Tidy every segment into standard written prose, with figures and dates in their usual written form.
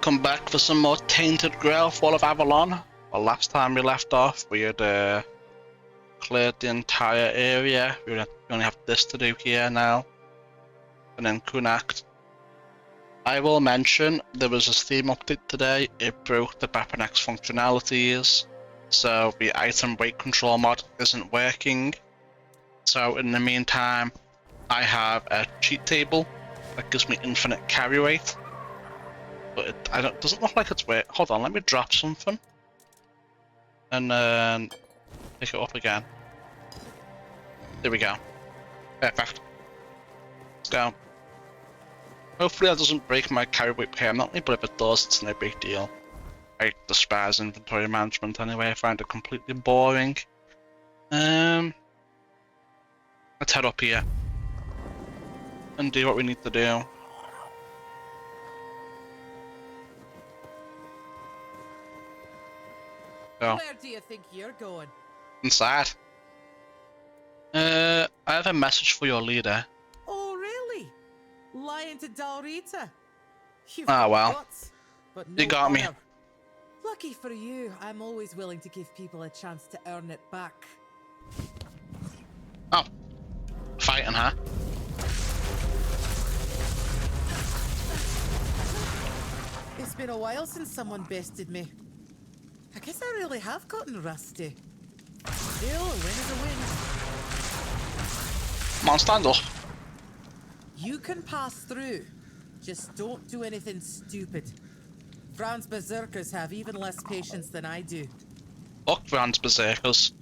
Come back for some more Tainted Grail Fall of Avalon. Well, last time we left off, we had cleared the entire area. We only have this to do here now. And then Kunacht. I will mention there was a Steam update today. It broke the Weapon X functionalities. So the item weight control mod isn't working. So in the meantime, I have a cheat table that gives me infinite carry weight. But it doesn't look like it's weight. Hold on, let me drop something. And then pick it up again. There we go. Perfect. Let's go. Hopefully that doesn't break my carry weight permanently, but if it does, it's no big deal. I despise inventory management anyway. I find it completely boring. Let's head up here and do what we need to do. Go. Where do you think you're going? Inside. I have a message for your leader. Oh, really? Lying to Dalrita? Ah, well. Guts, but no You got me. honor. Lucky for you, I'm always willing to give people a chance to earn it back. Oh. Fighting, huh? It's been a while since someone bested me. I guess I really have gotten rusty. Still, a win is a win. Come on, stand up. You can pass through. Just don't do anything stupid. Fran's berserkers have even less patience than I do. Fuck Brand's berserkers.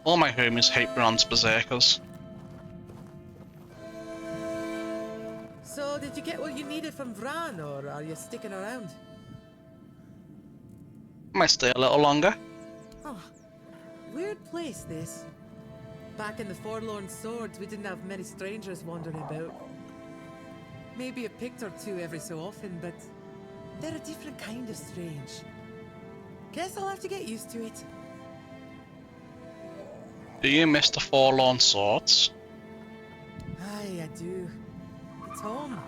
All my homies hate Brand's berserkers. So, did you get what you needed from Vran, or are you sticking around? Might stay a little longer. Oh, weird place, this. Back in the Forlorn Swords, we didn't have many strangers wandering about. Maybe a pict or two every so often, but they're a different kind of strange. Guess I'll have to get used to it. Do you miss the Forlorn Swords? Aye, I do. It's home.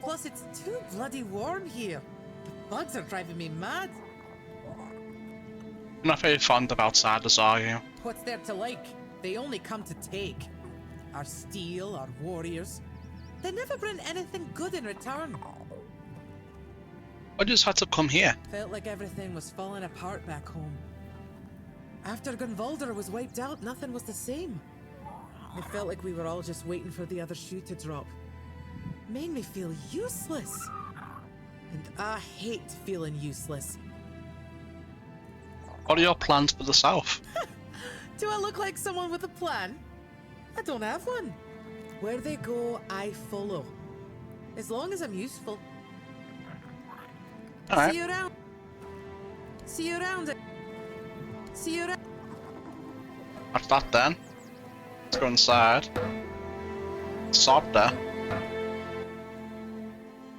Plus, it's too bloody warm here. The bugs are driving me mad. You're not very fond of outsiders, are you? What's there to like? They only come to take. Our steel, our warriors. They never bring anything good in return. I just had to come here. Felt like everything was falling apart back home. After Gunvalder was wiped out, nothing was the same. It felt like we were all just waiting for the other shoe to drop. Made me feel useless. And I hate feeling useless. What are your plans for the south? Do I look like someone with a plan? I don't have one. Where they go, I follow. As long as I'm useful. Alright. See you around. See you around. See you around. That's that then. Let's go inside. Sob there.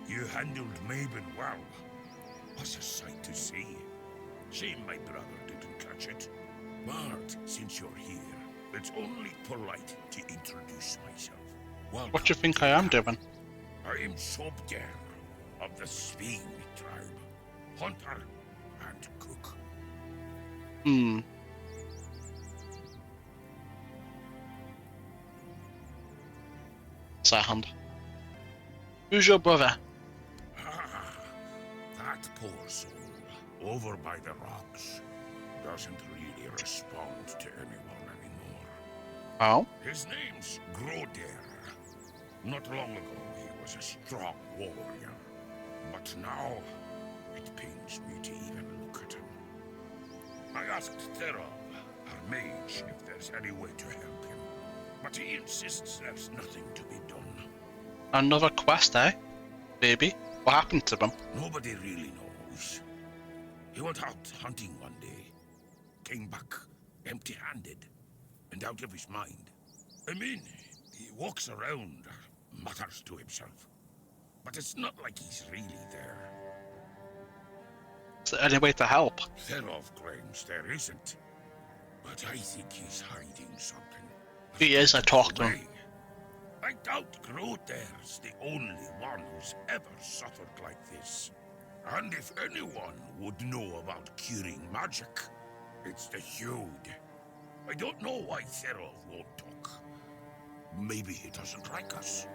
You handled Maven well. Was a sight to see. Shame my brother didn't catch it. But since you're here, it's only polite to introduce myself. Welcome. What do you think I am doing? I am Sobder of the Sphinx tribe. Hunter and cook. Second. Who's your brother? Ah, that poor soul, over by the rocks, doesn't really respond to anyone anymore. Oh? His name's Groder. Not long ago, he was a strong warrior. But now, it pains me to even look at him. I asked Therov, our mage, if there's any way to help him. But he insists there's nothing to be done. Another quest, eh? Baby? What happened to them? Nobody really knows. He went out hunting one day, came back empty-handed and out of his mind. I mean, he walks around, mutters to himself, but it's not like he's really there. Is there any way to help? Therov claims there isn't, but I think he's hiding something. He is, I talked to him. Way. I doubt Groder's the only one who's ever suffered like this. And if anyone would know about curing magic, it's the Hude. I don't know why Therov won't talk. Maybe he doesn't like us.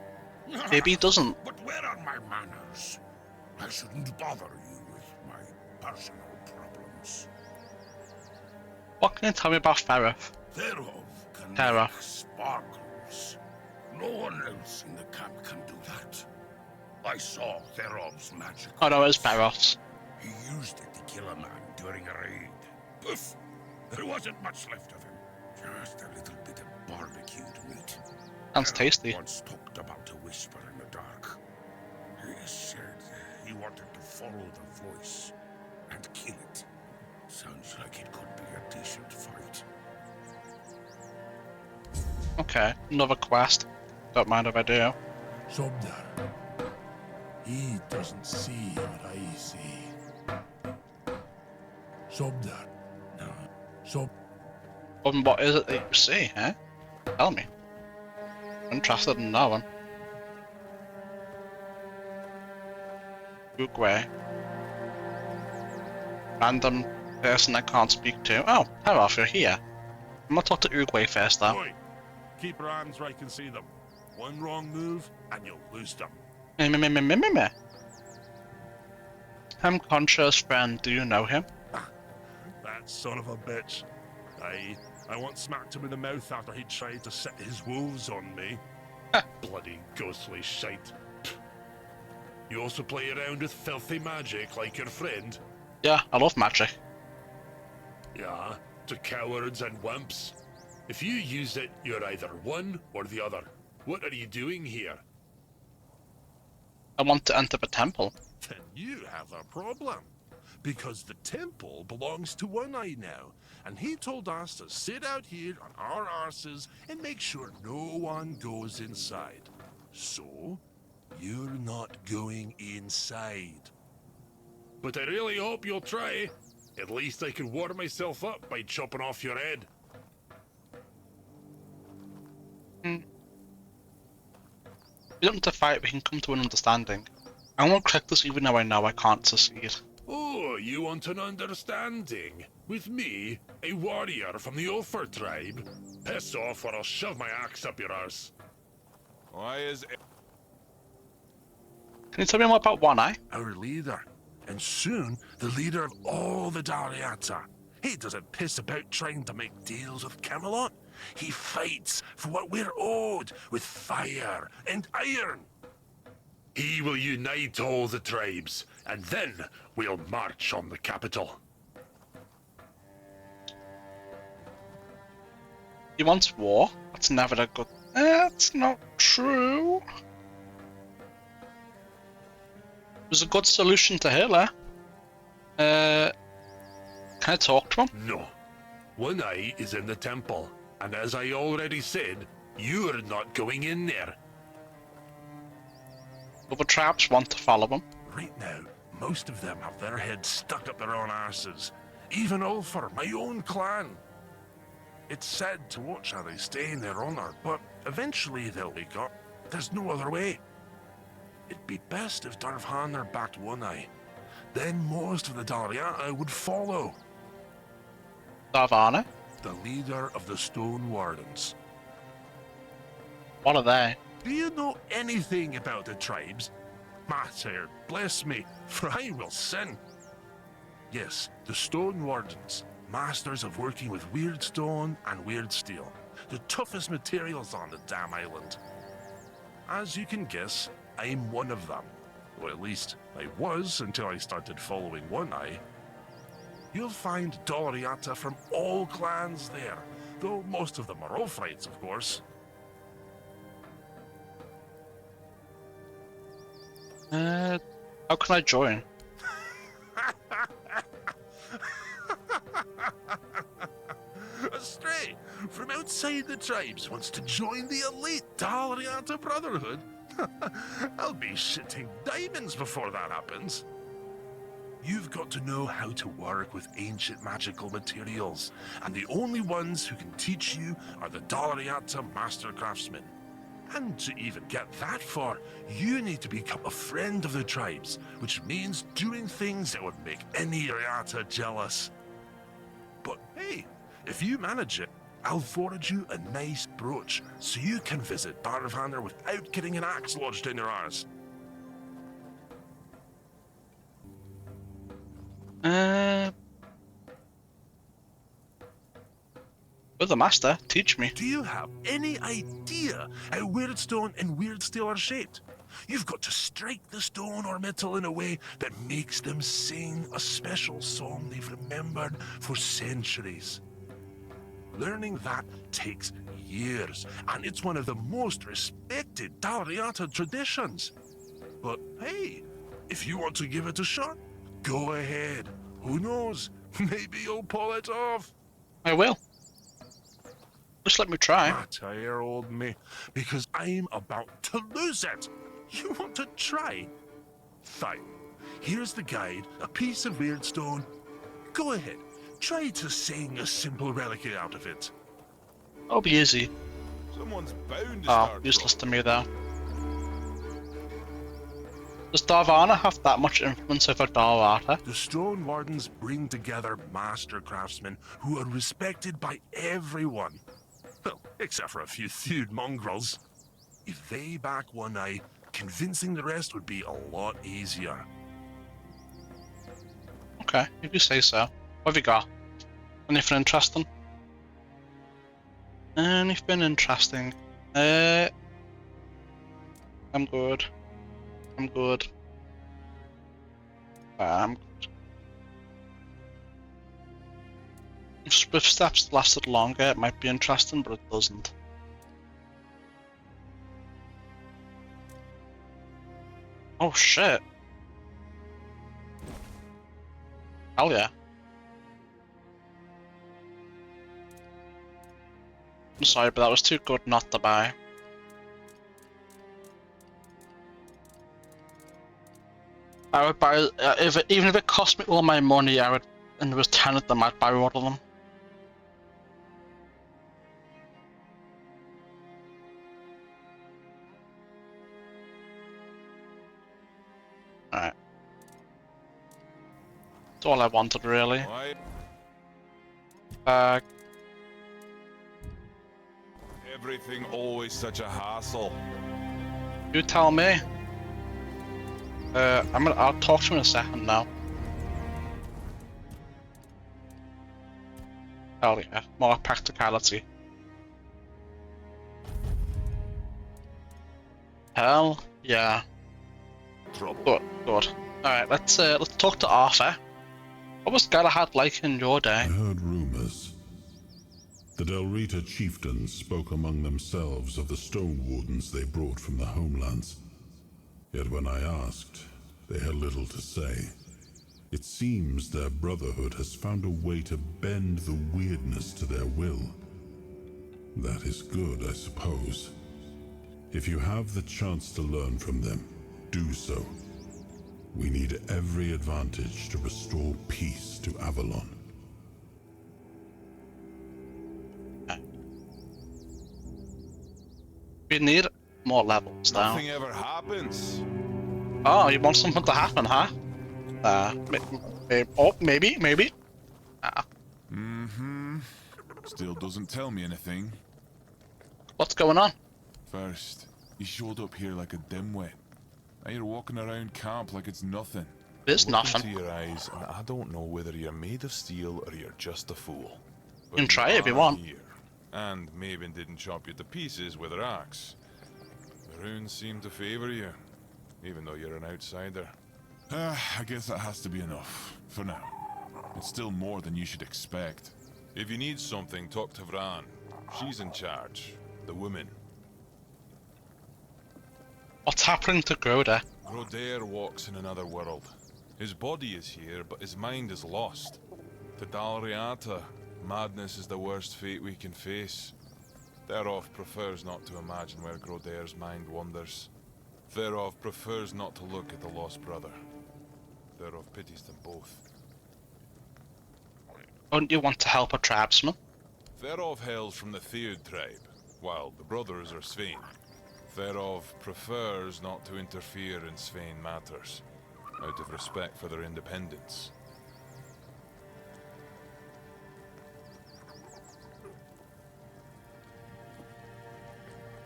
Maybe he doesn't. But where are my manners? I shouldn't bother you with my personal problems. What can you tell me about Fereth? Therov can Terra. make sparkles. No one else in the camp can do that. I saw Therov's magic. Oh no, it's Peros. He used it to kill a man during a raid. Poof! There wasn't much left of him. Just a little bit of barbecued meat. Sounds Therov tasty. once talked about a whisper in the dark. He said he wanted to follow the voice and kill it. Sounds like it could be a decent fight. Okay, another quest. Don't mind if I do. Sobdar. He doesn't see what I see. Sobdar. No. What is it that you see, eh? Tell me. Interested in that one. Uguay. Random person I can't speak to. Oh, hello, you're here. I'm gonna talk to Uguay first though. Oi! Keep your hands where I can see them. One wrong move, and you'll lose them. Me. I'm Concha's friend, do you know him? That son of a bitch. I once smacked him in the mouth after he tried to set his wolves on me. Bloody ghostly shite. You also play around with filthy magic like your friend? Yeah, I love magic. Yeah, to cowards and wimps. If you use it, you're either one or the other. What are you doing here? I want to enter the temple. Then you have a problem. Because the temple belongs to One Eye now, and he told us to sit out here on our arses and make sure no one goes inside. So, you're not going inside. But I really hope you'll try. At least I can warm myself up by chopping off your head. We don't need to fight, we can come to an understanding. I won't click this even though I know I can't succeed. Oh, you want an understanding? With me, a warrior from the Ulfer tribe? Piss off or I'll shove my axe up your arse. Why is it? Can you tell me more about One Eye? Our leader. And soon, the leader of all the Dariata. He doesn't piss about trying to make deals with Camelot. He fights for what we're owed with fire and iron. He will unite all the tribes, and then we'll march on the capital. He wants war? That's never a good... That's not true. There's a good solution to Hitler. Can I talk to him? No. One Eye is in the temple, and as I already said, you're not going in there. Other tribes want to follow him. Right now, most of them have their heads stuck up their own arses. Even Ulfer, my own clan. It's sad to watch how they stay in their honor, but eventually they'll wake up. There's no other way. It'd be best if Darvhanar backed One Eye. Then most of the Dariata would follow. Darvana? The leader of the Stone Wardens. What are they? Do you know anything about the tribes? Mater, bless me, for I will sin. Yes, the Stone Wardens, masters of working with weird stone and weird steel. The toughest materials on the damn island. As you can guess, I'm one of them. Or at least, I was until I started following One Eye. You'll find Doriata from all clans there, though most of them are Ulfrites, of course. How can I join? A stray from outside the tribes wants to join the elite Daliata Brotherhood. I'll be shitting diamonds before that happens. You've got to know how to work with ancient magical materials, and the only ones who can teach you are the Daliata Master Craftsmen. And to even get that far, you need to become a friend of the tribes, which means doing things that would make any Riata jealous. But hey, if you manage it, I'll forward you a nice brooch so you can visit Barvanner without getting an axe lodged in your arse. With the master, teach me. Do you have any idea how Weirdstone and Weirdsteel are shaped? You've got to strike the stone or metal in a way that makes them sing a special song they've remembered for centuries. Learning that takes years, and it's one of the most respected Dalriata traditions. But hey, if you want to give it a shot, go ahead. Who knows? Maybe you'll pull it off. I will. Just let me try. Not here, old mate, because I'm about to lose it. You want to try? Fine. Here's the guide, a piece of Weirdstone. Go ahead. Try to sing a simple reliquary out of it. That'll be easy. Someone's bound to Oh, start useless to me though. Does Darvana have that much influence over Dalrata? The Stone Wardens bring together master craftsmen who are respected by everyone. Well, except for a few thewed mongrels. If they back one eye, convincing the rest would be a lot easier. Okay, if you say so. What have you got? Anything interesting? Anything interesting? I'm good. I'm good. I'm good. If Swift Steps lasted longer, it might be interesting, but it doesn't. Oh shit. Hell yeah. I'm sorry, but that was too good not to buy. I would buy, even if it cost me all my money, I would, and there was 10 of them, I'd buy one of them. Alright. That's all I wanted, really. Why? Everything always such a hassle. You tell me. I'll talk to you in a second now. Hell yeah, more practicality. Hell yeah. Good, good. Alright, let's talk to Arthur. What was Galahad like in your day? I heard rumors. The Delrita chieftains spoke among themselves of the stone wardens they brought from the homelands. Yet when I asked, they had little to say. It seems their brotherhood has found a way to bend the weirdness to their will. That is good, I suppose. If you have the chance to learn from them, do so. We need every advantage to restore peace to Avalon. We need more levels now. Nothing ever happens. Oh, you want something to happen, huh? Maybe. Still doesn't tell me anything. What's going on? First, you showed up here like a dimwit. Now you're walking around camp like it's nothing. It's I look nothing. into your eyes, and I don't know whether you're made of steel or you're just a fool. But You can try it if you are want. Here, and Maven didn't chop you to pieces with her axe. The runes seem to favor you, even though you're an outsider. I guess that has to be enough, for now. It's still more than you should expect. If you need something, talk to Vran. She's in charge. The woman. What's happening to Groda? Grodair walks in another world. His body is here, but his mind is lost. To Dalriata, madness is the worst fate we can face. Therov prefers not to imagine where Grodair's mind wanders. Therov prefers not to look at the lost brother. Therov pities them both. Don't you want to help a tribesman? Therov hails from the Theod tribe, while the brothers are Svein. Therov prefers not to interfere in Svein matters, out of respect for their independence.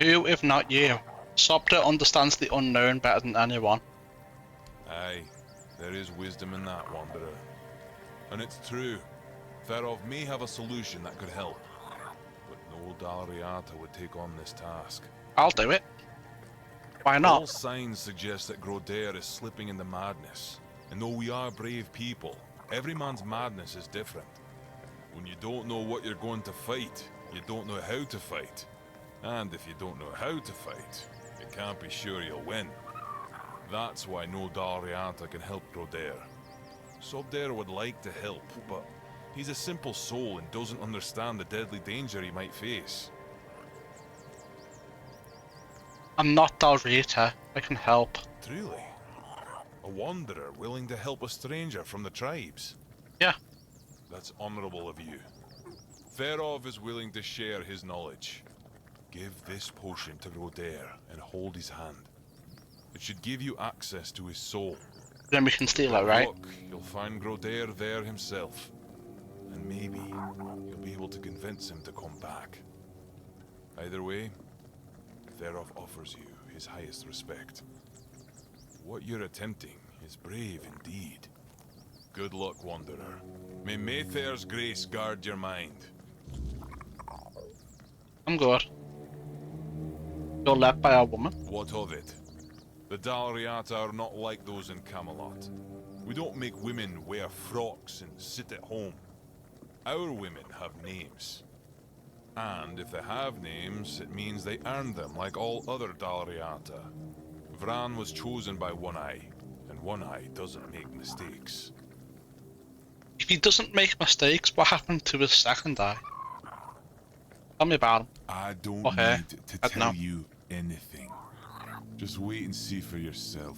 Who, if not you? Sobda understands the unknown better than anyone. Aye, there is wisdom in that, Wanderer. And it's true, Therov may have a solution that could help, but no Dalriata would take on this task. I'll do it. Why All not? signs suggest that Grodair is slipping into madness, and though we are brave people, every man's madness is different. When you don't know what you're going to fight, you don't know how to fight. And if you don't know how to fight, you can't be sure you'll win. That's why no Dalriata can help Grodair. Sobdair would like to help, but he's a simple soul and doesn't understand the deadly danger he might face. I'm not Dalrita. I can help. Truly? A wanderer willing to help a stranger from the tribes? Yeah. That's honorable of you. Therov is willing to share his knowledge. Give this potion to Grodair and hold his hand. It should give you access to his soul. Then we can steal it, right? Look, you'll find Grodair there himself. And maybe you'll be able to convince him to come back. Either way, Therov offers you his highest respect. What you're attempting is brave indeed. Good luck, Wanderer. May Mayfair's grace guard your mind. I'm good. You're led by a woman. What of it? The Dalriata are not like those in Camelot. We don't make women wear frocks and sit at home. Our women have names. And if they have names, it means they earned them like all other Dalriata. Vran was chosen by One Eye, and One Eye doesn't make mistakes. If he doesn't make mistakes, what happened to his second eye? Tell me about him. I don't Okay. need to I tell know. you anything. Just wait and see for yourself.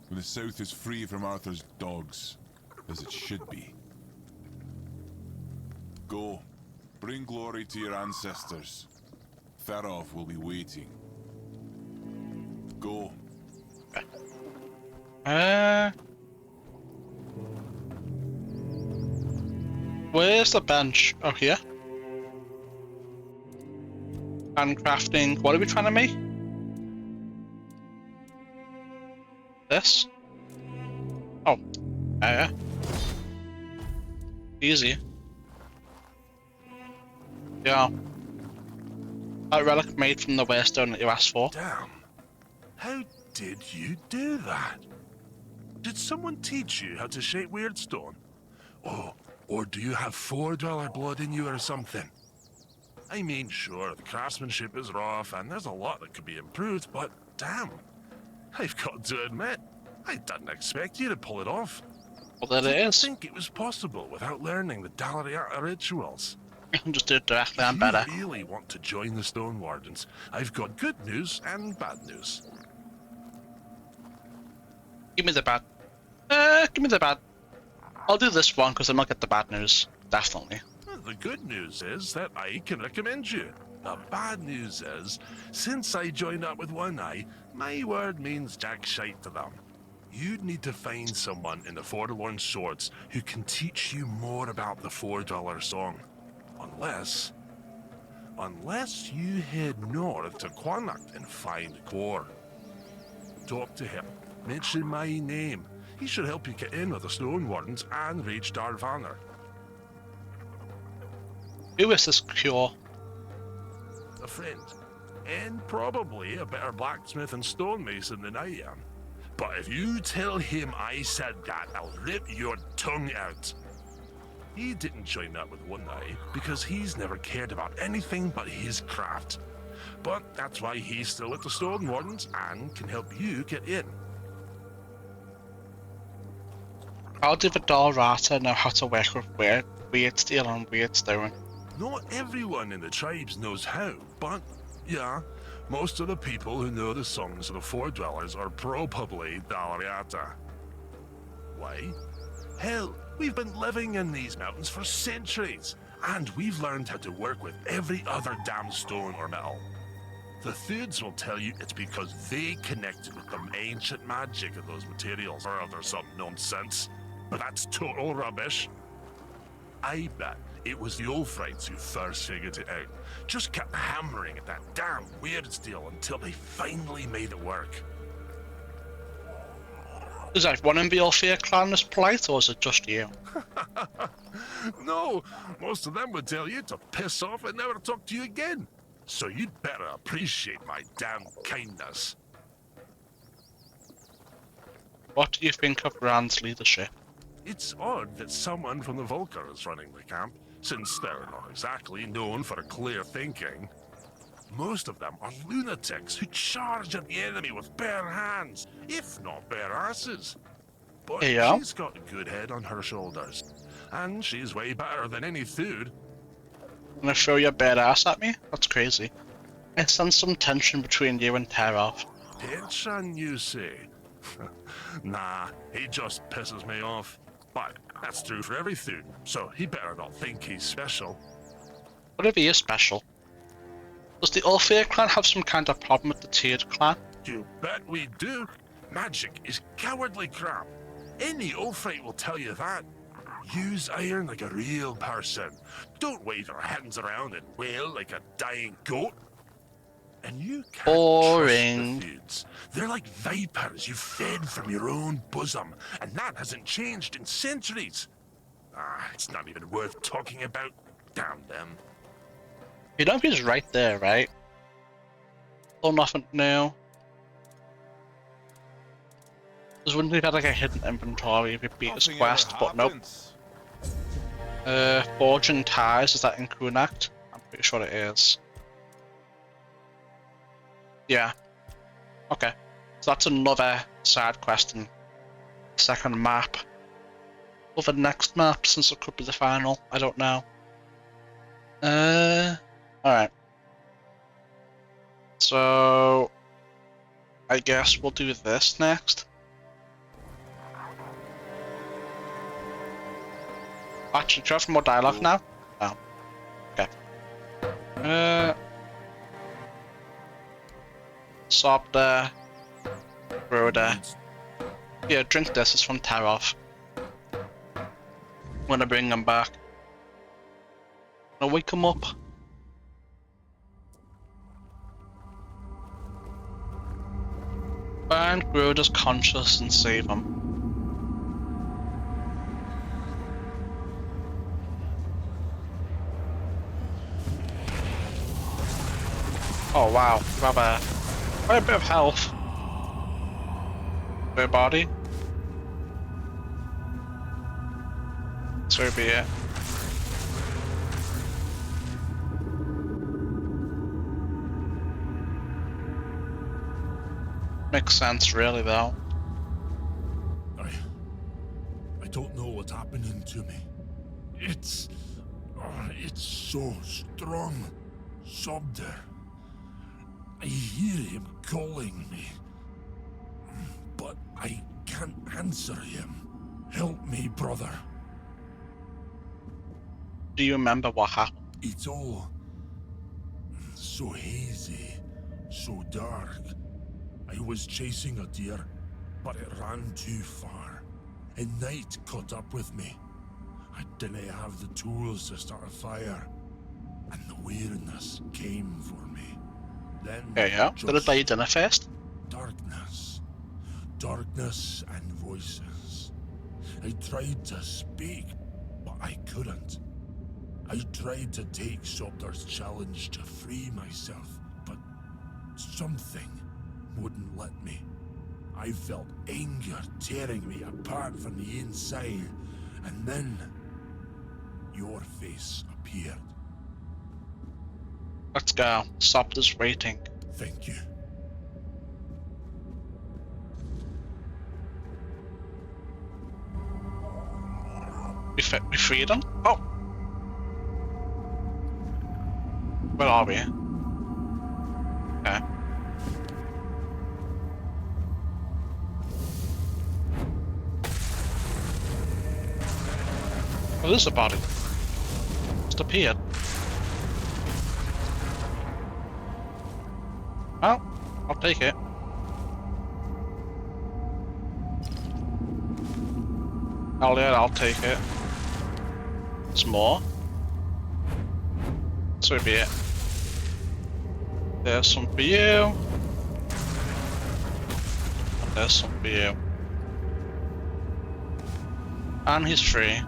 When the South is free from Arthur's dogs, as it should be. Go. Bring glory to your ancestors. Therov will be waiting. Go. Where's the bench? Oh, here. Handcrafting. What are we trying to make? This? Oh. Yeah. Easy. Yeah. That relic made from the waystone that you asked for. Damn. How did you do that? Did someone teach you how to shape weirdstone? Oh, or do you have $4 blood in you or something? I mean, sure, the craftsmanship is rough and there's a lot that could be improved, but damn. I've got to admit, I didn't expect you to pull it off. Well, there it Didn't is. think it was possible without learning the Dalriata rituals. You can just do it directly and If better. you really want to join the Stone Wardens, I've got good news and bad news. Give me the bad. Give me the bad. I'll do this one because then I'll get the bad news. Definitely. Well, the good news is that I can recommend you. The bad news is, since I joined up with One Eye, my word means jack shite to them. You'd need to find someone in the Forlorn Swords who can teach you more about the $4 song. Unless you head north to Quanacht and find Kor. Talk to him. Mention my name. He should help you get in with the Stone Wardens and reach Darvanner. Who is this cure? A friend. And probably a better blacksmith and stonemason than I am. But if you tell him I said that, I'll rip your tongue out. He didn't join up with One Eye because he's never cared about anything but his craft. But that's why he's still at the Stone Wardens and can help you get in. How did the Dalrata know how to work with weird steel and weird stone? Not everyone in the tribes knows how, but yeah, most of the people who know the songs of the Four Dwellers are probably Dalriata. Why? Hell, we've been living in these mountains for centuries, and we've learned how to work with every other damn stone or metal. The Thuds will tell you it's because they connected with the ancient magic of those materials, or there's some nonsense. But that's total rubbish. I bet it was the Ulfrites who first figured it out. Just kept hammering at that damn weird deal until they finally made it work. Is everyone in the Ulfir clan this polite, or is it just you? No, most of them would tell you to piss off and never talk to you again. So you'd better appreciate my damn kindness. What do you think of Rand's leadership? It's odd that someone from the Volker is running the camp, since they're not exactly known for clear thinking. Most of them are lunatics who charge at the enemy with bare hands, if not bare asses. But Yeah. she's got a good head on her shoulders, and she's way better than any Thud. Gonna throw your bare ass at me? That's crazy. I sense some tension between you and Terov. Tension, you say? Nah, he just pisses me off. But that's true for every Thud, so he better not think he's special. What if he is special? Does the Ulfir clan have some kind of problem with the Tainted clan? You bet we do. Magic is cowardly crap. Any Ulfrite will tell you that. Use iron like a real person. Don't wave your hands around and wail like a dying goat. And you can't Boring. trust the Thuds. They're like vipers you fed from your own bosom, and that hasn't changed in centuries. It's not even worth talking about. Damn them. You know he's right there, right? Oh, nothing new. There's wouldn't have had like a hidden inventory if we beat his Nothing quest, ever but nope. happens. Forging Ties, is that in Kunacht? I'm pretty sure it is. Yeah. Okay. So that's another side quest in the second map. Or the next map, since it could be the final. I don't know. Alright. So I guess we'll do this next. Actually, do you have more dialogue now? Oh. Okay. Sob there. Brew there. Yeah, drink this, it's from Terov. I'm gonna bring them back. I'll wake them up. Find Groda's conscious and save him. Oh wow, you have quite a bit of health. Their body. So be it. Makes sense, really, though. I don't know what's happening to me. It's so strong. Sobder. I hear him calling me, but I can't answer him. Help me, brother. Do you remember what happened? It's all so hazy, so dark. I was chasing a deer, but it ran too far, and night caught up with me. I didn't have the tools to start a fire, and the weirdness came for me. Then Yeah. Did it buy you dinner first? darkness. Darkness and voices. I tried to speak, but I couldn't. I tried to take Sobdar's challenge to free myself, but something wouldn't let me. I felt anger tearing me apart from the inside, and then your face appeared. Let's go. Sobda's waiting. Thank you. We freed him? Oh! Where are we? Okay. Oh, there's a body. Just appeared. Well, I'll take it. Oh yeah, I'll take it. It's more. So be it. There's some for you. There's some for you. And he's free.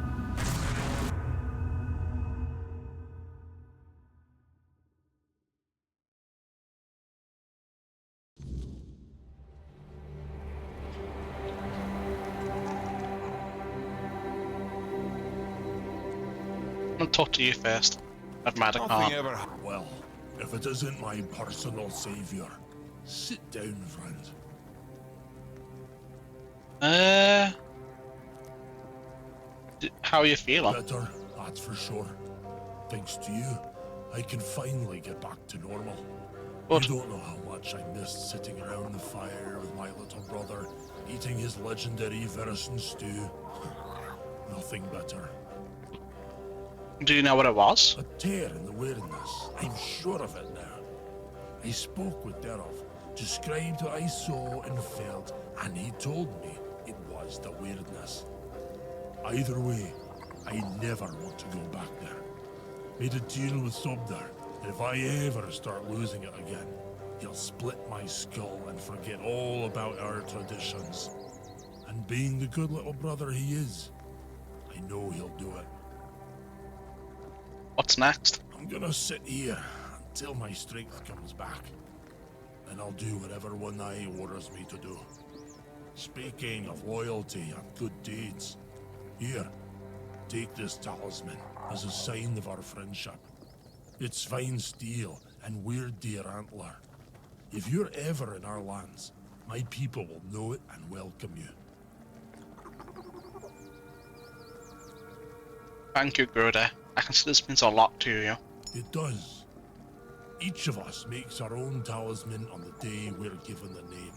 I'll talk to you first. I've mad a Nothing ever. Well, if it isn't my personal savior, sit down, friend. How are you feeling? Better, that's for sure. Thanks to you, I can finally get back to normal. Good. You don't know how much I missed sitting around the fire with my little brother, eating his legendary venison stew. Nothing better. Do you know what it was? A tear in the weirdness. I'm sure of it now. I spoke with Derov, described what I saw and felt, and he told me it was the weirdness. Either way, I never want to go back there. Made a deal with Sobdar. If I ever start losing it again, he'll split my skull and forget all about our traditions. And being the good little brother he is, I know he'll do it. What's next? I'm gonna sit here until my strength comes back. And I'll do whatever one eye orders me to do. Speaking of loyalty and good deeds, here, take this talisman as a sign of our friendship. It's fine steel and weird deer antler. If you're ever in our lands, my people will know it and welcome you. Thank you, Groda. I can see this means a lot to you. It does. Each of us makes our own talisman on the day we're given the name.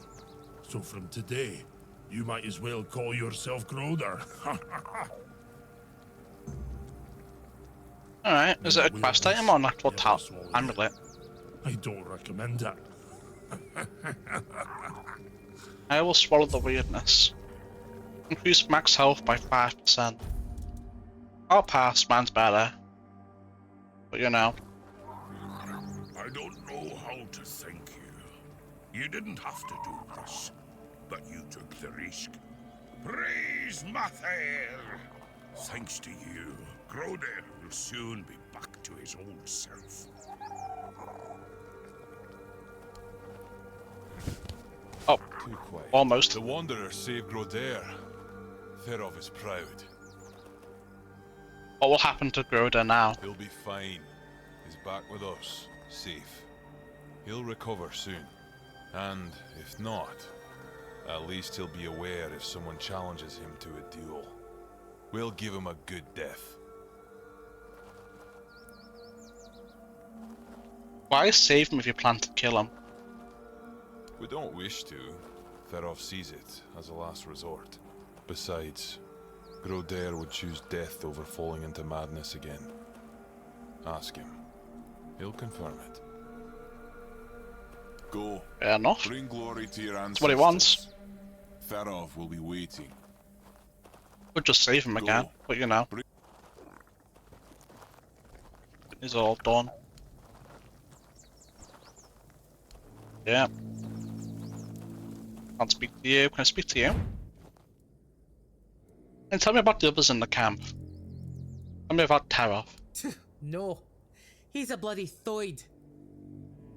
So from today, you might as well call yourself Groder. Alright, is it a quest item or an actual amulet? I don't recommend it. I will swallow the weirdness. Increase max health by 5%. I'll pass, mine's better. But you know. I don't know how to thank you. You didn't have to do this, but you took the risk. Praise Mather! Thanks to you, Groder will soon be back to his old self. Oh, Too quiet. almost. The Wanderer saved Groder. Therov is proud. What will happen to Groda now? He'll be fine. He's back with us, safe. He'll recover soon. And if not, at least he'll be aware if someone challenges him to a duel. We'll give him a good death. Why save him if you plan to kill him? We don't wish to. Therov sees it as a last resort. Besides, Groder would choose death over falling into madness again. Ask him. He'll confirm it. Go. Fair enough. Bring glory to your ancestors. That's what he wants. Therov will be waiting. We'll just save him again, Go. but you know. He's all done. Yeah. Can't speak to you. Can I speak to you? And tell me about the others in the camp. Tell me about Tarov. No. He's a bloody thoid.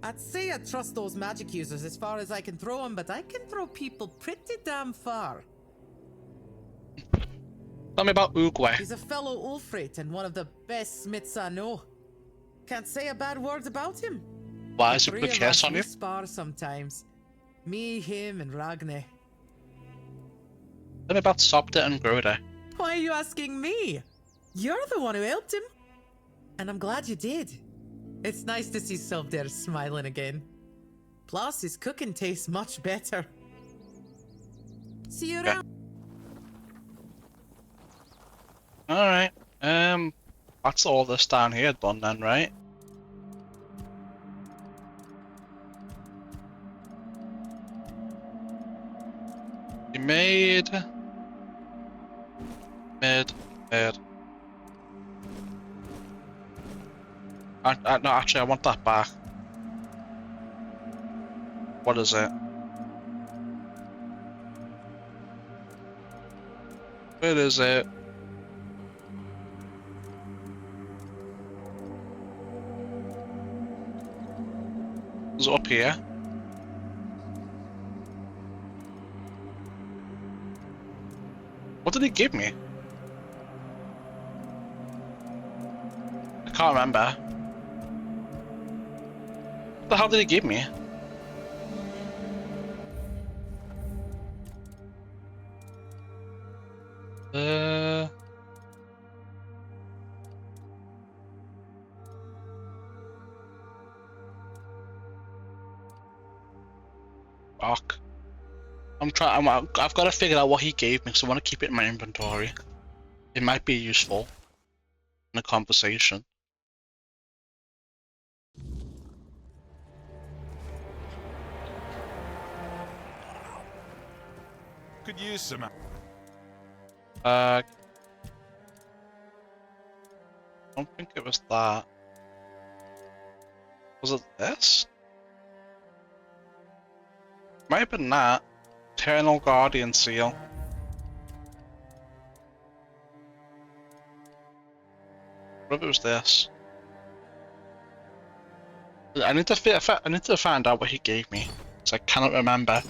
I'd say I trust those magic users as far as I can throw them, but I can throw people pretty damn far. Tell me about Uguay. He's a fellow Ulfrate and one of the best smiths I know. Can't say a bad word about him. Why is The it three good of case us, on we you? spar sometimes. Me, him, and Ragne. Tell me about Sobda and Groda. Why are you asking me? You're the one who helped him. And I'm glad you did. It's nice to see Sobder smiling again. Plus, his cooking tastes much better. See you around. Alright. That's all this down here done then, right? Mid. Mid. Mid. No, actually, I want that back. What is it? Where is it? Is it up here? What did he give me? I can't remember. What the hell did he give me? Fuck. I've got to figure out what he gave me because I want to keep it in my inventory. It might be useful in a conversation. Could use some. I don't think it was that. Was it this? Might have been that. Eternal Guardian Seal. What if it was this? I need to find out what he gave me, because I cannot remember.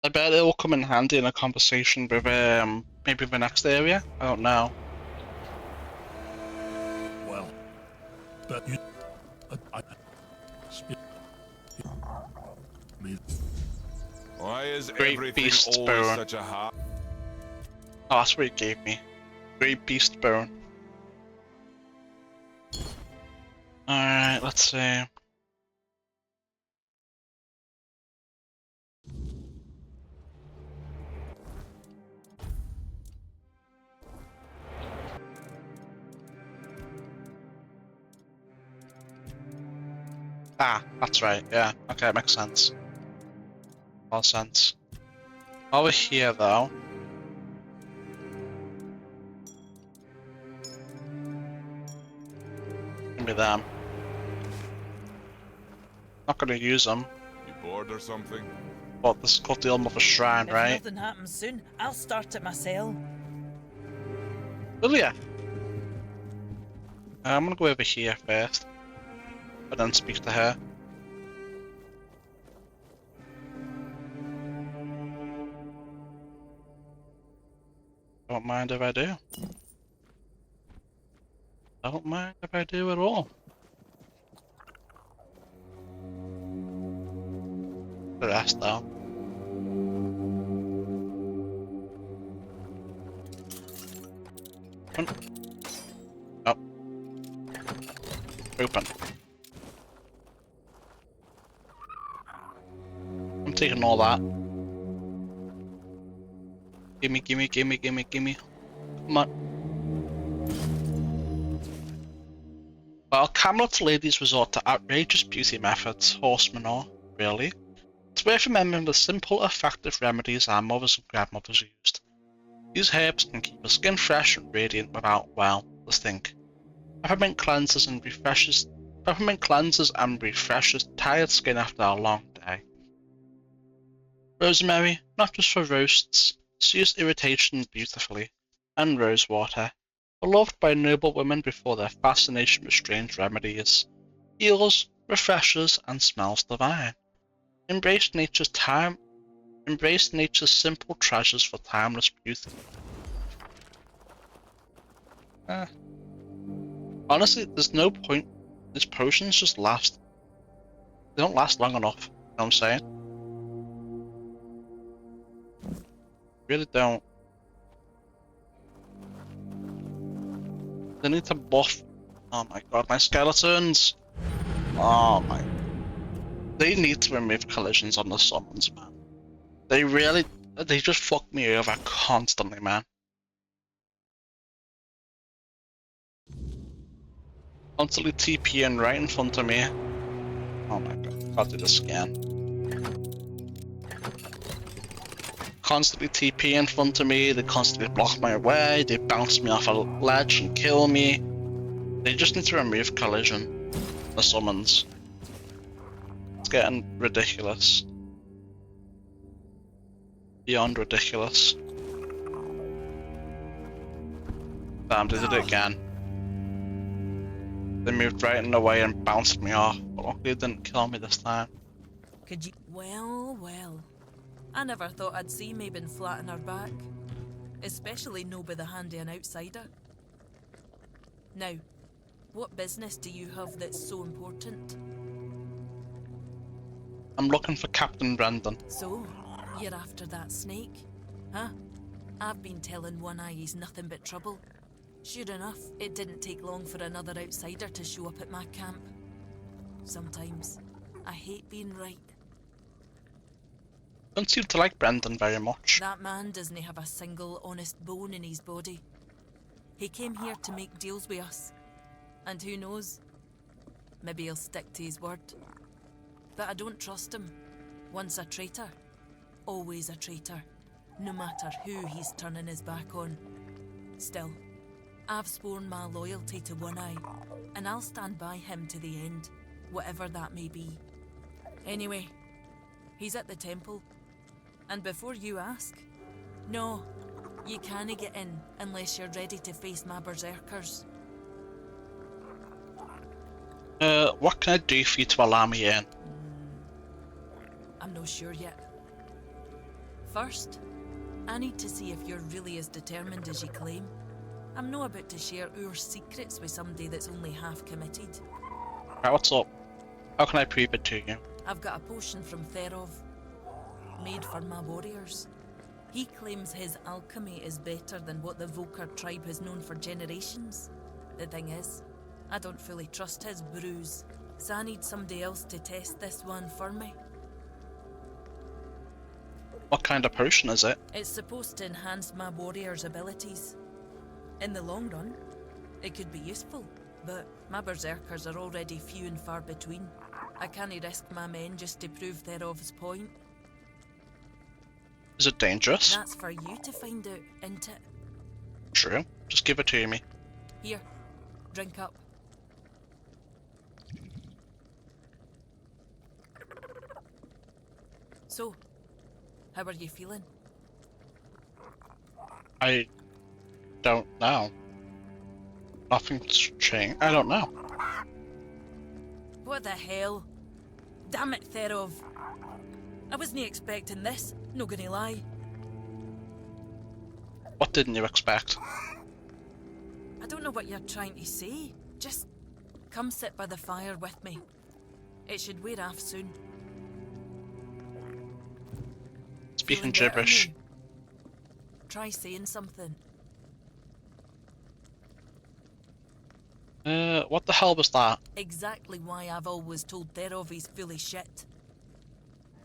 I bet it will come in handy in a conversation with maybe the next area. I don't know. Well, but you, Why is Great everything beast always bone. such a hard? Oh, that's what he gave me. Great Beast Bone. Alright, let's see. Ah, that's right, yeah. Okay, it makes sense. All sense. Over here, though. Give me them. Not gonna use them, You bored or something? but this is called the Elm Shrine, If right? nothing happens soon, I'll start it myself. Will ya? I'm gonna go over here first, and then speak to her. Don't mind if I do. Don't mind if I do at all. The rest, though. Open. Oh. Open. I'm taking all that. Gimme, gimme, gimme, gimme, gimme. Come on. Well, Camelot's ladies resort to outrageous beauty methods, horsemen are, really. It's worth remembering the simple, effective remedies our mothers and grandmothers used. These herbs can keep the skin fresh and radiant without, well, let's think. Peppermint cleanses and refreshes tired skin after a long day. Rosemary, not just for roasts, soothes irritation beautifully, and rosewater, beloved by noble women before their fascination with strange remedies, heals, refreshes, and smells divine. Embrace nature's simple treasures for timeless beauty. Honestly, there's no point. These potions just last. They don't last long enough. You know what I'm saying? Really don't. They need to buff. Oh my god, my skeletons! Oh my. They need to remove collisions on the summons, man. They just fuck me over constantly, man. Constantly TPing right in front of me. Oh my god, I'll do this again. constantly TP in front of me, they constantly block my way, they bounce me off a ledge and kill me. They just need to remove collision. The summons. It's getting ridiculous. Beyond ridiculous. Damn, they did it again. They moved right in the way and bounced me off, but luckily they didn't kill me this time. Could you? Well, well. I never thought I'd see Mabon flat on her back. Especially no by the hand of an outsider. Now, what business do you have that's so important? I'm looking for Captain Brendan. So, you're after that snake? Huh? I've been telling One Eye he's nothing but trouble. Sure enough, it didn't take long for another outsider to show up at my camp. Sometimes, I hate being right. Don't seem to like Brendan very much. That man doesn't have a single honest bone in his body. He came here to make deals with us. And who knows? Maybe he'll stick to his word. But I don't trust him. Once a traitor, always a traitor. No matter who he's turning his back on. Still, I've sworn my loyalty to One Eye, and I'll stand by him to the end, whatever that may be. Anyway, he's at the temple. And before you ask, no, you can't get in unless you're ready to face my berserkers. What can I do for you to allow me in? I'm not sure yet. First, I need to see if you're really as determined as you claim. I'm not about to share our secrets with somebody that's only half committed. Right, what's up? How can I prove it to you? I've got a potion from Therov, made for my warriors. He claims his alchemy is better than what the Volker tribe has known for generations. The thing is, I don't fully trust his brews, so I need somebody else to test this one for me. What kind of potion is it? It's supposed to enhance my warriors' abilities. In the long run, it could be useful, but my berserkers are already few and far between. I can't risk my men just to prove Therov's point. Is it dangerous? That's for you to find out, isn't it? True. Just give it to me. Here, drink up. So, how are you feeling? I don't know. Nothing's changed. I don't know. What the hell? Damn it, Therov. I wasn't expecting this, not gonna lie. What didn't you expect? I don't know what you're trying to say. Just come sit by the fire with me. It should wear off soon. Speaking Feeling better gibberish. now? Try saying something. What the hell was that? Exactly why I've always told Therov he's full of shit.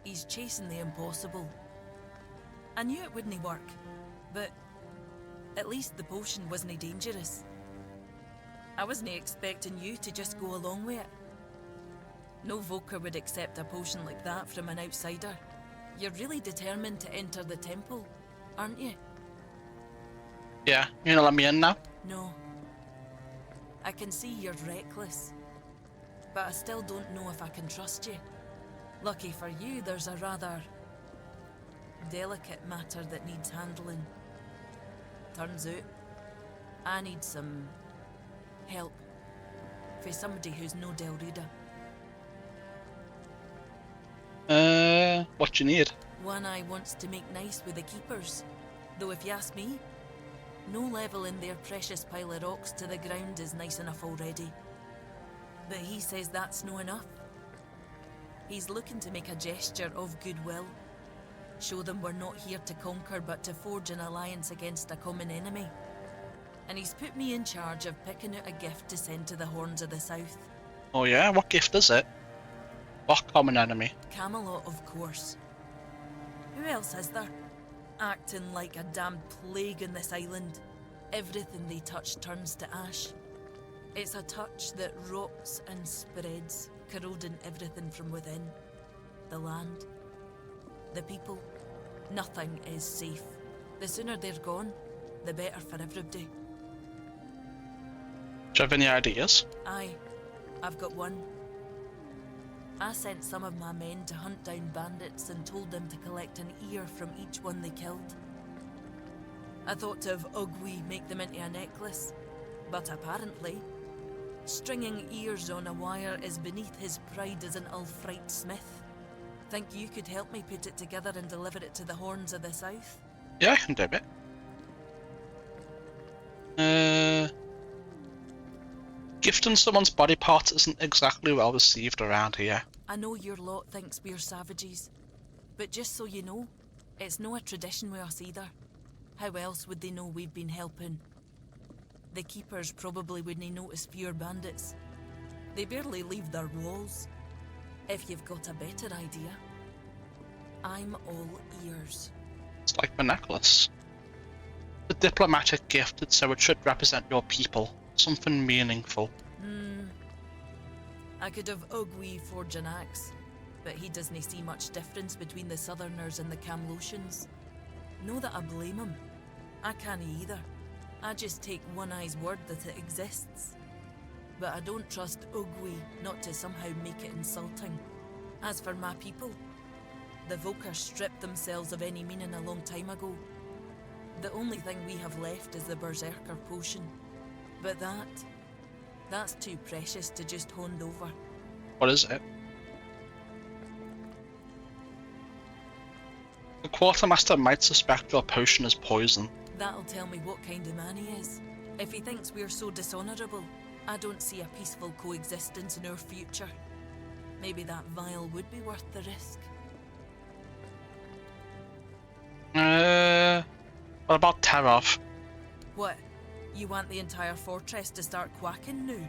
He's chasing the impossible. I knew it wouldn't work, but at least the potion wasn't dangerous. I wasn't expecting you to just go along with it. No Volker would accept a potion like that from an outsider. You're really determined to enter the temple, aren't you? Yeah, you gonna let me in now? No. I can see you're reckless, but I still don't know if I can trust you. Lucky for you, there's a rather delicate matter that needs handling. Turns out, I need some help for somebody who's no Del Rita. What you need? One Eye wants to make nice with the keepers, though if you ask me, no level in their precious pile of rocks to the ground is nice enough already. But he says that's no enough. He's looking to make a gesture of goodwill. Show them we're not here to conquer but to forge an alliance against a common enemy. And he's put me in charge of picking out a gift to send to the Horns of the South. Oh yeah? What gift is it? What common enemy? Camelot, of course. Who else is there? Acting like a damned plague in this island. Everything they touch turns to ash. It's a touch that rots and spreads, corroding everything from within. The land, the people, Nothing is safe. The sooner they're gone, the better for everybody. Do you have any ideas? Aye, I've got one. I sent some of my men to hunt down bandits and told them to collect an ear from each one they killed. I thought of Ogwi make them into a necklace, but apparently, stringing ears on a wire is beneath his pride as an Ulfrite smith. Think you could help me put it together and deliver it to the Horns of the South? Yeah, I can do it. Gifting someone's body parts isn't exactly well received around here. I know your lot thinks we're savages, but just so you know, it's no a tradition with us either. How else would they know we've been helping? The keepers probably wouldn't notice fewer bandits. They barely leave their walls. If you've got a better idea, I'm all ears. It's like the necklace. The diplomatic gifted, so it should represent your people. Something meaningful. I could have Ogwi forge an axe, but he doesn't see much difference between the Southerners and the Camlotians. No that I blame him. I can't either. I just take One Eye's word that it exists. But I don't trust Ogwi not to somehow make it insulting. As for my people, the Volker stripped themselves of any meaning a long time ago. The only thing we have left is the Berserker potion. But that's too precious to just hand over. What is it? The Quartermaster might suspect your potion is poison. That'll tell me what kind of man he is. If he thinks we're so dishonourable, I don't see a peaceful coexistence in our future. Maybe that vial would be worth the risk. What about Terov? What? You want the entire fortress to start quacking now?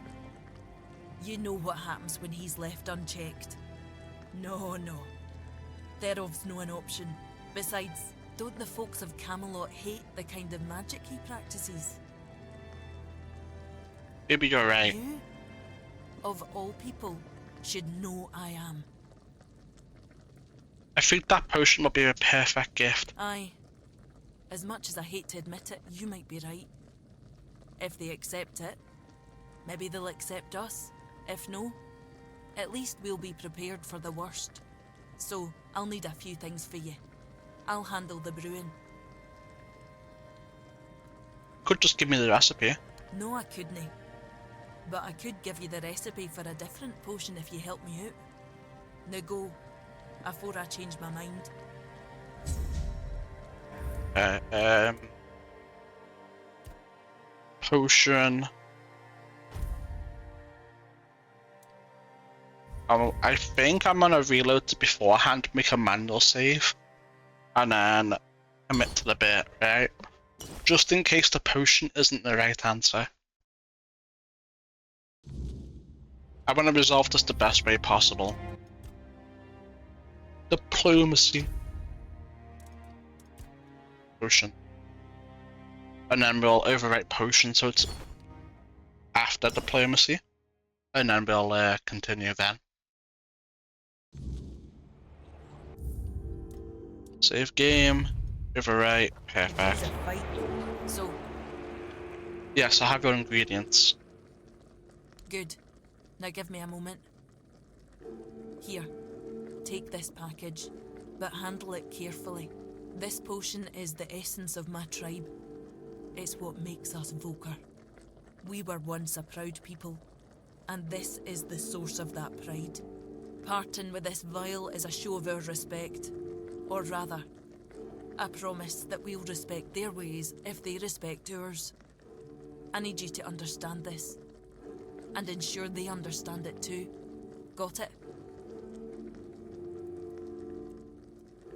You know what happens when he's left unchecked. No. Therov's no an option. Besides, don't the folks of Camelot hate the kind of magic he practices? Maybe you're right. You, of all people, should know I am. I think that potion will be a perfect gift. Aye. As much as I hate to admit it, you might be right. If they accept it, maybe they'll accept us. If no, at least we'll be prepared for the worst. So, I'll need a few things for you. I'll handle the brewing. Could just give me the recipe. No, I couldn't. But I could give you the recipe for a different potion if you help me out. Now go, afore I change my mind. Potion. I think I'm gonna reload it beforehand, make a manual save, and then commit to the bit, right? Just in case the potion isn't the right answer. I want to resolve this the best way possible. Diplomacy. Potion. And then we'll overwrite potion so it's after diplomacy. And then we'll continue then. Save game. Overwrite. Perfect. Is it fight? So, Yes, I have your ingredients. good. Now give me a moment. Here, take this package, but handle it carefully. This potion is the essence of my tribe. It's what makes us Volker. We were once a proud people, and this is the source of that pride. Parting with this vial is a show of our respect. Or rather, a promise that we'll respect their ways if they respect ours. I need you to understand this, and ensure they understand it too. Got it?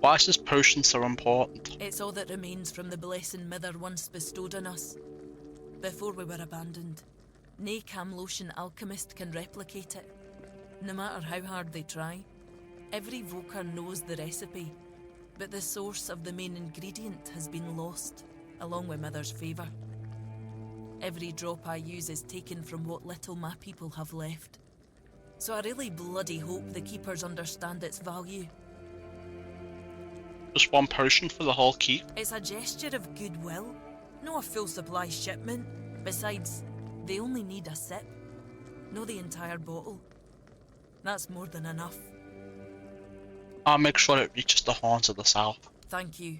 Why is this potion so important? It's all that remains from the blessing Mither once bestowed on us, before we were abandoned. Nae Camlotian alchemist can replicate it, no matter how hard they try. Every Volker knows the recipe, but the source of the main ingredient has been lost, along with Mither's favour. Every drop I use is taken from what little my people have left. So I really bloody hope the Keepers understand its value. Just one potion for the whole keep. It's a gesture of goodwill, no a full supply shipment. Besides, they only need a sip, not the entire bottle. That's more than enough. I'll make sure it reaches the horns of the south. Thank you.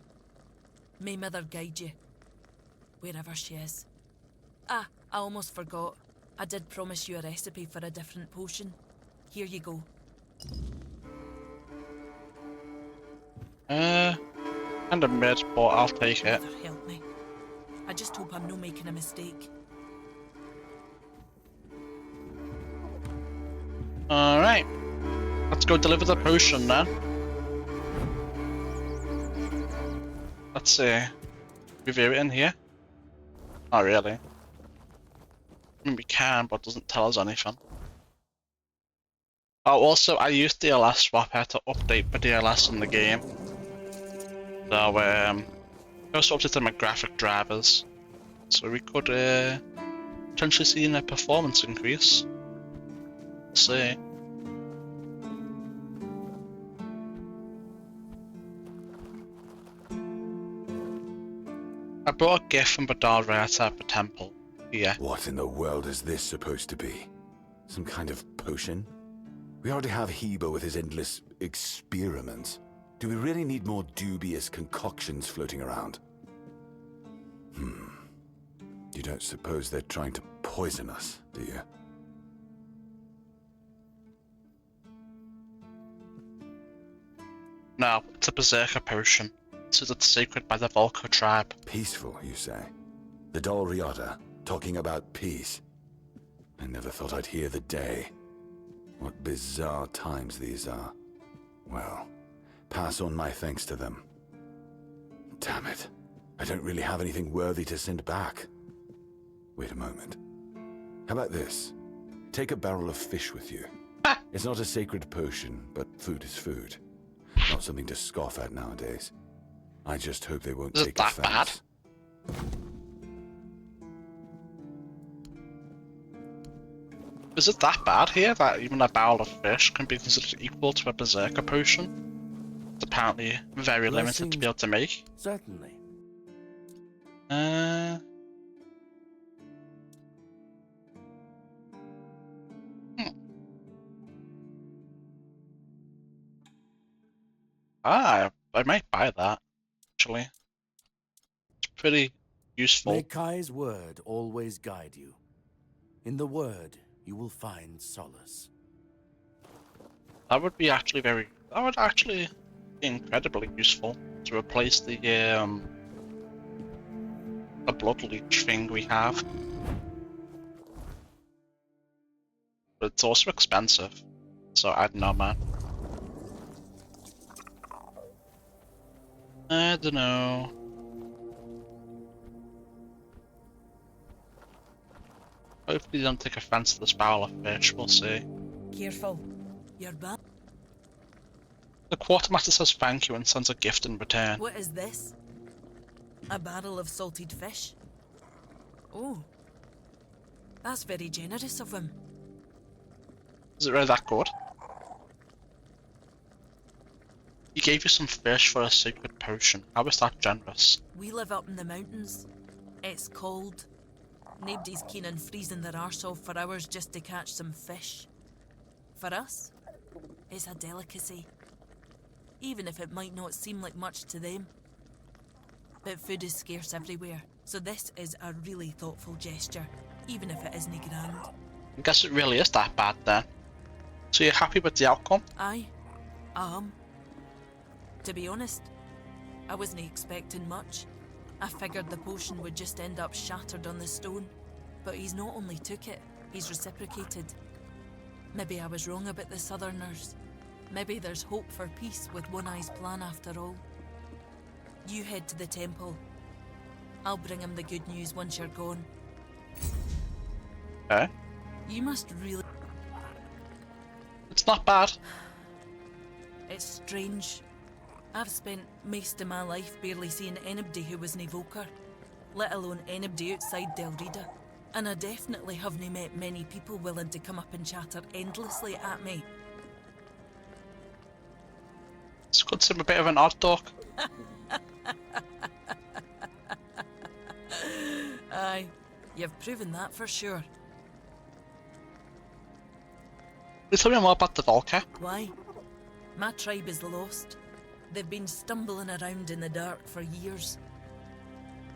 May Mother guide you, wherever she is. Ah, I almost forgot. I did promise you a recipe for a different potion. Here you go. And a mid, but I'll take it. Mother help me. I just hope I'm not making a mistake. Alright. Let's go deliver the potion then. Let's see. Review it in here. Not really. I mean, we can, but it doesn't tell us anything. Oh, also, I used DLS swapper to update the DLS in the game. So, also updated my graphic drivers. So we could, potentially see a performance increase. Let's see. I brought a gift from Badal Rata at the temple. Yeah. What in the world is this supposed to be? Some kind of potion? We already have Heba with his endless experiments. Do we really need more dubious concoctions floating around? You don't suppose they're trying to poison us, do you? No, it's a berserker potion. So it's sacred by the Volko tribe. Peaceful, you say? The Dol Riata, talking about peace. I never thought I'd hear the day. What bizarre times these are. Well, pass on my thanks to them. Damn it. I don't really have anything worthy to send back. Wait a moment. How about this? Take a barrel of fish with you. It's not a sacred potion, but food is food. Not something to scoff at nowadays. I just hope they won't take offense. Is it that bad here that even a barrel of fish can be considered equal to a berserker potion? It's apparently very limited to be able to make. Certainly. I might buy that, actually. It's pretty useful. May Kai's word always guide you. In the word, you will find solace. That would be actually that would actually be incredibly useful to replace the blood leech thing we have. But it's also expensive, so I don't know, man. I don't know. Hopefully they don't take offense to this barrel of fish, we'll see. Careful. You're bad. The quartermaster says thank you and sends a gift in return. What is this? A barrel of salted fish? Oh. That's very generous of him. Is it really that good? He gave you some fish for a sacred potion. How is that generous? We live up in the mountains. It's cold. Nobody's keen on freezing their arse off for hours just to catch some fish. For us, it's a delicacy. Even if it might not seem like much to them. But food is scarce everywhere, so this is a really thoughtful gesture, even if it isn't grand. I guess it really is that bad then. So you're happy with the outcome? Aye. To be honest, I wasn't expecting much. I figured the potion would just end up shattered on the stone. But he's not only took it, he's reciprocated. Maybe I was wrong about the Southerners. Maybe there's hope for peace with One Eye's plan after all. You head to the temple. I'll bring him the good news once you're gone. Okay. You must really... It's not bad. It's strange. I've spent most of my life barely seeing anybody who was an evoker, let alone anybody outside Del Rida. And I definitely haven't met many people willing to come up and chatter endlessly at me. This could seem a bit of an odd talk. Aye, you've proven that for sure. Please tell me more about the Volca. Why? My tribe is lost. They've been stumbling around in the dark for years.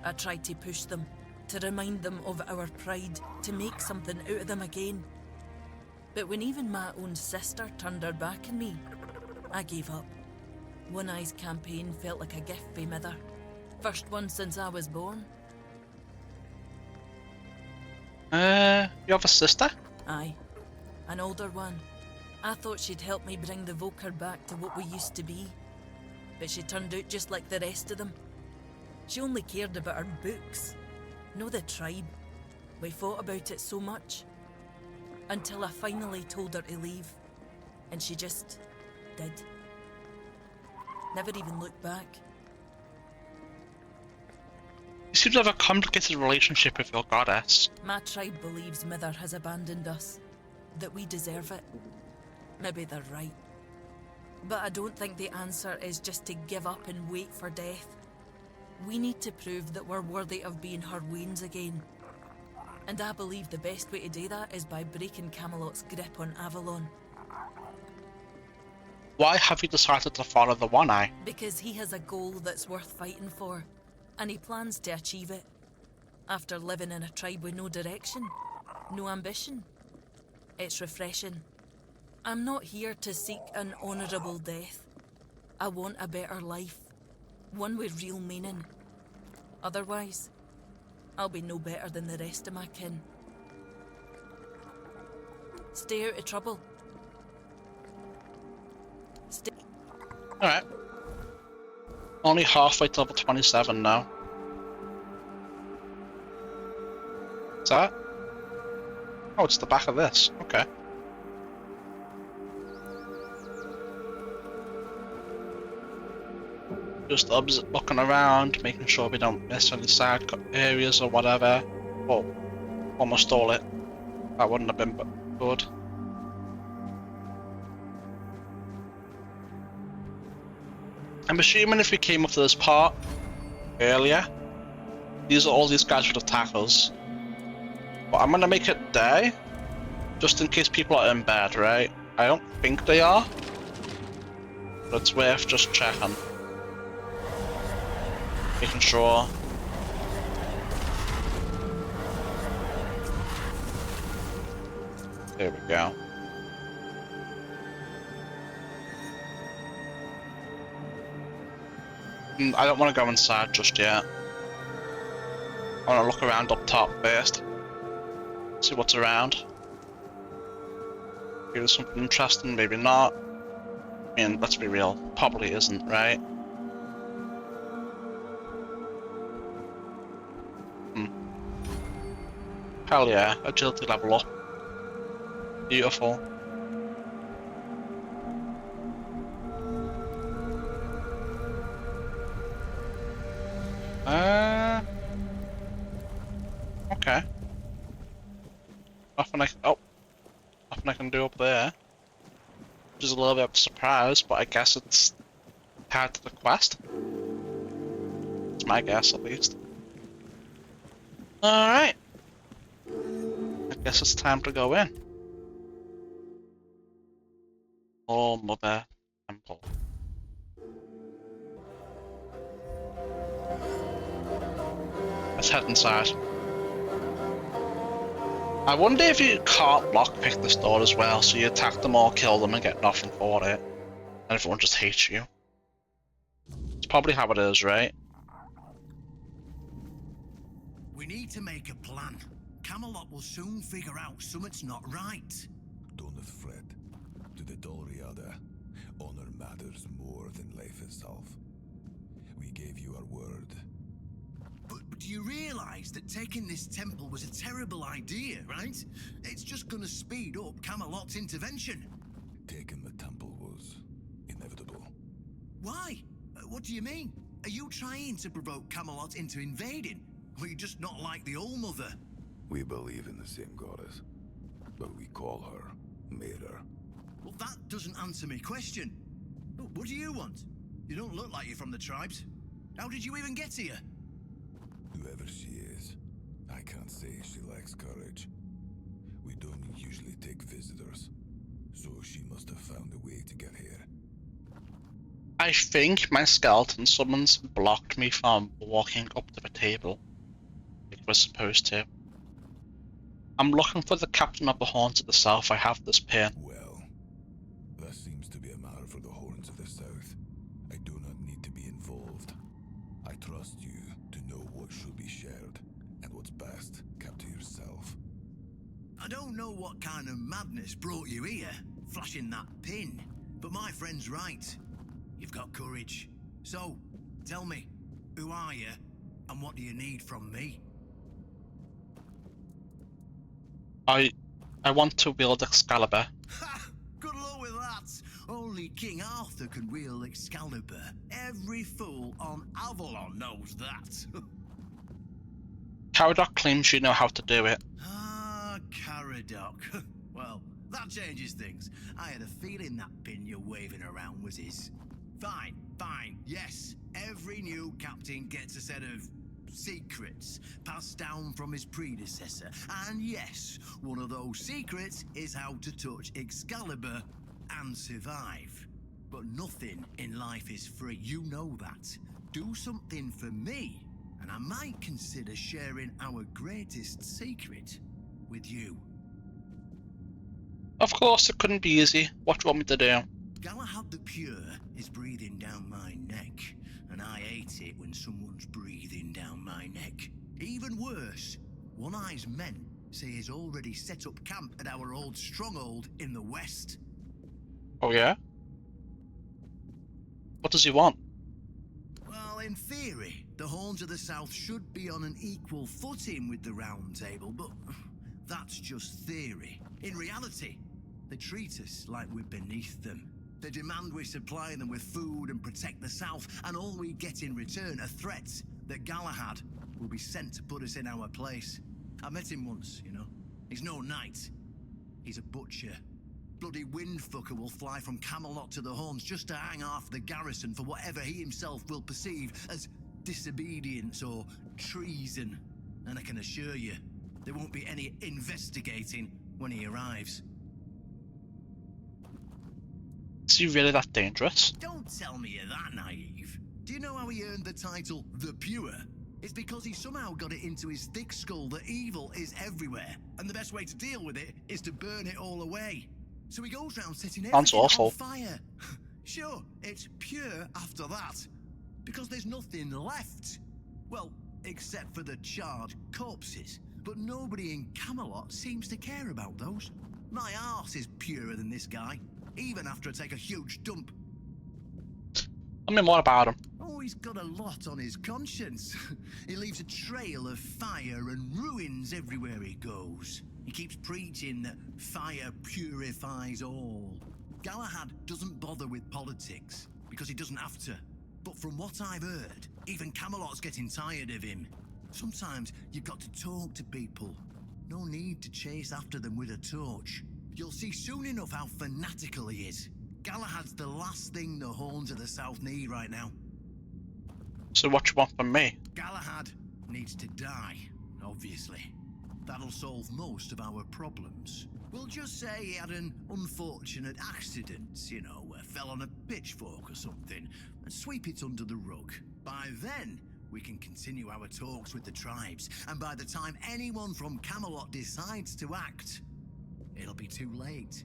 I tried to push them, to remind them of our pride, to make something out of them again. But when even my own sister turned her back on me, I gave up. One Eye's campaign felt like a gift for mother. First one since I was born. You have a sister? Aye, an older one. I thought she'd help me bring the Volker back to what we used to be. But she turned out just like the rest of them. She only cared about her books, no the tribe. We fought about it so much. Until I finally told her to leave. And she just did. Never even looked back. You seem to have a complicated relationship with your goddess. My tribe believes Mother has abandoned us. That we deserve it. Maybe they're right. But I don't think the answer is just to give up and wait for death. We need to prove that we're worthy of being her wains again. And I believe the best way to do that is by breaking Camelot's grip on Avalon. Why have you decided to follow the One Eye? Because he has a goal that's worth fighting for, and he plans to achieve it. After living in a tribe with no direction, no ambition. It's refreshing. I'm not here to seek an honourable death. I want a better life. One with real meaning. Otherwise, I'll be no better than the rest of my kin. Stay out of trouble. Stay. Alright. Only halfway to level 27 now. Is that? Oh, it's the back of this. Okay. Just looking around, making sure we don't miss any side areas or whatever. Oh, almost stole it. That wouldn't have been good. I'm assuming if we came up to this part earlier, these are all these guys would attack us. But I'm gonna make it day, just in case people are in bed, right? I don't think they are, but it's worth just checking. Making sure. There we go. I don't want to go inside just yet. I want to look around up top first. See what's around. Maybe there's something interesting, maybe not. I mean, let's be real, probably isn't, right? Hell yeah, agility level up. Beautiful. Okay. Nothing I can do up there. Which is a little bit of a surprise, but I guess it's part of the quest. It's my guess, at least. Alright. I guess it's time to go in. Oh, Mother Temple. Let's head inside. I wonder if you can't lockpick this door as well, so you attack them or kill them and get nothing for it. And everyone just hates you. It's probably how it is, right? We need to make a plan. Camelot will soon figure out something's not right. Don't fret. To the Dolriada, honor matters more than life itself. We gave you our word. But do you realize that taking this temple was a terrible idea, right? It's just gonna speed up Camelot's intervention. Taking the temple was inevitable. Why? What do you mean? Are you trying to provoke Camelot into invading? Or you just not like the Old Mother? We believe in the same goddess, but we call her Mirror. Well, that doesn't answer my question. What do you want? You don't look like you're from the tribes. How did you even get here? Whoever she is, I can't say she lacks courage. We don't usually take visitors, so she must have found a way to get here. I think my skeleton summons blocked me from walking up to the table. It was supposed to. I'm looking for the captain of the Horns of the South. I have this pin. Well, that seems to be a matter for the Horns of the South. I do not need to be involved. I trust you to know what should be shared, and what's best kept to yourself. I don't know what kind of madness brought you here, flashing that pin, but my friend's right. You've got courage. So, tell me, who are you, and what do you need from me? I want to wield Excalibur. Ha! Good luck with that. Only King Arthur can wield Excalibur. Every fool on Avalon knows that. Caradoc claims you know how to do it. Ah, Caradoc. Well, that changes things. I had a feeling that pin you're waving around was his. Fine, yes. Every new captain gets a set of secrets passed down from his predecessor. And yes, one of those secrets is how to touch Excalibur and survive. But nothing in life is free, you know that. Do something for me, and I might consider sharing our greatest secret with you. Of course, it couldn't be easy. What do you want me to do? Galahad the Pure is breathing down my neck, and I hate it when someone's breathing down my neck. Even worse, One Eye's men say he's already set up camp at our old stronghold in the west. Oh yeah? What does he want? Well, in theory, the Horns of the South should be on an equal footing with the Round Table, but that's just theory. In reality, they treat us like we're beneath them. They demand we supply them with food and protect the South, and all we get in return are threats that Galahad will be sent to put us in our place. I met him once, you know. He's no knight. He's a butcher. Bloody windfucker will fly from Camelot to the Horns just to hang half the garrison for whatever he himself will perceive as disobedience or treason. And I can assure you, there won't be any investigating when he arrives. Is he really that dangerous? Don't tell me you're that naive. Do you know how he earned the title The Pure? It's because he somehow got it into his thick skull that evil is everywhere, and the best way to deal with it is to burn it all away. So he goes round setting everything on fire. Sure, it's pure after that, because there's nothing left. Well, except for the charred corpses. But nobody in Camelot seems to care about those. My arse is purer than this guy, even after I take a huge dump. Tell me more about him. Oh, he's got a lot on his conscience. He leaves a trail of fire and ruins everywhere he goes. He keeps preaching that fire purifies all. Galahad doesn't bother with politics, because he doesn't have to. But from what I've heard, even Camelot's getting tired of him. Sometimes you've got to talk to people. No need to chase after them with a torch. You'll see soon enough how fanatical he is. Galahad's the last thing the Horns of the South need right now. So what you want from me? Galahad needs to die, obviously. That'll solve most of our problems. We'll just say he had an unfortunate accident, you know, fell on a pitchfork or something, and sweep it under the rug. By then, we can continue our talks with the tribes, and by the time anyone from Camelot decides to act, it'll be too late.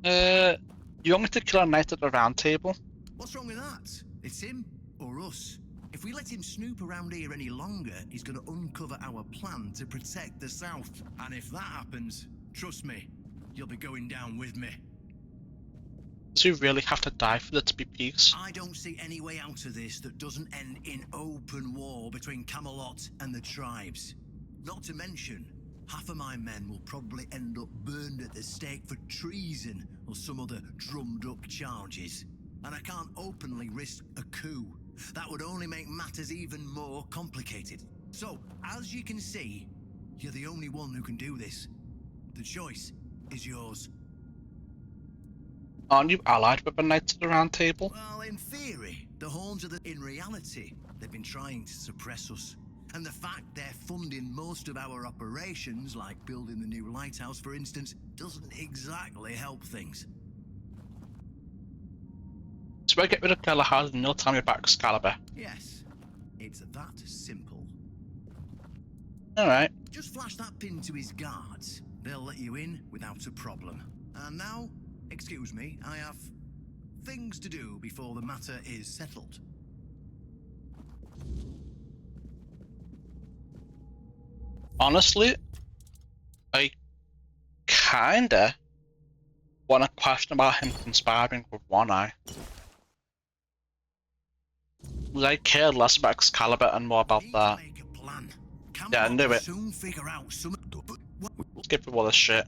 You want me to kill a knight at the Round Table? What's wrong with that? It's him or us. If we let him snoop around here any longer, he's going to uncover our plan to protect the South. And if that happens, trust me, you'll be going down with me. Does he really have to die for there to be peace? I don't see any way out of this that doesn't end in open war between Camelot and the tribes. Not to mention, half of my men will probably end up burned at the stake for treason or some other drummed-up charges. And I can't openly risk a coup. That would only make matters even more complicated. So, as you can see, you're the only one who can do this. The choice is yours. Aren't you allied with the Knights of the Round Table? Well, in theory, the horns are in reality, they've been trying to suppress us. And the fact they're funding most of our operations, like building the new lighthouse, for instance, doesn't exactly help things. So I get rid of Galahad and you'll tell me about Excalibur. Yes, it's that simple. Alright. Just flash that pin to his guards. They'll let you in without a problem. And now, excuse me, I have things to do before the matter is settled. Honestly, I kinda want to question about him conspiring with One Eye. I cared less about Excalibur and more about that. Yeah, I knew it. Skip through all this shit.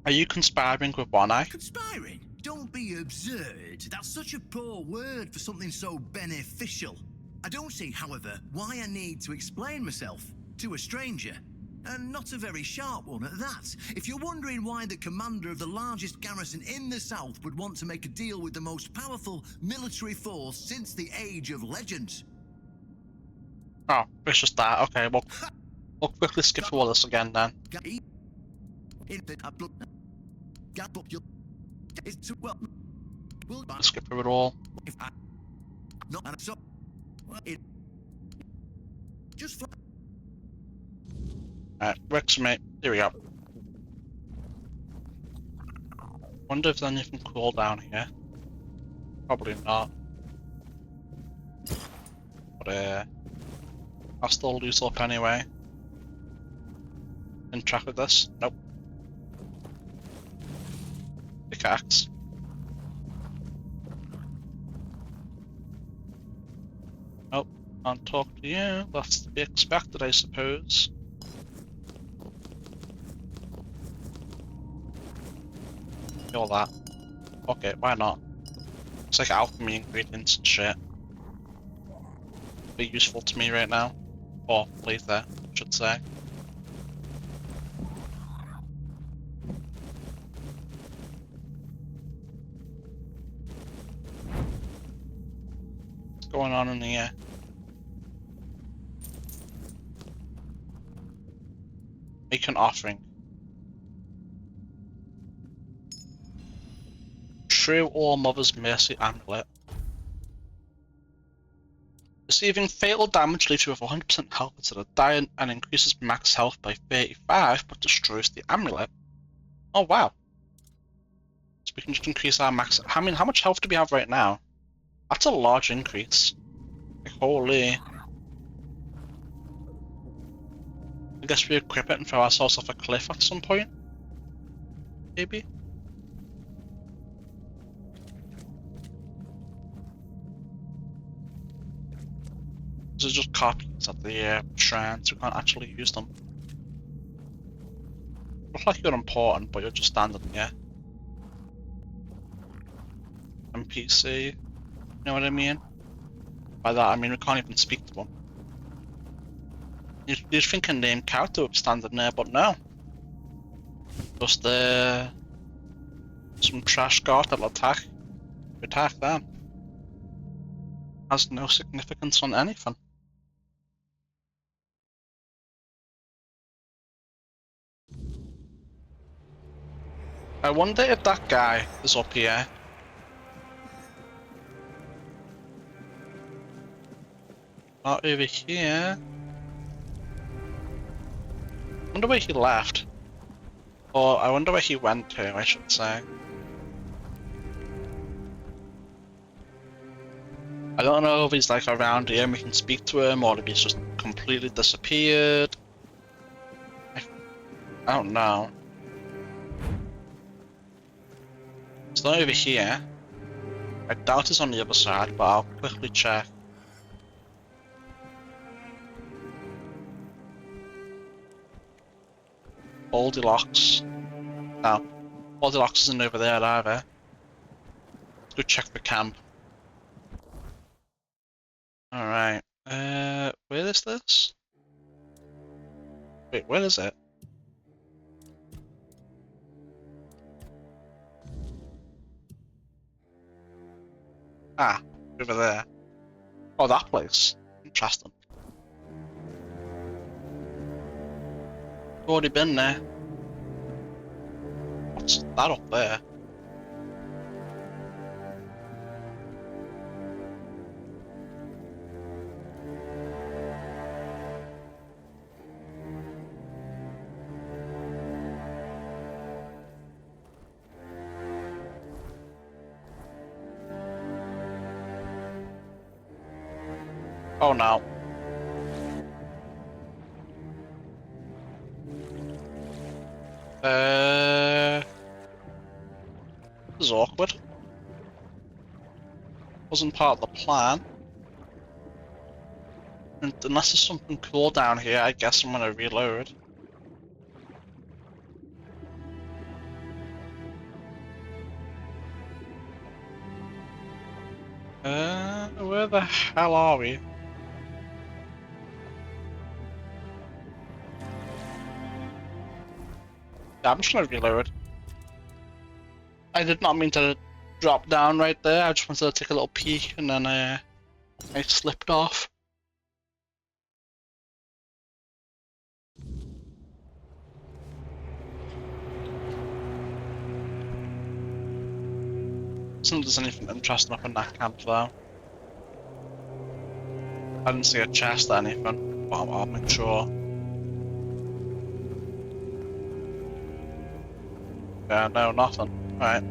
Are you conspiring with One Eye? Conspiring? Don't be absurd. That's such a poor word for something so beneficial. I don't see, however, why I need to explain myself to a stranger. And not a very sharp one at that. If you're wondering why the commander of the largest garrison in the south would want to make a deal with the most powerful military force since the Age of Legends. Oh, it's just that. Okay, we'll quickly skip through all this again then. Let's skip through it all. Alright, Rex, mate. Here we go. Wonder if there's anything cool down here. Probably not. But I'll still loose up anyway. In track with this? Nope. Pickaxe. Nope, can't talk to you. That's to be expected, I suppose. All that. Okay, why not? It's like alchemy ingredients and shit. Be useful to me right now. Or please there, I should say. What's going on in here? Make an offering. True All Mother's Mercy Amulet. Receiving fatal damage leaves you with 100% health instead of dying and increases max health by 35 but destroys the amulet. Oh wow. So we can just increase our max. I mean, how much health do we have right now? That's a large increase. Like, holy. I guess we equip it and throw ourselves off a cliff at some point? Maybe? These are just copies of the shrines, we can't actually use them. Look like you're important, but you're just standing here. NPC, you know what I mean? By that I mean we can't even speak to them. You'd think a named character would be standing there, but no. Just some trash guard that'll attack them. Has no significance on anything. I wonder if that guy is up here. Not over here. I wonder where he left. Or I wonder where he went to, I should say. I don't know if he's like around here and we can speak to him, or if he's just completely disappeared. I don't know. It's not over here. I doubt it's on the other side, but I'll quickly check. Goldilocks. No. Goldilocks isn't over there either. Let's go check the camp. Alright. Where is this? Wait, where is it? Ah, over there. Oh, that place. Interesting. Already been there. What's that up there? Oh no. This is awkward. Wasn't part of the plan. And unless there's something cool down here, I guess I'm gonna reload. Where the hell are we? Yeah, I'm just gonna reload. I did not mean to drop down right there, I just wanted to take a little peek and then I slipped off. Doesn't look like there's anything interesting up in that camp though. I didn't see a chest or anything, but I'll make sure. Yeah, no, nothing. Alright.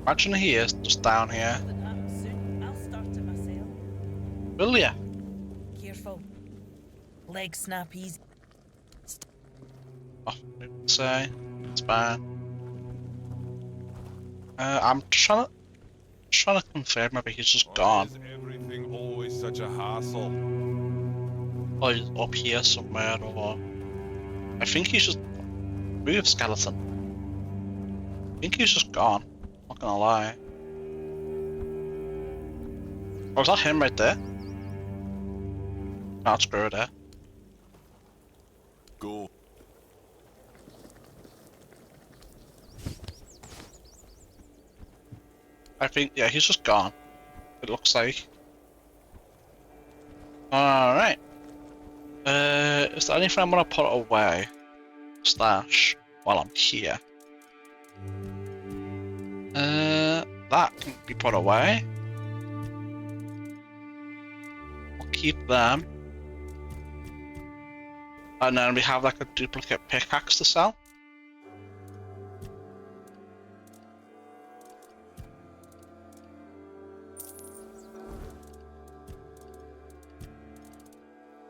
Imagine he is just down here. I'll start it myself. Will ya? Careful. Leg snap easy. Oh, say it's fine. I'm trying to confirm maybe he's just gone. Is everything always such a hassle? Or he's up here somewhere, or I think he's just move skeleton. I think he's just gone. Not gonna lie. Oh, is that him right there? No, it's Grail there. Go. I think, yeah, he's just gone. It looks like. Alright. Is there anything I'm gonna put away? Stash while I'm here. That can be put away. I'll keep them. And then we have like a duplicate pickaxe to sell.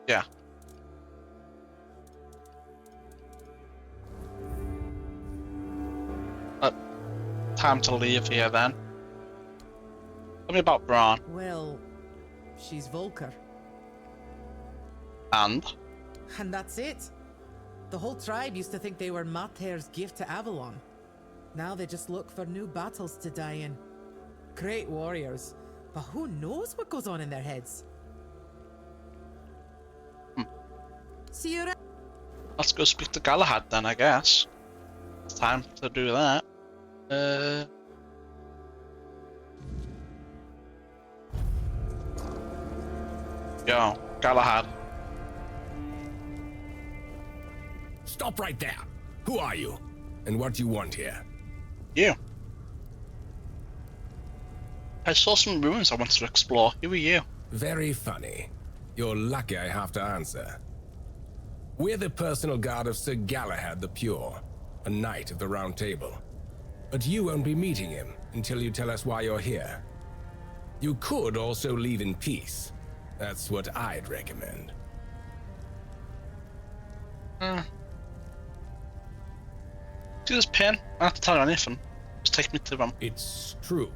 Yeah. Time to leave here then. Tell me about Braun. Well, she's Volker. And? And that's it. The whole tribe used to think they were Mater's gift to Avalon. Now they just look for new battles to die in. Great warriors, but who knows what goes on in their heads? See you. Let's go speak to Galahad then, I guess. It's time to do that. Yo, Galahad. Stop right there. Who are you? And what do you want here? You. I saw some ruins I wanted to explore. Who are you? Very funny. You're lucky I have to answer. We're the personal guard of Sir Galahad the Pure, a knight of the Round Table. But you won't be meeting him until you tell us why you're here. You could also leave in peace. That's what I'd recommend. See this pin? I don't have to tell you anything. Just take me to them. It's true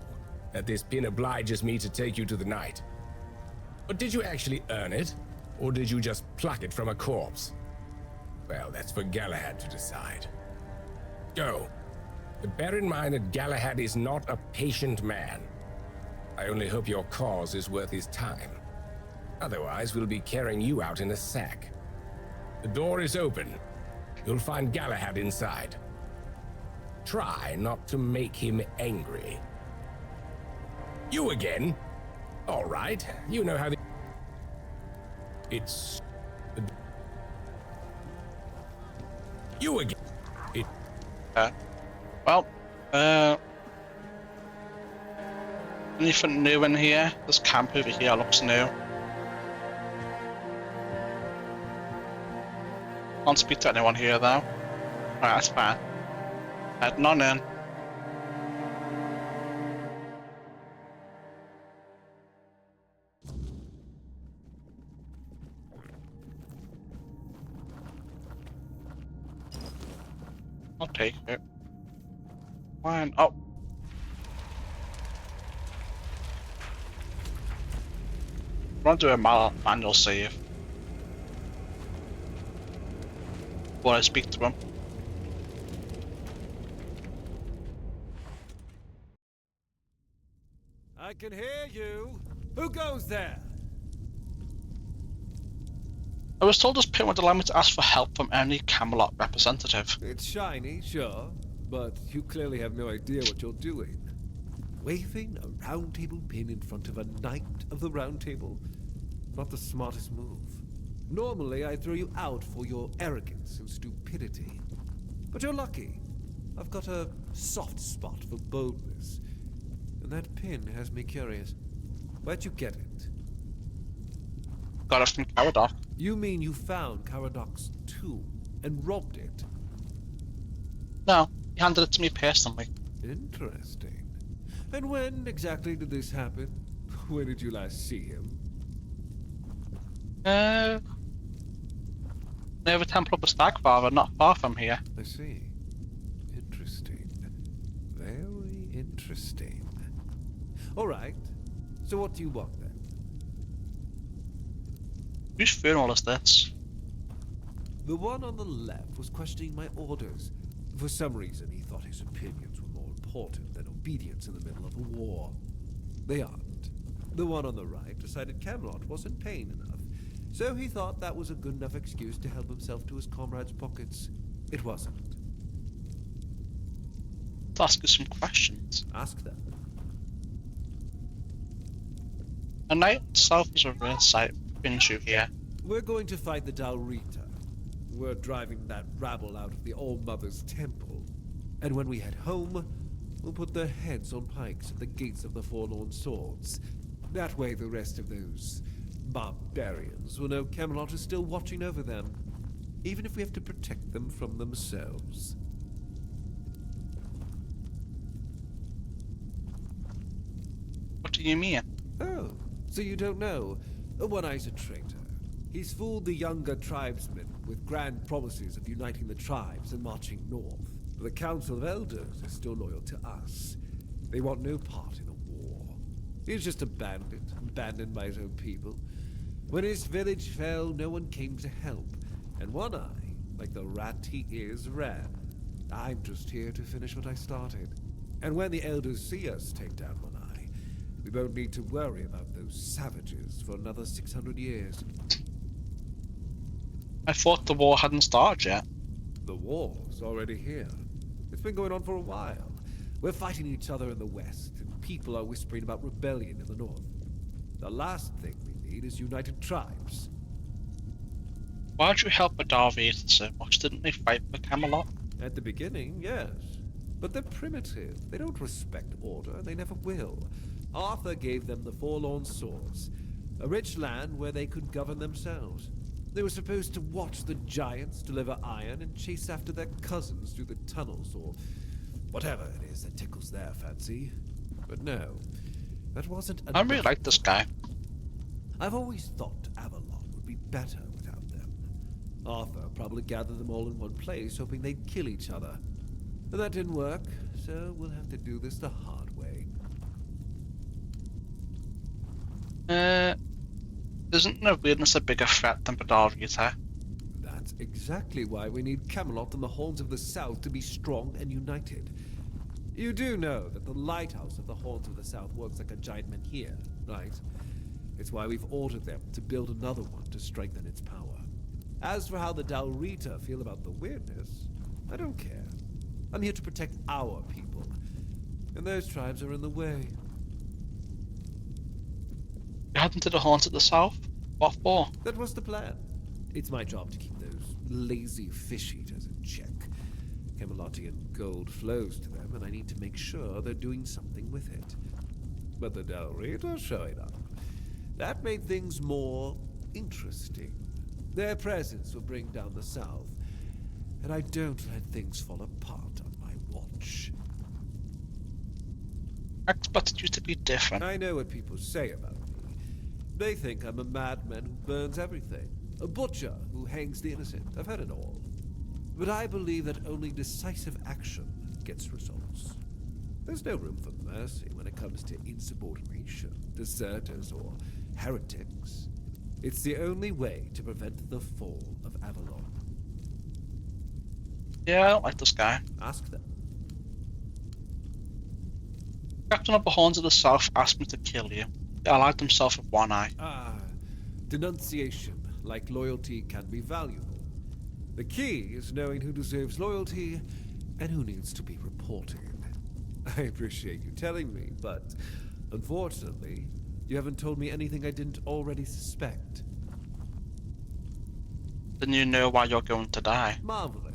that this pin obliges me to take you to the knight. But did you actually earn it? Or did you just pluck it from a corpse? Well, that's for Galahad to decide. Go. But bear in mind that Galahad is not a patient man. I only hope your cause is worth his time. Otherwise, we'll be carrying you out in a sack. The door is open. You'll find Galahad inside. Try not to make him angry. You again? All right, you know how the... It's... You again. It... Well, anything new in here? This camp over here looks new. Can't speak to anyone here though. Alright, that's fine. Heading on in. I'll take it. Fine. Oh. I'm gonna do a manual save. Before I speak to him. I can hear you. Who goes there? I was told this pit would allow me to ask for help from any Camelot representative. It's shiny, sure, but you clearly have no idea what you're doing. Waving a round table pin in front of a knight of the round table? Not the smartest move. Normally, I'd throw you out for your arrogance and stupidity. But you're lucky. I've got a soft spot for boldness. And that pin has me curious. Where'd you get it? Got it from Caradoc. You mean you found Caradoc's tomb and robbed it? No, he handed it to me personally. Interesting. And when exactly did this happen? Where did you last see him? Near the Temple of the Stagfather, not far from here. I see. Interesting. Very interesting. All right. So what do you want then? Whose funeral is this? The one on the left was questioning my orders. For some reason, he thought his opinions were more important than obedience in the middle of a war. They aren't. The one on the right decided Camelot wasn't paying enough, so he thought that was a good enough excuse to help himself to his comrades' pockets. It wasn't. Let's ask you some questions. Ask them. A night itself is a rare sight. Brings you here. We're going to fight the Dalrita. We're driving that rabble out of the All-Mother's temple. And when we head home, we'll put their heads on pikes at the gates of the Forlorn Swords. That way the rest of those barbarians will know Camelot is still watching over them, even if we have to protect them from themselves. What do you mean? Oh, so you don't know? One-Eye's a traitor. He's fooled the younger tribesmen with grand promises of uniting the tribes and marching north. The Council of Elders is still loyal to us. They want no part in a war. He's just a bandit, abandoned by his own people. When his village fell, no one came to help. And One-Eye, like the rat he is, ran. I'm just here to finish what I started. And when the Elders see us take down One-Eye, we won't need to worry about those savages for another 600 years. I thought the war hadn't started yet. The war's already here. It's been going on for a while. We're fighting each other in the west, and people are whispering about rebellion in the north. The last thing we need is united tribes. Why'd you help the Dalrita so much? Didn't they fight for Camelot? At the beginning, yes. But they're primitive. They don't respect order, and they never will. Arthur gave them the Forlorn Swords, a rich land where they could govern themselves. They were supposed to watch the giants deliver iron and chase after their cousins through the tunnels, or whatever it is that tickles their fancy. But no, that wasn't enough. I really like this guy. I've always thought Avalon would be better without them. Arthur probably gathered them all in one place, hoping they'd kill each other. But that didn't work, so we'll have to do this the hard way. Isn't no weirdness a bigger threat than the Dalrita? That's exactly why we need Camelot and the Horns of the South to be strong and united. You do know that the lighthouse of the Horns of the South works like a giant menhir, right? It's why we've ordered them to build another one to strengthen its power. As for how the Dalrita feel about the weirdness, I don't care. I'm here to protect our people, and those tribes are in the way. You heading to the haunts at the south? What for? That was the plan. It's my job to keep those lazy fish eaters in check. Camelotian gold flows to them, and I need to make sure they're doing something with it. But the Dalrita showing up. That made things more interesting. Their presence will bring down the south, and I don't let things fall apart on my watch. I expected you to be different. I know what people say about me. They think I'm a madman who burns everything, a butcher who hangs the innocent. I've heard it all. But I believe that only decisive action gets results. There's no room for mercy when it comes to insubordination, deserters, or heretics. It's the only way to prevent the fall of Avalon. Yeah, I don't like this guy. Ask them. Captain of the Horns of the South asked me to kill you. He allied himself with one eye. Denunciation, like loyalty, can be valuable. The key is knowing who deserves loyalty and who needs to be reported. I appreciate you telling me, but unfortunately, you haven't told me anything I didn't already suspect. Then you know why you're going to die. Marvelous.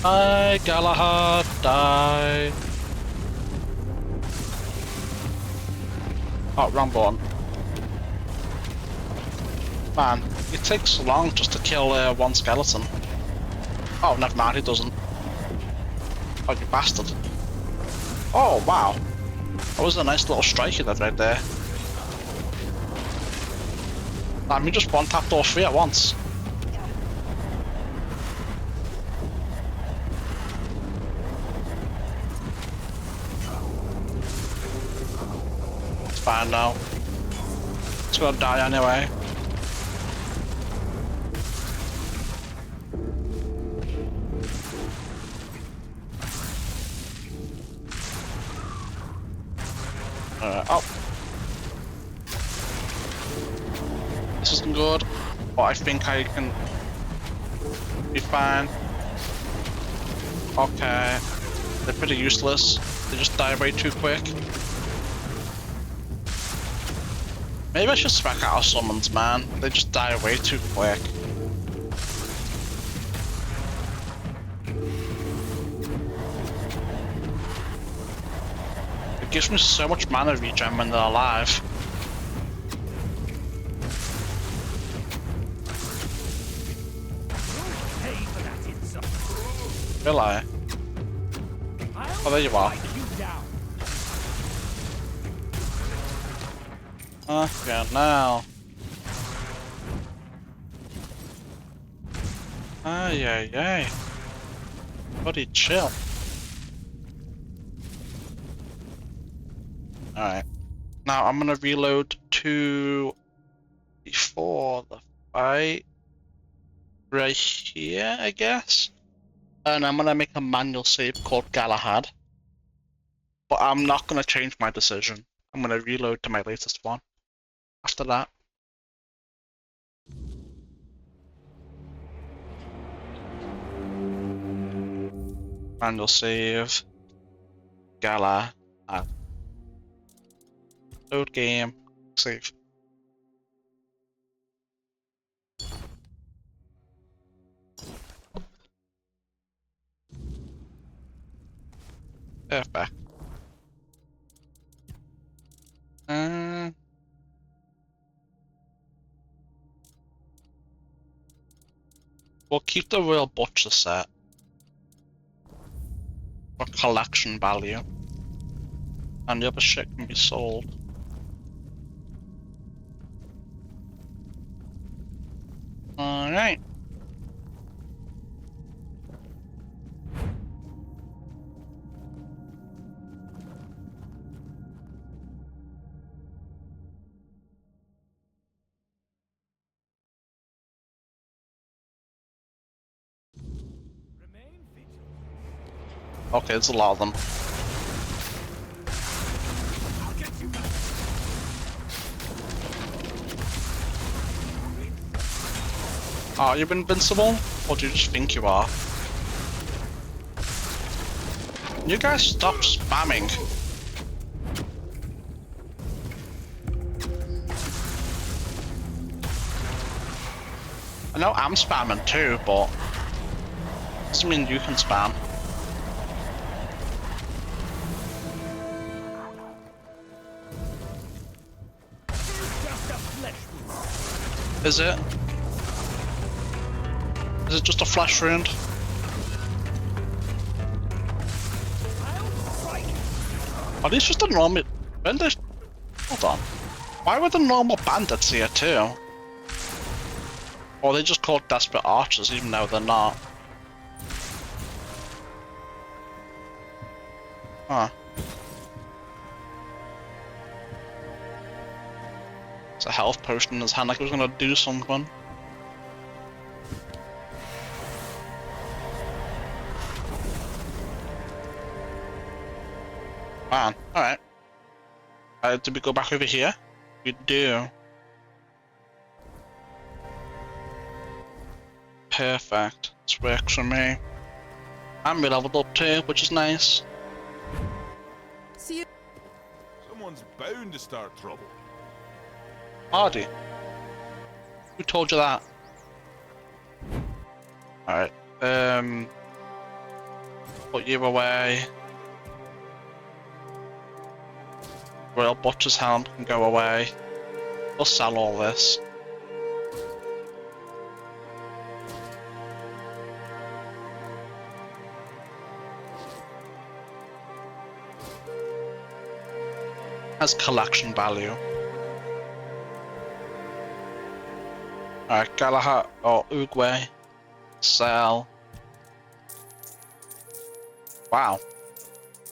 Die, Galahad, die. Oh, wrong button. Man, it takes so long just to kill one skeleton. Oh, never mind, it doesn't. Oh, you bastard. Oh, wow. That was a nice little strike you did right there. Man, we just one-tapped all three at once. It's fine now. It's gonna die anyway. Oh. This isn't good, but I think I can be fine. Okay. They're pretty useless. They just die way too quick. Maybe I should spec out our summons, man. They just die way too quick. It gives me so much mana regen when they're alive. Really? Oh, there you are. Okay, now. Ay, ay, ay. Buddy, chill. Alright. Now I'm gonna reload to before the fight. Right here, I guess. And I'm gonna make a manual save called Galahad. But I'm not gonna change my decision. I'm gonna reload to my latest one. After that. Manual save. Galahad. Load game. Save. Perfect. We'll keep the Royal Butcher set for collection value, and the other shit can be sold. Alright. Okay, there's a lot of them. Are you invincible? Or do you just think you are? You guys stop spamming. I know I'm spamming too, but doesn't mean you can spam. Is it? Is it just a flesh wound? Are these just a normal... When they... Hold on. Why were the normal bandits here too? Or are they just called desperate archers even though they're not? Huh. It's a health potion in his hand like it was gonna do something. Man, alright. Did we go back over here? We do. Perfect. This works for me. And we leveled up too, which is nice. See you. Someone's bound to start trouble. Hardy. Who told you that? Alright. Put you away. Royal Butcher's Helm can go away. We'll sell all this. Has collection value. Alright, Galahad or Uguay. Sell. Wow.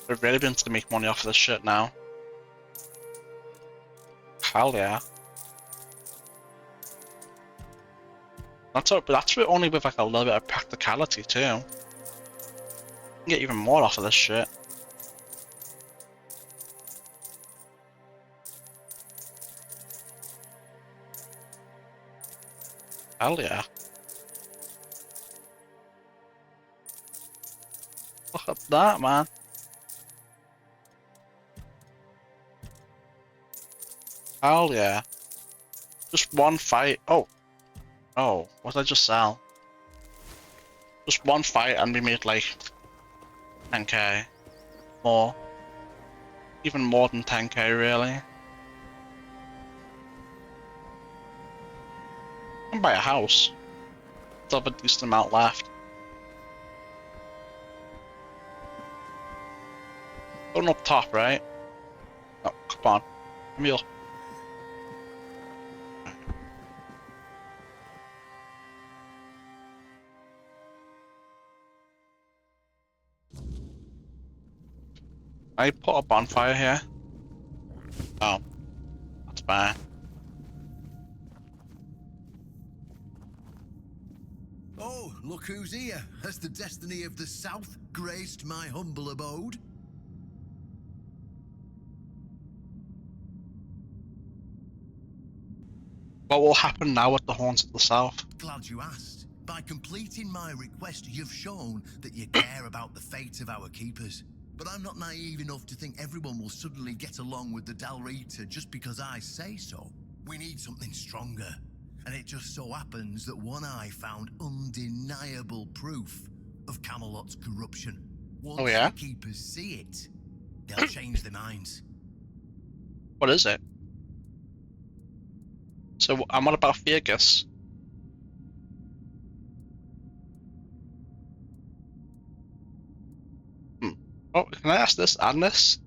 We've really been to make money off of this shit now. Hell yeah. That's only with like a little bit of practicality too. You can get even more off of this shit. Hell yeah. Look at that, man. Hell yeah. Just one fight. Oh. Oh, what did I just sell? Just one fight and we made like 10k. More. Even more than 10k really. I can buy a house. Still have a decent amount left. Going up top, right? Oh, come on. Come here. I put a bonfire here. Oh, that's bad. Oh, look who's here. Has the destiny of the South graced my humble abode? What will happen now with the Horns of the South? Glad you asked. By completing my request, you've shown that you care about the fate of our keepers. But I'm not naive enough to think everyone will suddenly get along with the Dalrita just because I say so. We need something stronger. And it just so happens that One Eye found undeniable proof of Camelot's corruption. Once the keepers see it, they'll change their minds. What is it? So, and what about Fergus? Oh, can I ask this and this?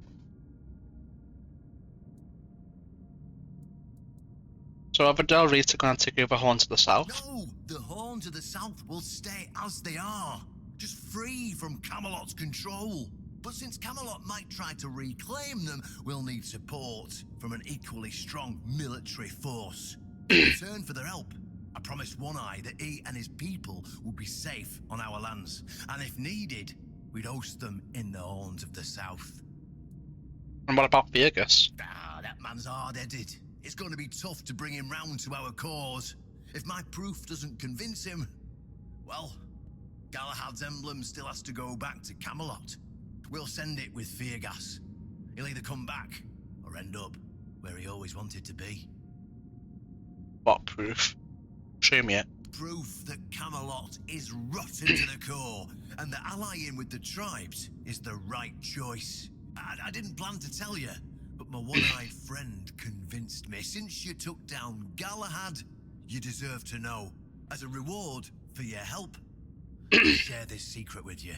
So are the Dalrita going to take over Horns of the South? No, the Horns of the South will stay as they are, just free from Camelot's control. But since Camelot might try to reclaim them, we'll need support from an equally strong military force. In return for their help, I promised One Eye that he and his people would be safe on our lands, and if needed, we'd host them in the Horns of the South. And what about Fergus? Ah, that man's hard-headed. It's going to be tough to bring him round to our cause. If my proof doesn't convince him, well, Galahad's emblem still has to go back to Camelot. We'll send it with fear gas. He'll either come back or end up where he always wanted to be. What proof? Show me it. Proof that Camelot is rotten to the core, and that allying with the tribes is the right choice. I didn't plan to tell you, but my one-eyed friend convinced me. Since you took down Galahad, you deserve to know. As a reward for your help, I'll share this secret with you.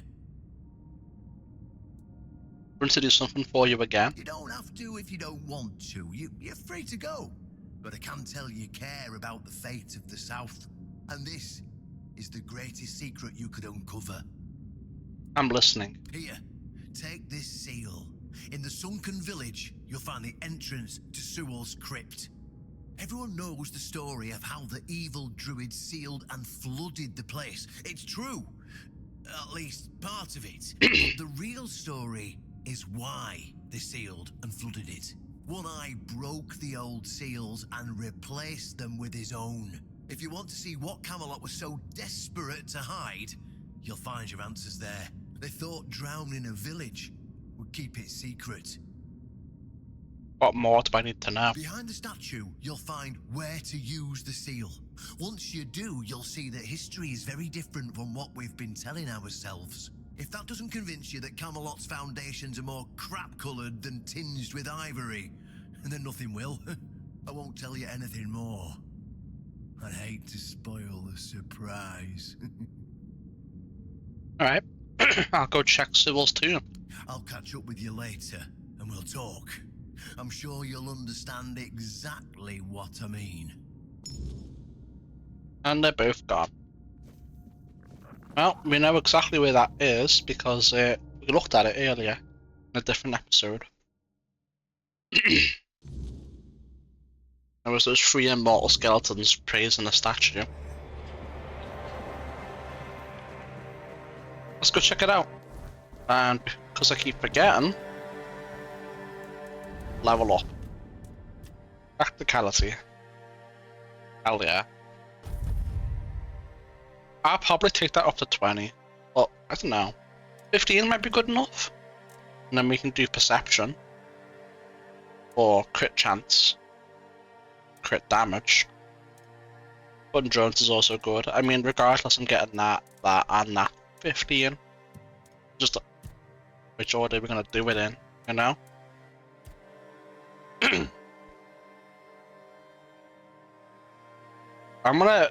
Want to do something for you again? You don't have to if you don't want to. You're free to go. But I can tell you care about the fate of the South. And this is the greatest secret you could uncover. I'm listening. Here, take this seal. In the sunken village, you'll find the entrance to Sewell's crypt. Everyone knows the story of how the evil druid sealed and flooded the place. It's true. At least part of it. But the real story is why they sealed and flooded it. One Eye broke the old seals and replaced them with his own. If you want to see what Camelot was so desperate to hide, you'll find your answers there. They thought drowning a village would keep it secret. What more do I need to know? Behind the statue, you'll find where to use the seal. Once you do, you'll see that history is very different from what we've been telling ourselves. If that doesn't convince you that Camelot's foundations are more crap-coloured than tinged with ivory, then nothing will. I won't tell you anything more. I'd hate to spoil the surprise. Alright. I'll go check Sewell's tomb. I'll catch up with you later, and we'll talk. I'm sure you'll understand exactly what I mean. And they're both gone. Well, we know exactly where that is because we looked at it earlier in a different episode. There was those 3 immortal skeletons praising the statue. Let's go check it out. And because I keep forgetting, level up. Practicality. Hell yeah. I'll probably take that up to 20, but I don't know. 15 might be good enough. And then we can do perception. Or crit chance. Crit damage. But drones is also good. I mean, regardless, I'm getting that, and that 15. Just which order we're gonna do it in, you know? I'm gonna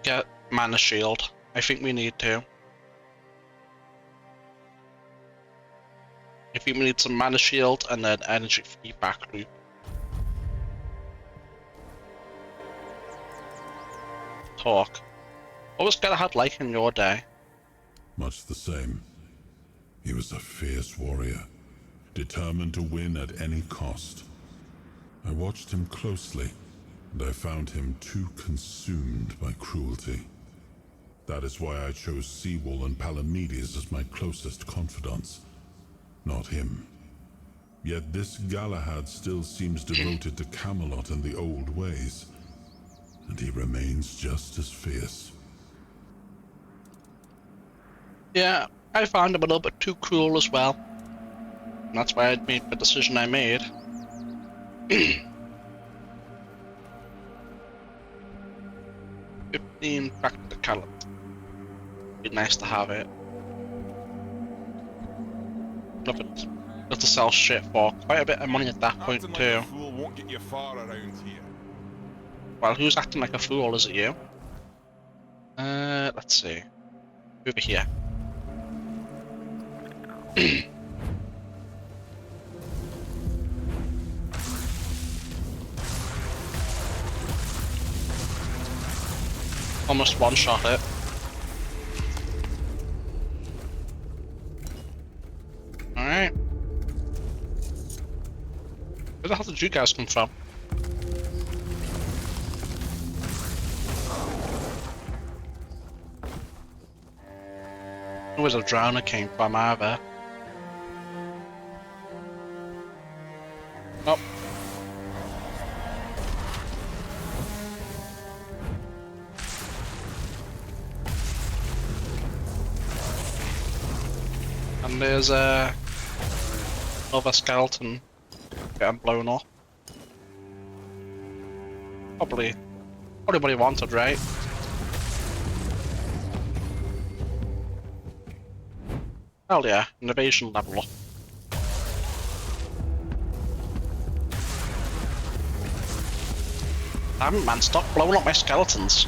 get Mana Shield. I think we need to. I think we need some Mana Shield and then energy feedback loop. Talk. What was Galahad like in your day? Much the same. He was a fierce warrior, determined to win at any cost. I watched him closely, and I found him too consumed by cruelty. That is why I chose Sewell and Palamedes as my closest confidants, not him. Yet this Galahad still seems devoted to Camelot and the old ways, and he remains just as fierce. Yeah, I found him a little bit too cruel as well. And that's why I made the decision I made. 15 practicality. Be nice to have it. Got to sell shit for quite a bit of money at that point Acting too. like a fool won't get you far around here. Well, who's acting like a fool? Is it you? Let's see. Over here. Almost one-shot it. Alright. Where the hell did you guys come from? Where the drowner came from either. Oh. And there's another skeleton getting blown up. Probably what he wanted, right? Hell yeah, innovation level up. Damn it, man, stop blowing up my skeletons.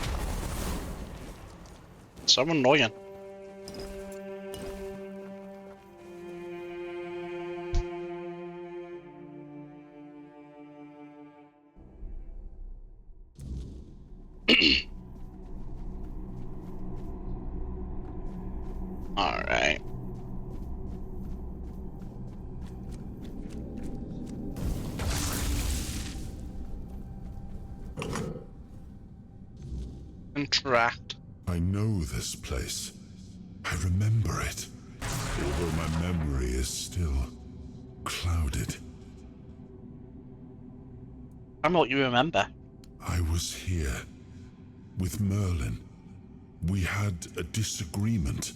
So annoying. Alright. Interact. I know this place. I remember it. Although my memory is still clouded. I know what you remember. I was here with Merlin. We had a disagreement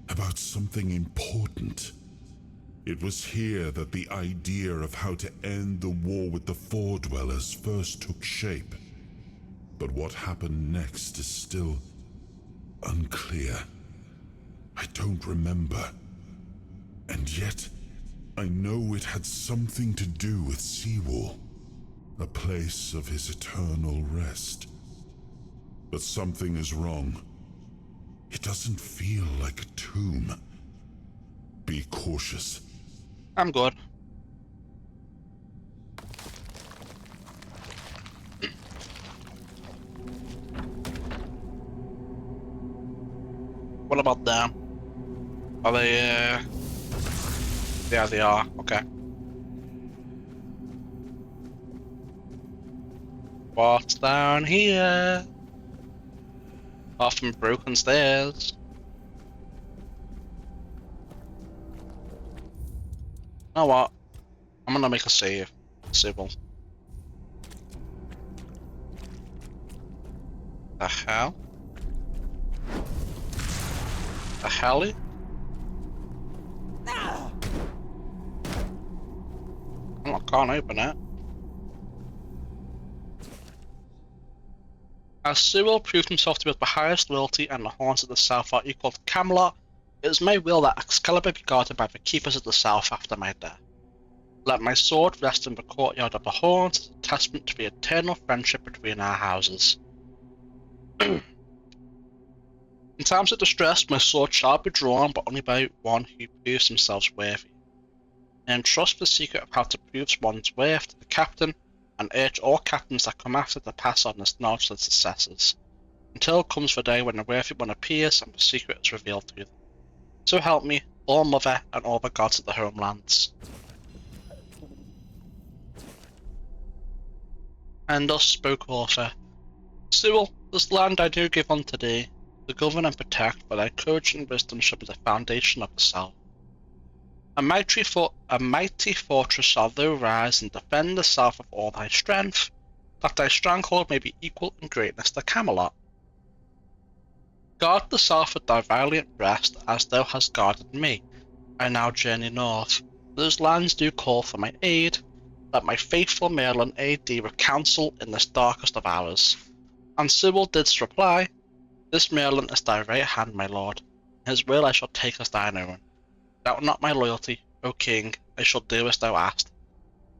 about something important. It was here that the idea of how to end the war with the Four Dwellers first took shape. But what happened next is still unclear. I don't remember. And yet, I know it had something to do with Seawall, a place of his eternal rest. But something is wrong. It doesn't feel like a tomb. Be cautious. I'm good. What about them? Are they, Yeah, they are. Okay. What's down here? Often broken stairs. You know what? I'm gonna make a save. Civil. The hell? The hell? I can't open it. As Cyril proved himself to be the highest loyalty and the haunts of the South are equal to Camelot, it is my will that Excalibur be guarded by the keepers of the South after my death. Let my sword rest in the courtyard of the haunts as a testament to the eternal friendship between our houses. In times of distress, my sword shall be drawn, but only by one who proves themselves worthy. I entrust the secret of how to prove one's worth to the captain, and urge all captains that come after to pass on this knowledge to their successors, until comes the day when the worthy one appears and the secret is revealed to them. So help me, All Mother, and all the gods of the homelands. And thus spoke Arthur. Cyril, this land I do give unto thee, to govern and protect, for thy courage and wisdom shall be the foundation of the South. A mighty fortress shall thou rise and defend the South with all thy strength, that thy stronghold may be equal in greatness to Camelot. Guard the South with thy valiant breast, as thou hast guarded me. I now journey north. Those lands do call for my aid. Let my faithful Merlin aid thee with counsel in this darkest of hours. And Cyril didst reply, This Merlin is thy right hand, my lord. His will I shall take as thine own. Doubt not my loyalty, O king, I shall do as thou asked.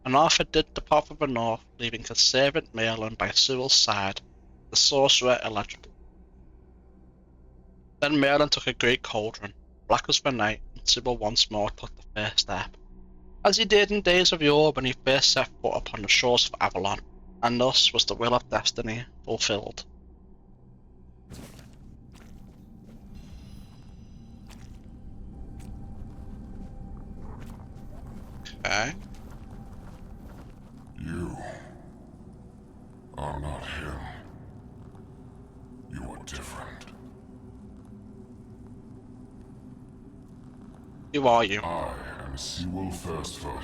And Arthur did depart from the north, leaving his servant Merlin by Cyril's side, the sorcerer illegible. Then Merlin took a great cauldron, black as the night, and Cyril once more took the first step, as he did in days of yore when he first set foot upon the shores of Avalon, and thus was the will of destiny fulfilled. Okay. You are not him. You are different. Who are you? I am Seawall Firstfoot,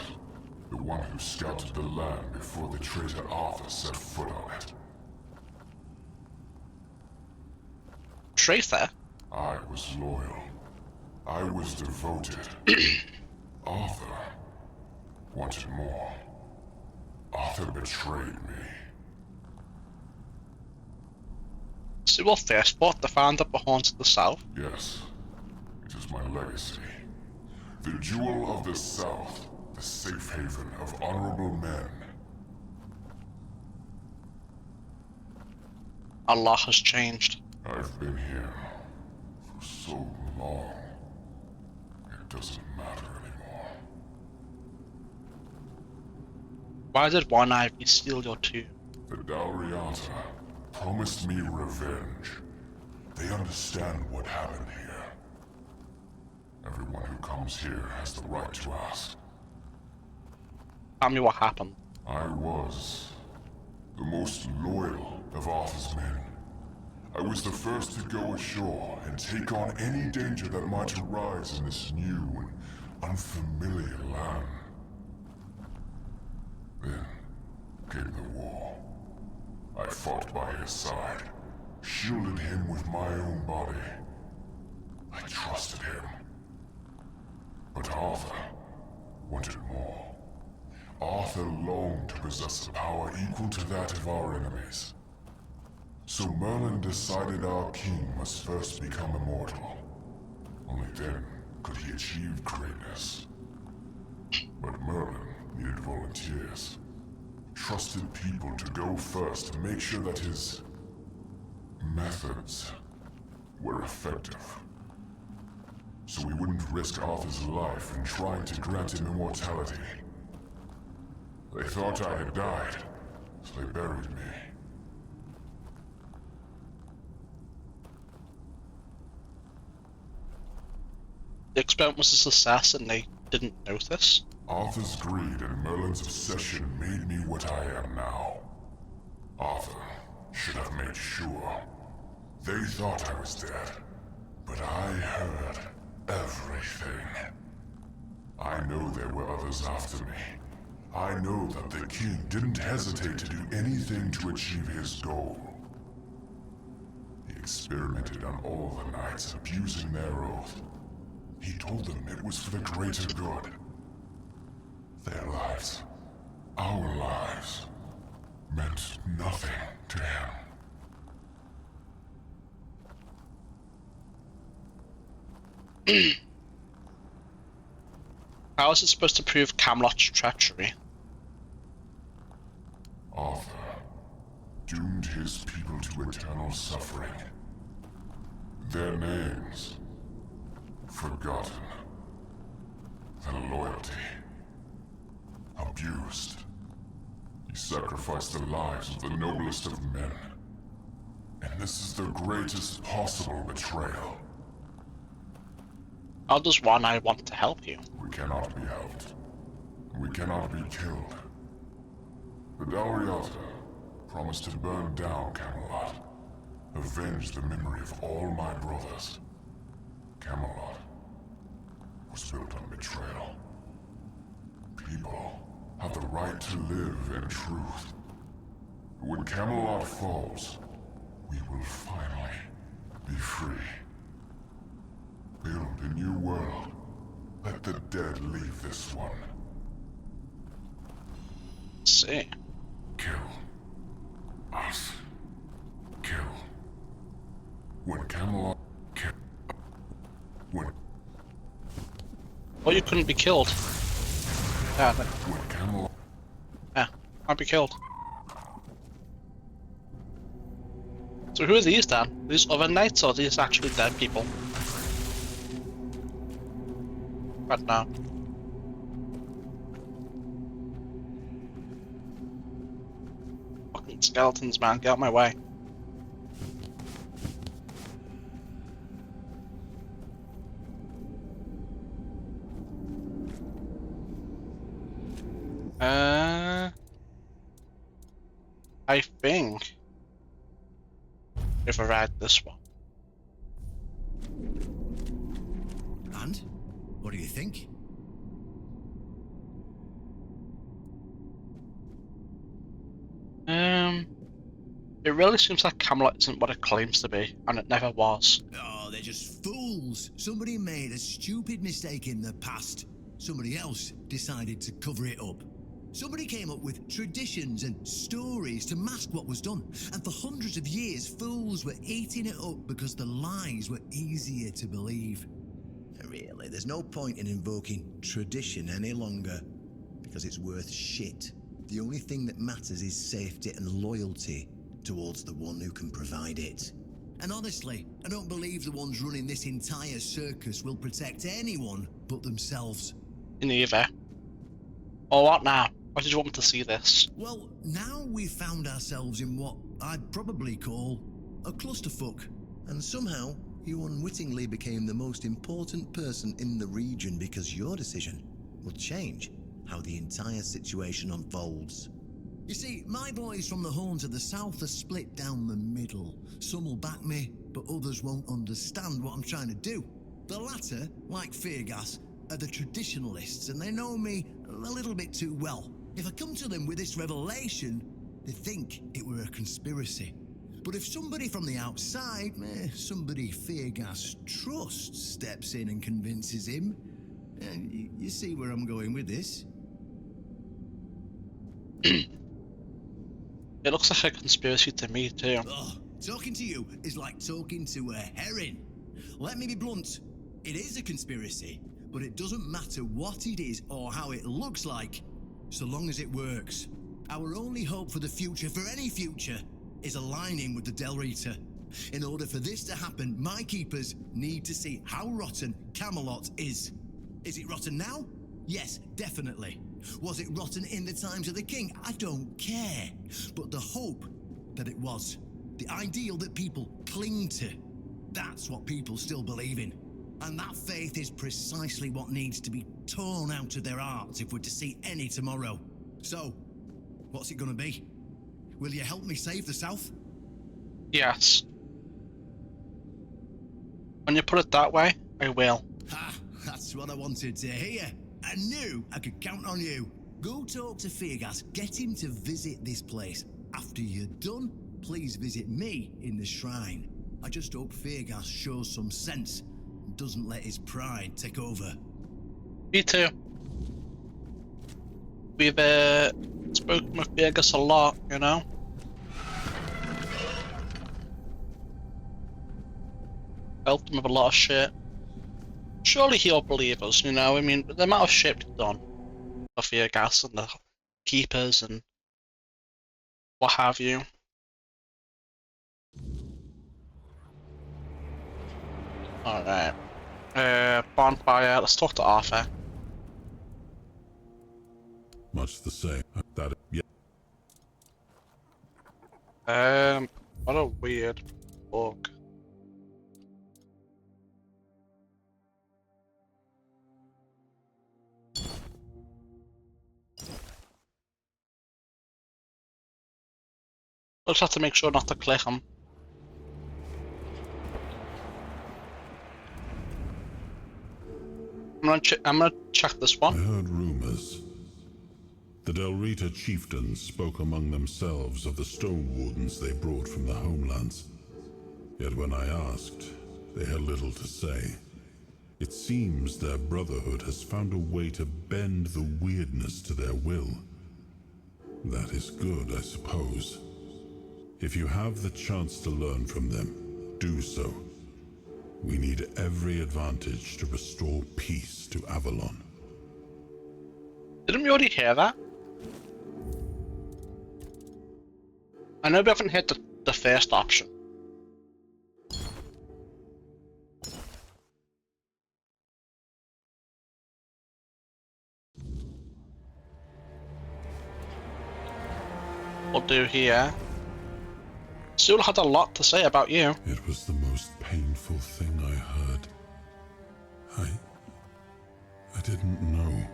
the one who scouted the land before the traitor Arthur set foot on it. Traitor? I was loyal. I was devoted. Arthur wanted more. Arthur betrayed me. So what first fought the founder of the Haunts of the South? Yes, it is my legacy. The Jewel of the South, the safe haven of honorable men. A lot has changed. I've been here for so long. It doesn't matter anymore. Why did One Ivy steal your tomb? The Dalriata promised me revenge. They understand what happened here. Everyone who comes here has the right to ask. Tell me what happened. I was the most loyal of Arthur's men. I was the first to go ashore and take on any danger that might arise in this new and unfamiliar land. Then came the war. I fought by his side, shielded him with my own body. I trusted him. But Arthur wanted more. Arthur longed to possess a power equal to that of our enemies. So Merlin decided our king must first become immortal. Only then could he achieve greatness. But Merlin needed volunteers. Trusted people to go first to make sure that his methods were effective. So we wouldn't risk Arthur's life in trying to grant him immortality. They thought I had died, so they buried me. The experiment was a success and they didn't notice. Arthur's greed and Merlin's obsession made me what I am now. Arthur should have made sure. They thought I was dead, but I heard everything. I know there were others after me. I know that the king didn't hesitate to do anything to achieve his goal. He experimented on all the knights, abusing their oath. He told them it was for the greater good. Their lives, our lives, meant nothing to him. How is it supposed to prove Camelot's treachery? Arthur doomed his people to eternal suffering. Their names forgotten. Their loyalty abused. He sacrificed the lives of the noblest of men. And this is the greatest possible betrayal. How does One Eye want to help you? We cannot be helped. We cannot be killed. The Dalriata promised to burn down Camelot. Avenge the memory of all my brothers. Camelot was built on betrayal. People have the right to live in truth. When Camelot falls, we will finally be free. Build a new world. Let the dead leave this one. See. Kill us. Kill. When Camelot kill. When Well, you couldn't be killed. Yeah, when Camelot can't be killed. So who are these then? These other knights or are these actually dead people? But no. Fucking skeletons, man, get out my way. I think if I read this one. And? What do you think? It really seems like Camelot isn't what it claims to be, and it never was. Oh, they're just fools. Somebody made a stupid mistake in the past. Somebody else decided to cover it up. Somebody came up with traditions and stories to mask what was done. And for hundreds of years, fools were eating it up because the lies were easier to believe. Really, there's no point in invoking tradition any longer, because it's worth shit. The only thing that matters is safety and loyalty towards the one who can provide it. And honestly, I don't believe the ones running this entire circus will protect anyone but themselves. Neither. Or what now? Why did you want me to see this? Well, now we've found ourselves in what I'd probably call a clusterfuck. And somehow, you unwittingly became the most important person in the region because your decision will change how the entire situation unfolds. You see, my boys from the Horns of the South are split down the middle. Some will back me, but others won't understand what I'm trying to do. The latter, like Feargas, are the traditionalists, and they know me a little bit too well. If I come to them with this revelation, they think it were a conspiracy. But if somebody from the outside, somebody Feargas trusts, steps in and convinces him, you see where I'm going with this? It looks like a conspiracy to me too. Oh, talking to you is like talking to a herring. Let me be blunt. It is a conspiracy, but it doesn't matter what it is or how it looks like, so long as it works. Our only hope for the future, for any future, is aligning with the Del Rita. In order for this to happen, my keepers need to see how rotten Camelot is. Is it rotten now? Yes, definitely. Was it rotten in the times of the king? I don't care. But the hope that it was, the ideal that people cling to, that's what people still believe in. And that faith is precisely what needs to be torn out of their hearts if we're to see any tomorrow. So, what's it gonna be? Will you help me save the South? Yes. When you put it that way, I will. Ha! That's what I wanted to hear. I knew I could count on you. Go talk to Feargas. Get him to visit this place. After you're done, please visit me in the shrine. I just hope Feargas shows some sense and doesn't let his pride take over. Me too. We've spoken with Vegas a lot, you know? Helped him with a lot of shit. Surely he'll believe us, you know? I mean, the amount of shit we've done for Vegas and the Keepers and what have you. Alright. Bonfire, let's talk to Arthur. Much the same. That, yeah. What a weird book. I'll just have to make sure not to click them. I'm gonna check this one. I heard rumors. The Del Rita chieftains spoke among themselves of the stone wardens they brought from the homelands. Yet when I asked, they had little to say. It seems their brotherhood has found a way to bend the weirdness to their will. That is good, I suppose. If you have the chance to learn from them, do so. We need every advantage to restore peace to Avalon. Didn't we already hear that? I know we haven't hit the first option. We'll do here. Sul had a lot to say about you. It was the most painful thing I heard. I didn't know.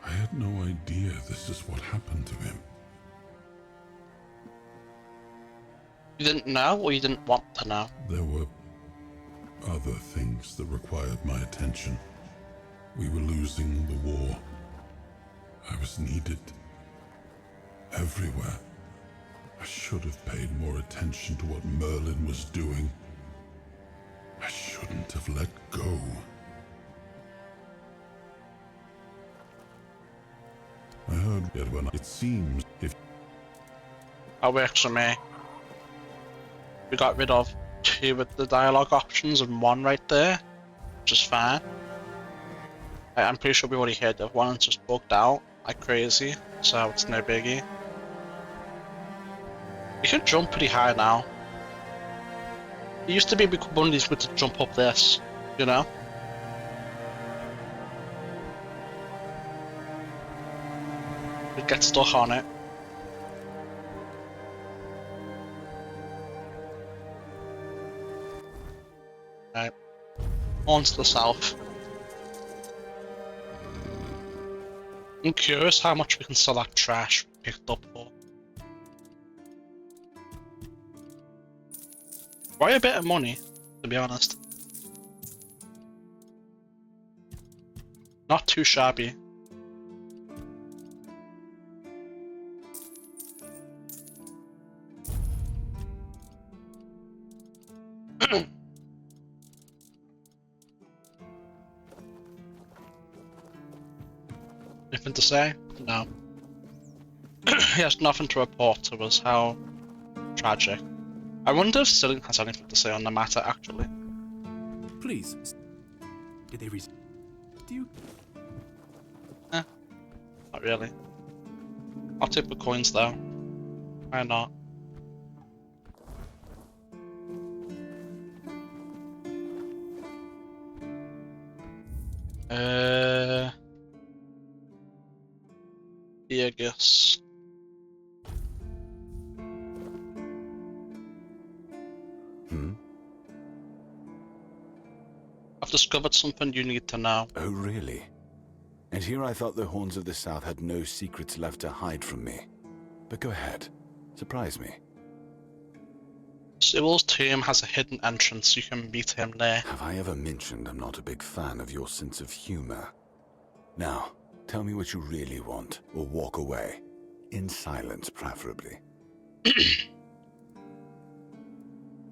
I had no idea this is what happened to him. You didn't know, or you didn't want to know? There were other things that required my attention. We were losing the war. I was needed everywhere. I should have paid more attention to what Merlin was doing. I shouldn't have let go. I heard it when it seems if... That works for me. We got rid of 2 of the dialogue options and 1 right there, which is fine. I'm pretty sure we already heard that 1 just bugged out like crazy, so it's no biggie. You can jump pretty high now. It used to be one of these good to jump up this, you know? You get stuck on it. Right. On to the south. I'm curious how much we can sell that trash we picked up for. Why a bit of money, to be honest. Not too shabby. Anything to say? No. He has nothing to report to us. How tragic. I wonder if Stilling has anything to say on the matter, actually. Please. Did they do you? Not really. I'll take the coins though. Why not? Yeah, I guess. I've discovered something you need to know. Oh, really? And here I thought the Horns of the South had no secrets left to hide from me. But go ahead. Surprise me. Sybil's tomb has a hidden entrance. You can meet him there. Have I ever mentioned I'm not a big fan of your sense of humor? Now, tell me what you really want, or walk away. In silence, preferably.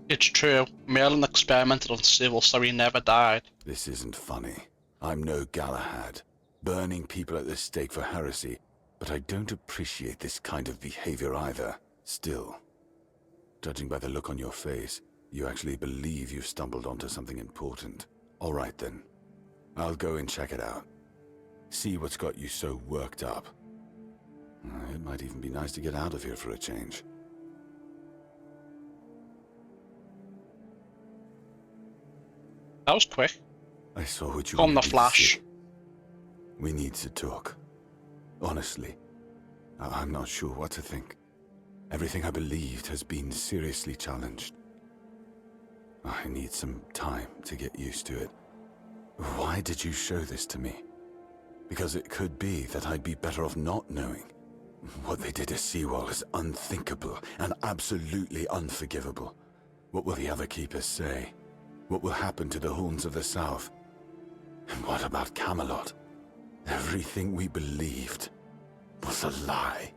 It's true. Merlin experimented on Sybil, so he never died. This isn't funny. I'm no Galahad, burning people at the stake for heresy, but I don't appreciate this kind of behavior either. Still, judging by the look on your face, you actually believe you've stumbled onto something important. All right then. I'll go and check it out. See what's got you so worked up. It might even be nice to get out of here for a change. That was quick. I saw what you on the wanted me to flash. see. We need to talk. Honestly, I'm not sure what to think. Everything I believed has been seriously challenged. I need some time to get used to it. Why did you show this to me? Because it could be that I'd be better off not knowing. What they did to Seawall is unthinkable and absolutely unforgivable. What will the other keepers say? What will happen to the Horns of the South? And what about Camelot? Everything we believed was a lie.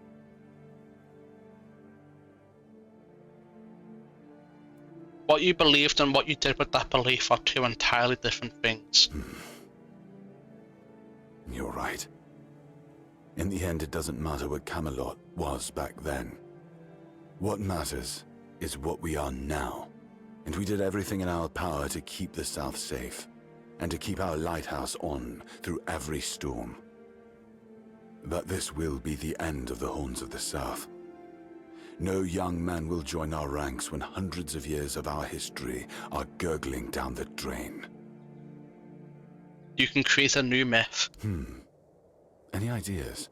What you believed and what you did with that belief are 2 entirely different things. You're right. In the end, it doesn't matter what Camelot was back then. What matters is what we are now. And we did everything in our power to keep the South safe, and to keep our lighthouse on through every storm. But this will be the end of the Horns of the South. No young man will join our ranks when hundreds of years of our history are gurgling down the drain. You can create a new myth. Any ideas?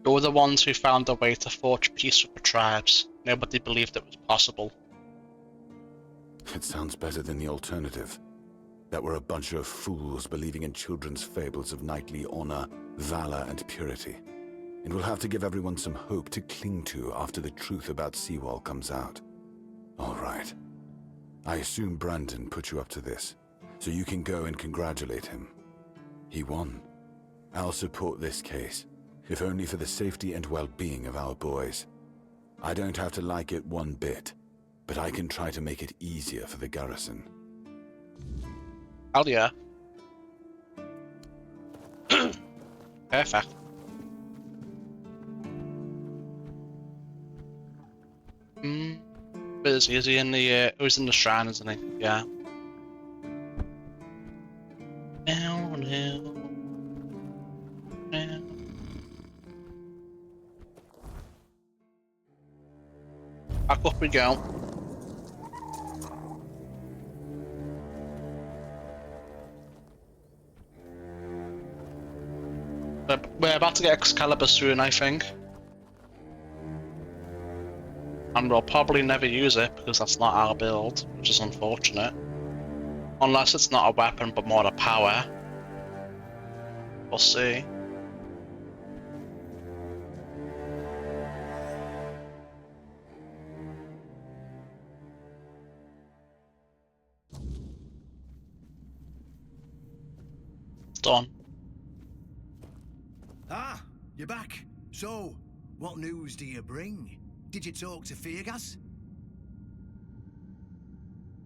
You're the ones who found a way to forge peace with the tribes. Nobody believed it was possible. It sounds better than the alternative. That we're a bunch of fools believing in children's fables of knightly honor, valor, and purity. And we'll have to give everyone some hope to cling to after the truth about Seawall comes out. All right. I assume Brandon put you up to this, so you can go and congratulate him. He won. I'll support this case, if only for the safety and well-being of our boys. I don't have to like it one bit, but I can try to make it easier for the garrison. Hell yeah. Perfect. Is he in the who's in the shrine, isn't he? Yeah. Back up we go. We're about to get Excalibur soon, I think. And we'll probably never use it because that's not our build, which is unfortunate. Unless it's not a weapon but more a power. We'll see. Done. Ah, you're back. So, what news do you bring? Did you talk to Feargas?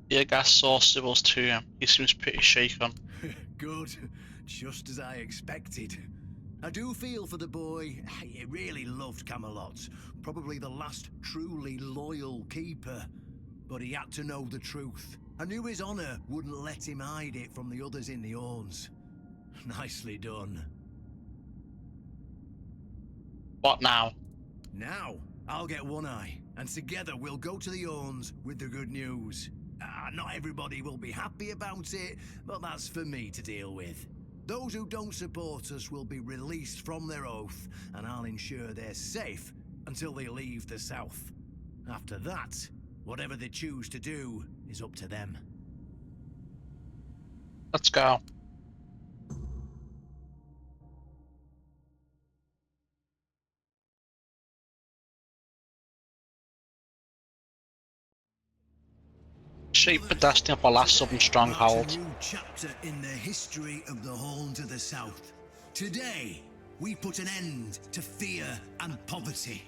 Feargas saw Sybil's too. He seems pretty shaken. Good. Just as I expected. I do feel for the boy. He really loved Camelot. Probably the last truly loyal keeper. But he had to know the truth. I knew his honor wouldn't let him hide it from the others in the Orns. Nicely done. What now? Now, I'll get One Eye, and together we'll go to the Orns with the good news. Not everybody will be happy about it, but that's for me to deal with. Those who don't support us will be released from their oath, and I'll ensure they're safe until they leave the South. After that, whatever they choose to do is up to them. Let's go. Shape the destiny of our last southern stronghold. A new chapter in the history of the Horn to the South. Today, we put an end to fear and poverty.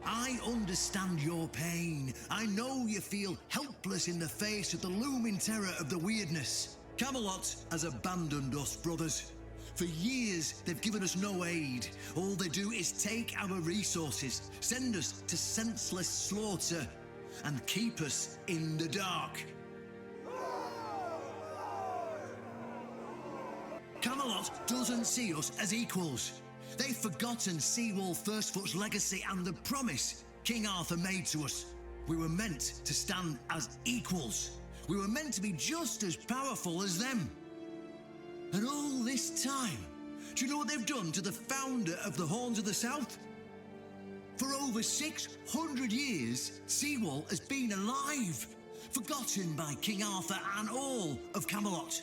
I understand your pain. I know you feel helpless in the face of the looming terror of the weirdness. Camelot has abandoned us, brothers. For years, they've given us no aid. All they do is take our resources, send us to senseless slaughter, and keep us in the dark. Camelot doesn't see us as equals. They've forgotten Seawall Firstfoot's legacy and the promise King Arthur made to us. We were meant to stand as equals. We were meant to be just as powerful as them. And all this time, do you know what they've done to the founder of the Horns of the South? For over 600 years, Seawall has been alive, forgotten by King Arthur and all of Camelot.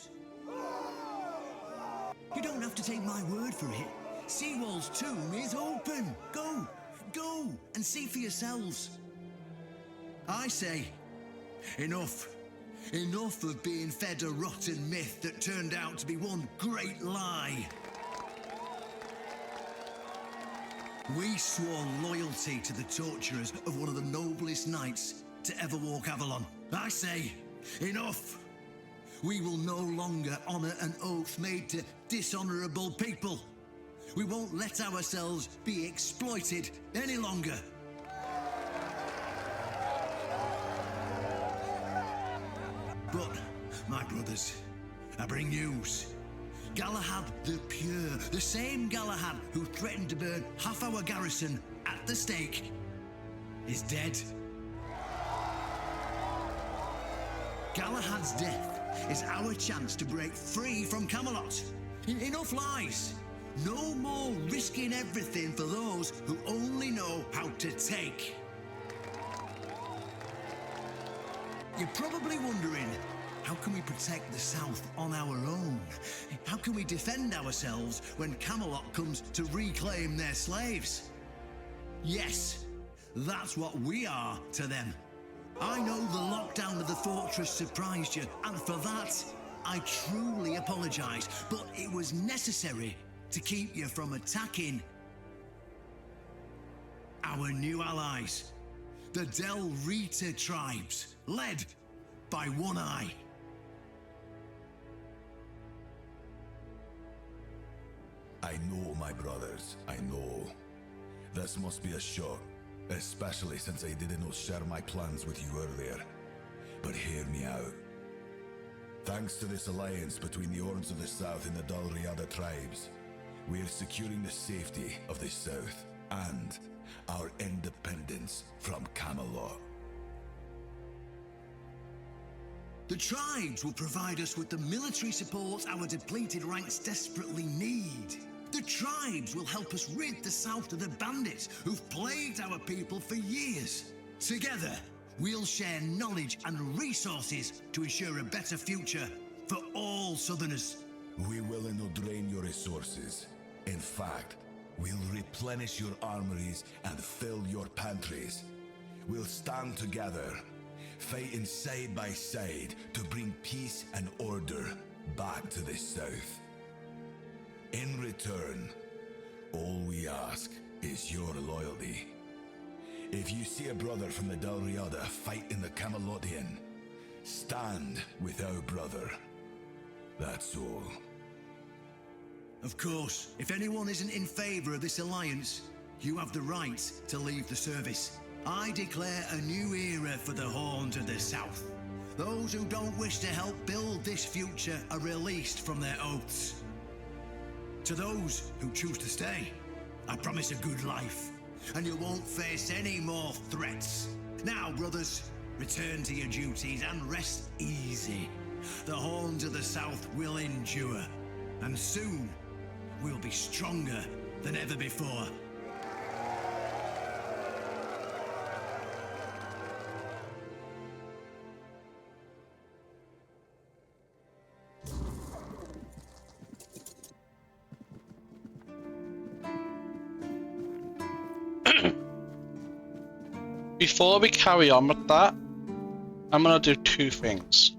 You don't have to take my word for it. Seawall's tomb is open. Go and see for yourselves. I say, enough. Enough of being fed a rotten myth that turned out to be one great lie. We swore loyalty to the torturers of one of the noblest knights to ever walk Avalon. I say, enough. We will no longer honor an oath made to dishonorable people. We won't let ourselves be exploited any longer. But, my brothers, I bring news. Galahad the Pure, the same Galahad who threatened to burn half our garrison at the stake, is dead. Galahad's death is our chance to break free from Camelot. Enough lies. No more risking everything for those who only know how to take. You're probably wondering, how can we protect the South on our own? How can we defend ourselves when Camelot comes to reclaim their slaves? Yes, that's what we are to them. I know the lockdown of the fortress surprised you, and for that, I truly apologize, but it was necessary to keep you from attacking our new allies, the Del Rita tribes, led by One Eye. I know, my brothers, I know. This must be a shock, especially since I didn't share my plans with you earlier. But hear me out. Thanks to this alliance between the Horns of the South and the Dal Riada tribes, we are securing the safety of the South and our independence from Camelot. The tribes will provide us with the military support our depleted ranks desperately need. The tribes will help us rid the South of the bandits who've plagued our people for years. Together, we'll share knowledge and resources to ensure a better future for all Southerners. We will not drain your resources. In fact, we'll replenish your armories and fill your pantries. We'll stand together, fighting side by side to bring peace and order back to the South. In return, all we ask is your loyalty. If you see a brother from the Dal Riada fight in the Camelotian, stand with our brother. That's all. Of course, if anyone isn't in favor of this alliance, you have the right to leave the service. I declare a new era for the Horns of the South. Those who don't wish to help build this future are released from their oaths. To those who choose to stay, I promise a good life, and you won't face any more threats. Now, brothers, return to your duties and rest easy. The Horns of the South will endure, and soon we'll be stronger than ever before. Before we carry on with that, I'm gonna do two things.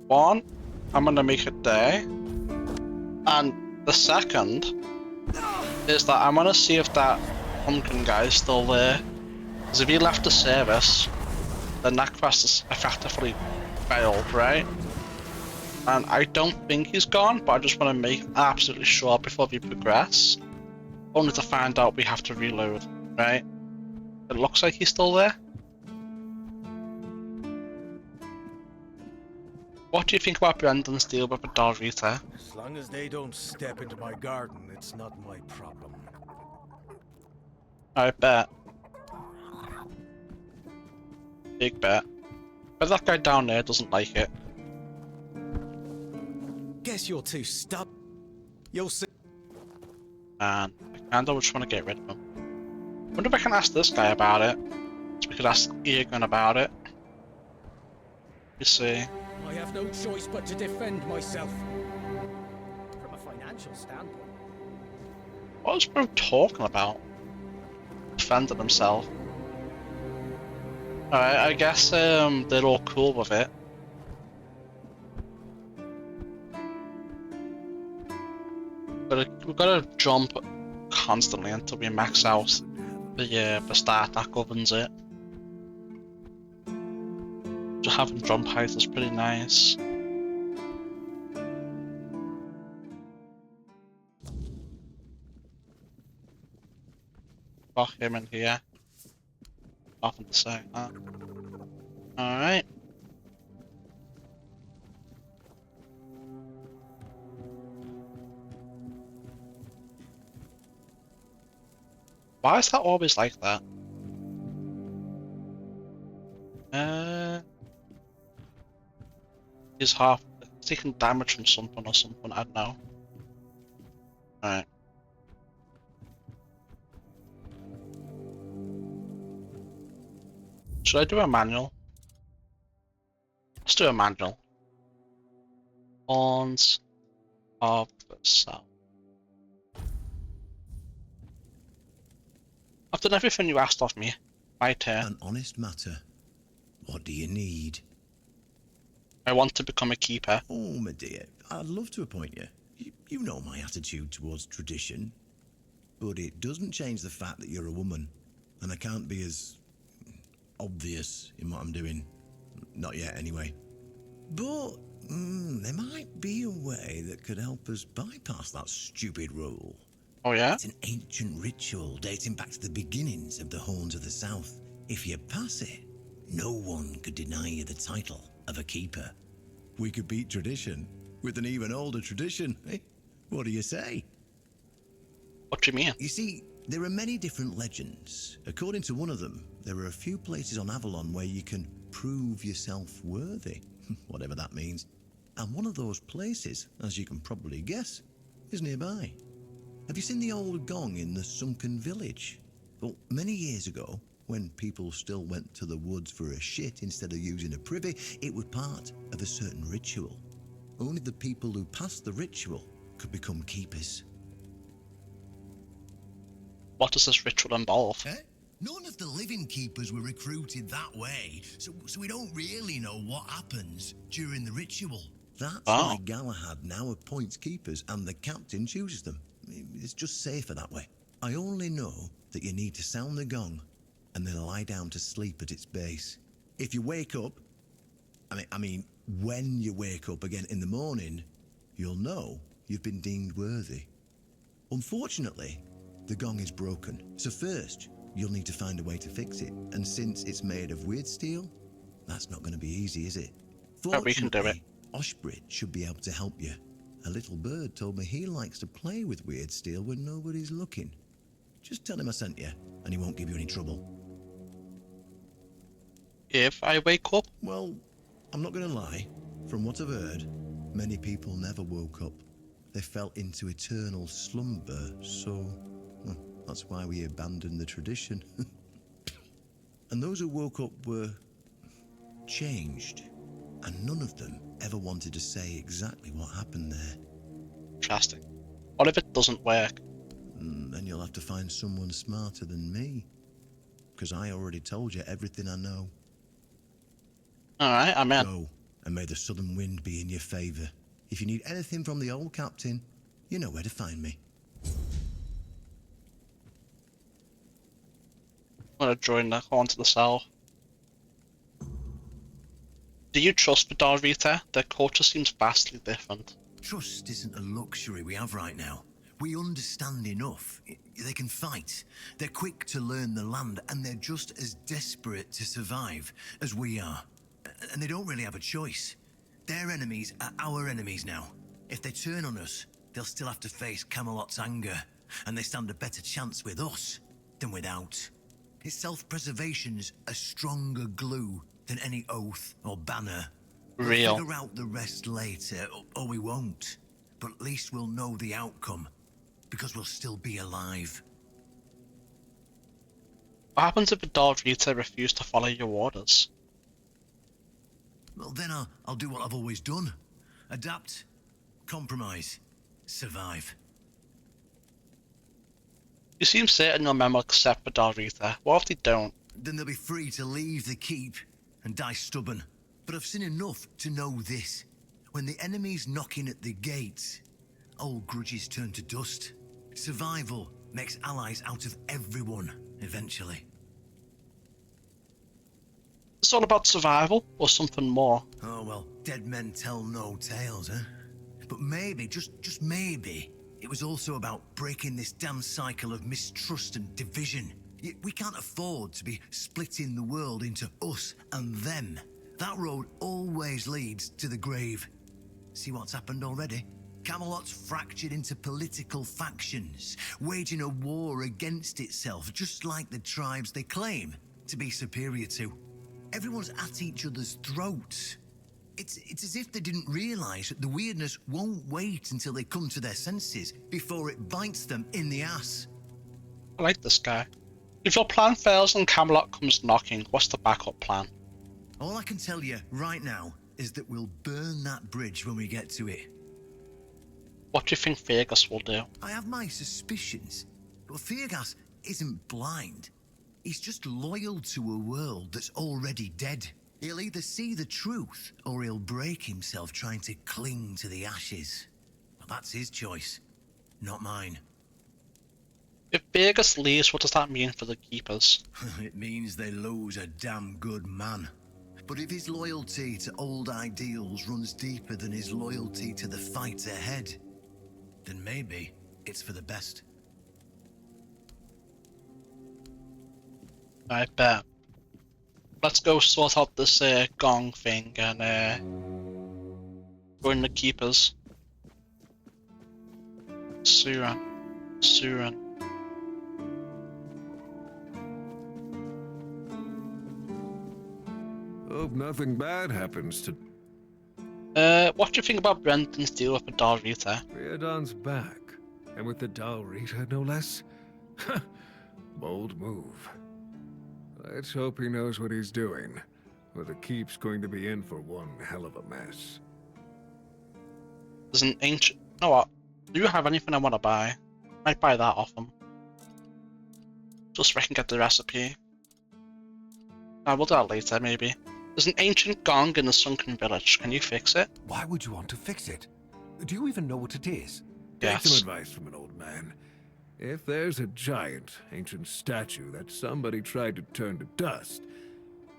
One, I'm gonna make a day, and the second is that I'm gonna see if that Pumpkin guy is still there. Because if he left the service, then that quest is effectively failed, right? And I don't think he's gone, but I just want to make absolutely sure before we progress. Only to find out we have to reload, right? It looks like he's still there. What do you think about Brendan's deal with the Dal Rita? As long as they don't step into my garden, it's not my problem. I bet. Big bet. But that guy down there doesn't like it. Guess you're too stubborn. You'll see. And I kinda just want to get rid of him. Wonder if I can ask this guy about it. So we could ask Egan about it. You see. I have no choice but to defend myself. From a financial standpoint. What was bro talking about? Defending himself. Alright, I guess they're all cool with it. But we've got to jump constantly until we max out the stat that governs it. Just having jump height is pretty nice. Got him in here. Nothing to say. Alright. Why is that always like that? He's taking damage from something or something, I don't know. Alright. Should I do a manual? Let's do a manual. Horns of the South. I've done everything you asked of me. My turn. An honest matter. What do you need? I want to become a keeper. Oh, my dear, I'd love to appoint you. You know my attitude towards tradition. But it doesn't change the fact that you're a woman, and I can't be as obvious in what I'm doing. Not yet, anyway. But there might be a way that could help us bypass that stupid rule. Oh, yeah? It's an ancient ritual dating back to the beginnings of the Horns of the South. If you pass it, no one could deny you the title of a keeper. We could beat tradition with an even older tradition, eh? What do you say? What do you mean? You see, there are many different legends. According to one of them, there are a few places on Avalon where you can prove yourself worthy, whatever that means. And one of those places, as you can probably guess, is nearby. Have you seen the old gong in the sunken village? Well, many years ago, when people still went to the woods for a shit instead of using a privy, it was part of a certain ritual. Only the people who passed the ritual could become keepers. What does this ritual involve? None of the living keepers were recruited that way, so we don't really know what happens during the ritual. That's why Galahad now appoints keepers and the captain chooses them. It's just safer that way. I only know that you need to sound the gong and then lie down to sleep at its base. If you wake up, I mean, when you wake up again in the morning, you'll know you've been deemed worthy. Unfortunately, the gong is broken, so first you'll need to find a way to fix it. And since it's made of weird steel, that's not going to be easy, is it? We can do it. Oshbrit should be able to help you. A little bird told me he likes to play with weird steel when nobody's looking. Just tell him I sent you, and he won't give you any trouble. If I wake up? Well, I'm not going to lie. From what I've heard, many people never woke up. They fell into eternal slumber, so that's why we abandoned the tradition. And those who woke up were changed, and none of them ever wanted to say exactly what happened there. Interesting. What if it doesn't work? Then you'll have to find someone smarter than me, because I already told you everything I know. Alright, I'm in. Go, and may the southern wind be in your favour. If you need anything from the old captain, you know where to find me. I'm gonna join the horn to the cell. Do you trust Vidal-Rita? Their culture seems vastly different. Trust isn't a luxury we have right now. We understand enough. They can fight. They're quick to learn the land, and they're just as desperate to survive as we are. And they don't really have a choice. Their enemies are our enemies now. If they turn on us, they'll still have to face Camelot's anger, and they stand a better chance with us than without. His self-preservation's a stronger glue than any oath or banner. Real. We'll figure out the rest later, or we won't. But at least we'll know the outcome, because we'll still be alive. What happens if Vidal-Rita refuse to follow your orders? Well, then I'll do what I've always done. Adapt, compromise, survive. You seem certain your men will accept Vidal-Rita. What if they don't? Then they'll be free to leave the keep and die stubborn. But I've seen enough to know this. When the enemy's knocking at the gates, old grudges turn to dust. Survival makes allies out of everyone, eventually. It's all about survival, or something more? Oh, well, dead men tell no tales, huh? But maybe, just maybe, it was also about breaking this damn cycle of mistrust and division. We can't afford to be splitting the world into us and them. That road always leads to the grave. See what's happened already? Camelot's fractured into political factions, waging a war against itself, just like the tribes they claim to be superior to. Everyone's at each other's throats. It's as if they didn't realize that the weirdness won't wait until they come to their senses before it bites them in the ass. I like this guy. If your plan fails and Camelot comes knocking, what's the backup plan? All I can tell you right now is that we'll burn that bridge when we get to it. What do you think Fergus will do? I have my suspicions, but Fergus isn't blind. He's just loyal to a world that's already dead. He'll either see the truth, or he'll break himself trying to cling to the ashes. Well, that's his choice, not mine. If Vegas leaves, what does that mean for the keepers? It means they lose a damn good man. But if his loyalty to old ideals runs deeper than his loyalty to the fight ahead, then maybe it's for the best. I bet. Let's go sort out this gong thing and join the keepers. Suran. Hope nothing bad happens to... What do you think about Brendan's deal with the Dalrita? Riordan's back, and with the Dalrita, no less. Bold move. Let's hope he knows what he's doing, or the keep's going to be in for one hell of a mess. There's an ancient... You know what? Do you have anything I want to buy? Might buy that off him. Just so I can get the recipe. We'll do that later, maybe. There's an ancient gong in the sunken village. Can you fix it? Why would you want to fix it? Do you even know what it is? Take some advice from an old man. If there's a giant, ancient statue that somebody tried to turn to dust,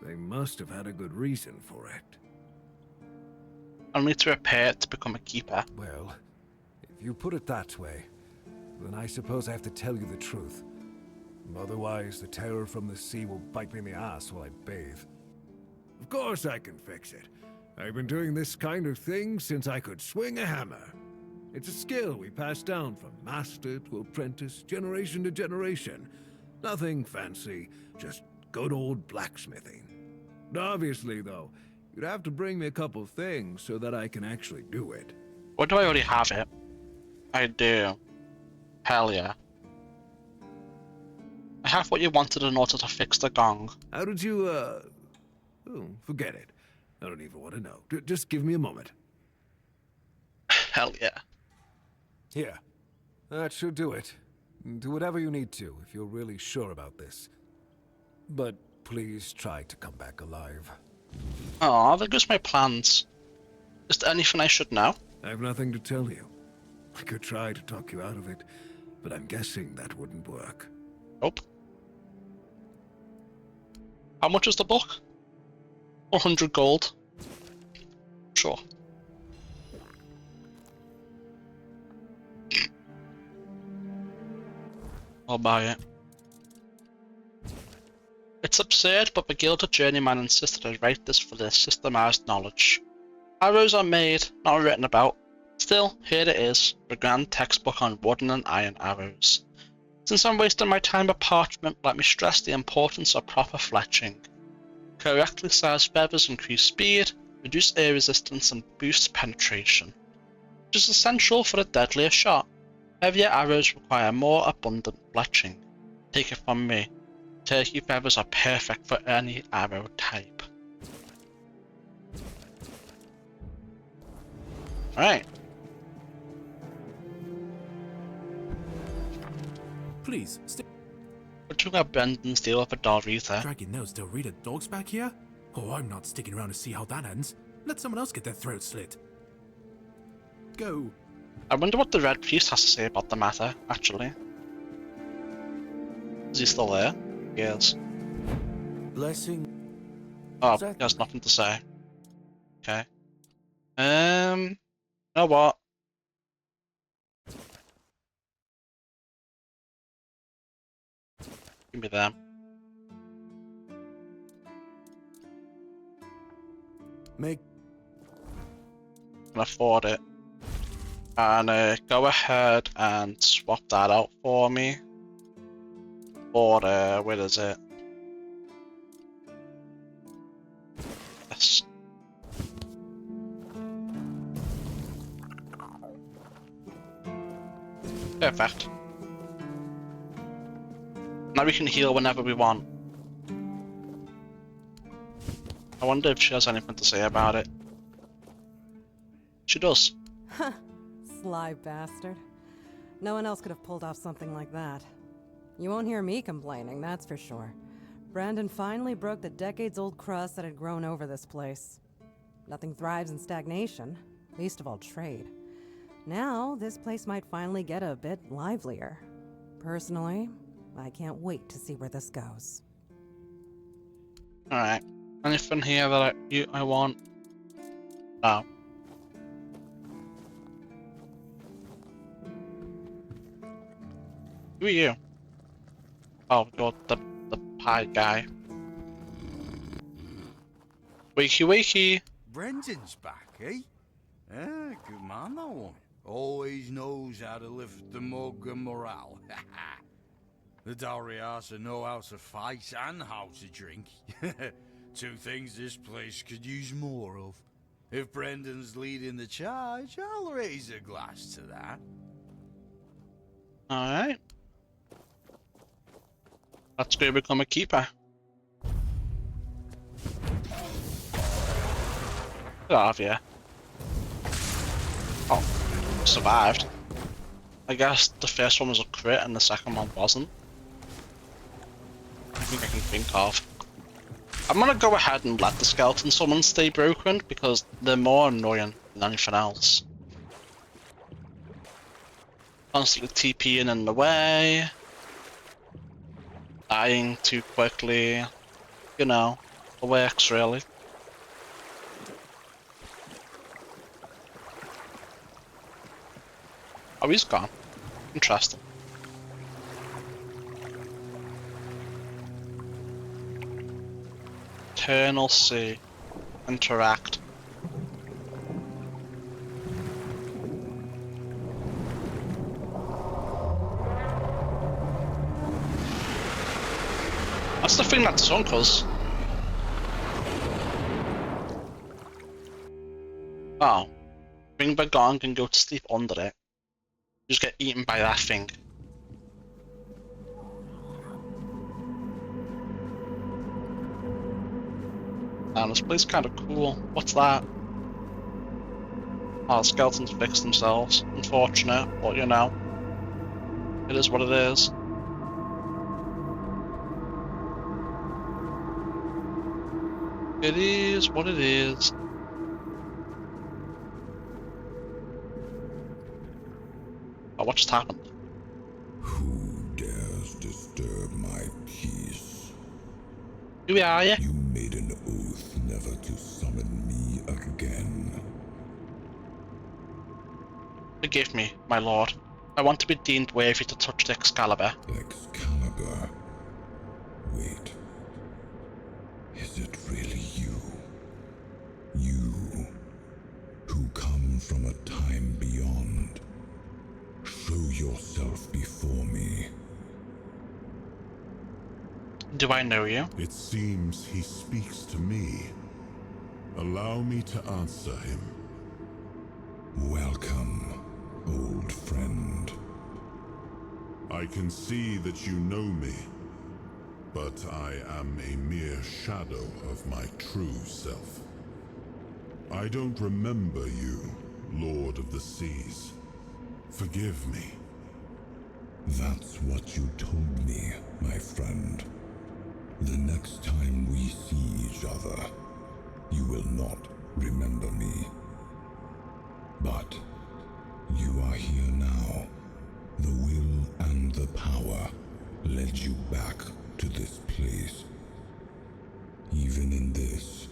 they must have had a good reason for it. I'll need to repair it to become a keeper. Well, if you put it that way, then I suppose I have to tell you the truth. Otherwise, the terror from the sea will bite me in the ass while I bathe. Of course I can fix it. I've been doing this kind of thing since I could swing a hammer. It's a skill we pass down from master to apprentice, generation to generation. Nothing fancy, just good old blacksmithing. Obviously, though, you'd have to bring me a couple things so that I can actually do it. What do I already have it? I do. Hell yeah. I have what you wanted in order to fix the gong. How did you, Oh, forget it. I don't even want to know. Just give me a moment. Hell yeah. Here. That should do it. Do whatever you need to if you're really sure about this. But please try to come back alive. Oh, there goes my plans. Is there anything I should know? I have nothing to tell you. I could try to talk you out of it, but I'm guessing that wouldn't work. Nope. How much is the book? 100 gold. Sure. I'll buy it. It's absurd, but the Gilded Journeyman insisted I write this for their systemized knowledge. Arrows are made, not written about. Still, here it is, the grand textbook on wooden and iron arrows. Since I'm wasting my time with parchment, let me stress the importance of proper fletching. Correctly sized feathers increase speed, reduce air resistance, and boost penetration, which is essential for a deadlier shot. Heavier arrows require more abundant fletching. Take it from me, turkey feathers are perfect for any arrow type. Alright. Please, stay. We're talking about Brendan's deal with the Dalrita. Dragging those Dalrita dogs back here? Oh, I'm not sticking around to see how that ends. Let someone else get their throat slit. Go. I wonder what the Red Priest has to say about the matter, actually. Is he still there? Yes. Blessing. Oh, he has nothing to say. Okay. You know what? Give me them. Make. Can afford it. And go ahead and swap that out for me. Or where is it? Yes. Perfect. Now we can heal whenever we want. I wonder if she has anything to say about it. She does. Sly bastard. No one else could have pulled off something like that. You won't hear me complaining, that's for sure. Brandon finally broke the decades-old crust that had grown over this place. Nothing thrives in stagnation, least of all trade. Now, this place might finally get a bit livelier. Personally, I can't wait to see where this goes. Alright. Anything here that I want? No. Who are you? Oh, you're the pie guy. Wakey wakey! Brendan's back, eh? Ah, good man, that one. Always knows how to lift the mug and morale. The Dalriasa know how to fight and how to drink. Two things this place could use more of. If Brendan's leading the charge, I'll raise a glass to that. Alright. Let's go become a keeper. Get out of here. Oh, survived. I guess the first one was a crit and the second one wasn't. I think I can think of. I'm gonna go ahead and let the skeleton summons stay broken because they're more annoying than anything else. Constantly TPing in the way. Dying too quickly. You know, it works really. Oh, he's gone. Interesting. Eternal Sea. Interact. That's the thing that sunk us. Oh. Ring the gong and go to sleep under it. Just get eaten by that thing. Man, this place is kind of cool. What's that? Oh, the skeletons fixed themselves. Unfortunate, but you know. It is what it is. It is what it is. Oh, what just happened? Who dares disturb my peace? Who are you? You made an oath never to summon me again. Forgive me, my lord. I want to be deemed worthy to touch the excalibur. Excalibur? Wait. Is it really you? You, who come from a time beyond. Show yourself before me. Do I know you? It seems he speaks to me. Allow me to answer him. Welcome, old friend. I can see that you know me, but I am a mere shadow of my true self. I don't remember you, Lord of the Seas. Forgive me. That's what you told me, my friend. The next time we see each other, you will not remember me. But you are here now. The will and the power led you back to this place. Even in this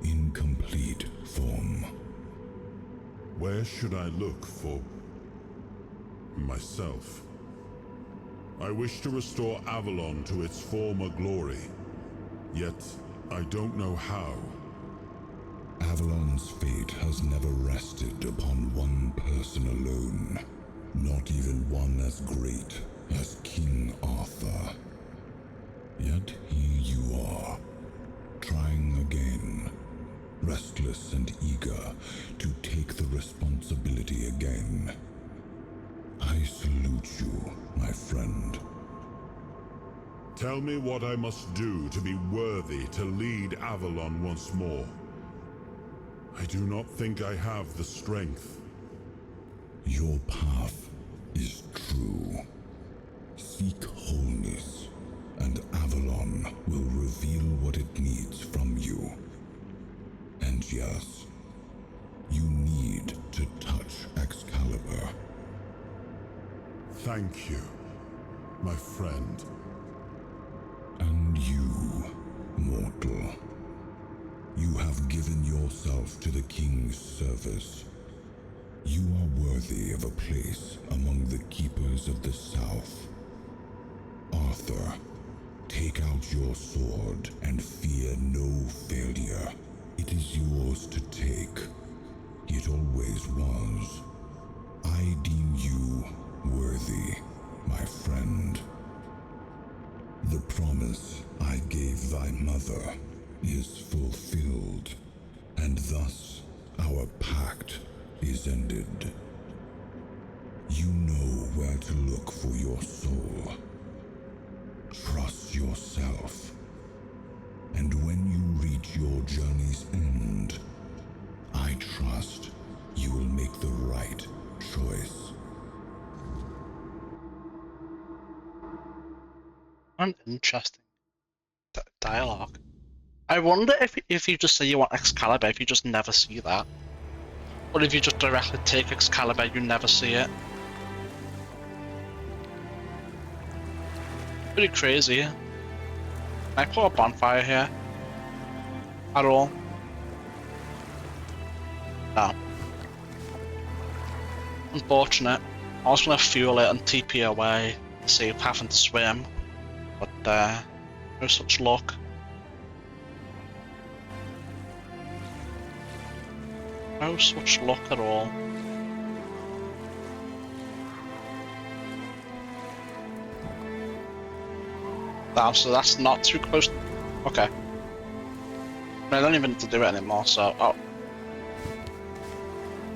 incomplete form. Where should I look for myself? I wish to restore Avalon to its former glory, yet I don't know how. Avalon's fate has never rested upon one person alone, not even one as great as King Arthur. Yet here you are, trying again, restless and eager to take the responsibility again. I salute you, my friend. Tell me what I must do to be worthy to lead Avalon once more. I do not think I have the strength. Your path is true. Seek wholeness, and Avalon what it needs from you. And yes, you need to touch Excalibur. Thank you, my friend. And you, mortal. You have given yourself to the King's service. You are worthy of a place among the Keepers of the South. Arthur, take out your sword and fear no failure. It is yours to take. It always was. I deem you worthy, my friend. The promise I gave thy mother is fulfilled, and thus our pact is ended. You know where to look for your soul. Trust yourself. And when you reach your journey's end, I trust you will make the right choice. An interesting dialogue. I wonder if you just say you want Excalibur, if you just never see that. Or if you just directly take Excalibur, you never see it. Pretty crazy. Can I put a bonfire here? At all? No. Unfortunate. I was gonna fuel it and TP away to save having to swim, but no such luck. No such luck at all. Damn, so that's not too close. Okay. I don't even need to do it anymore, so... Oh.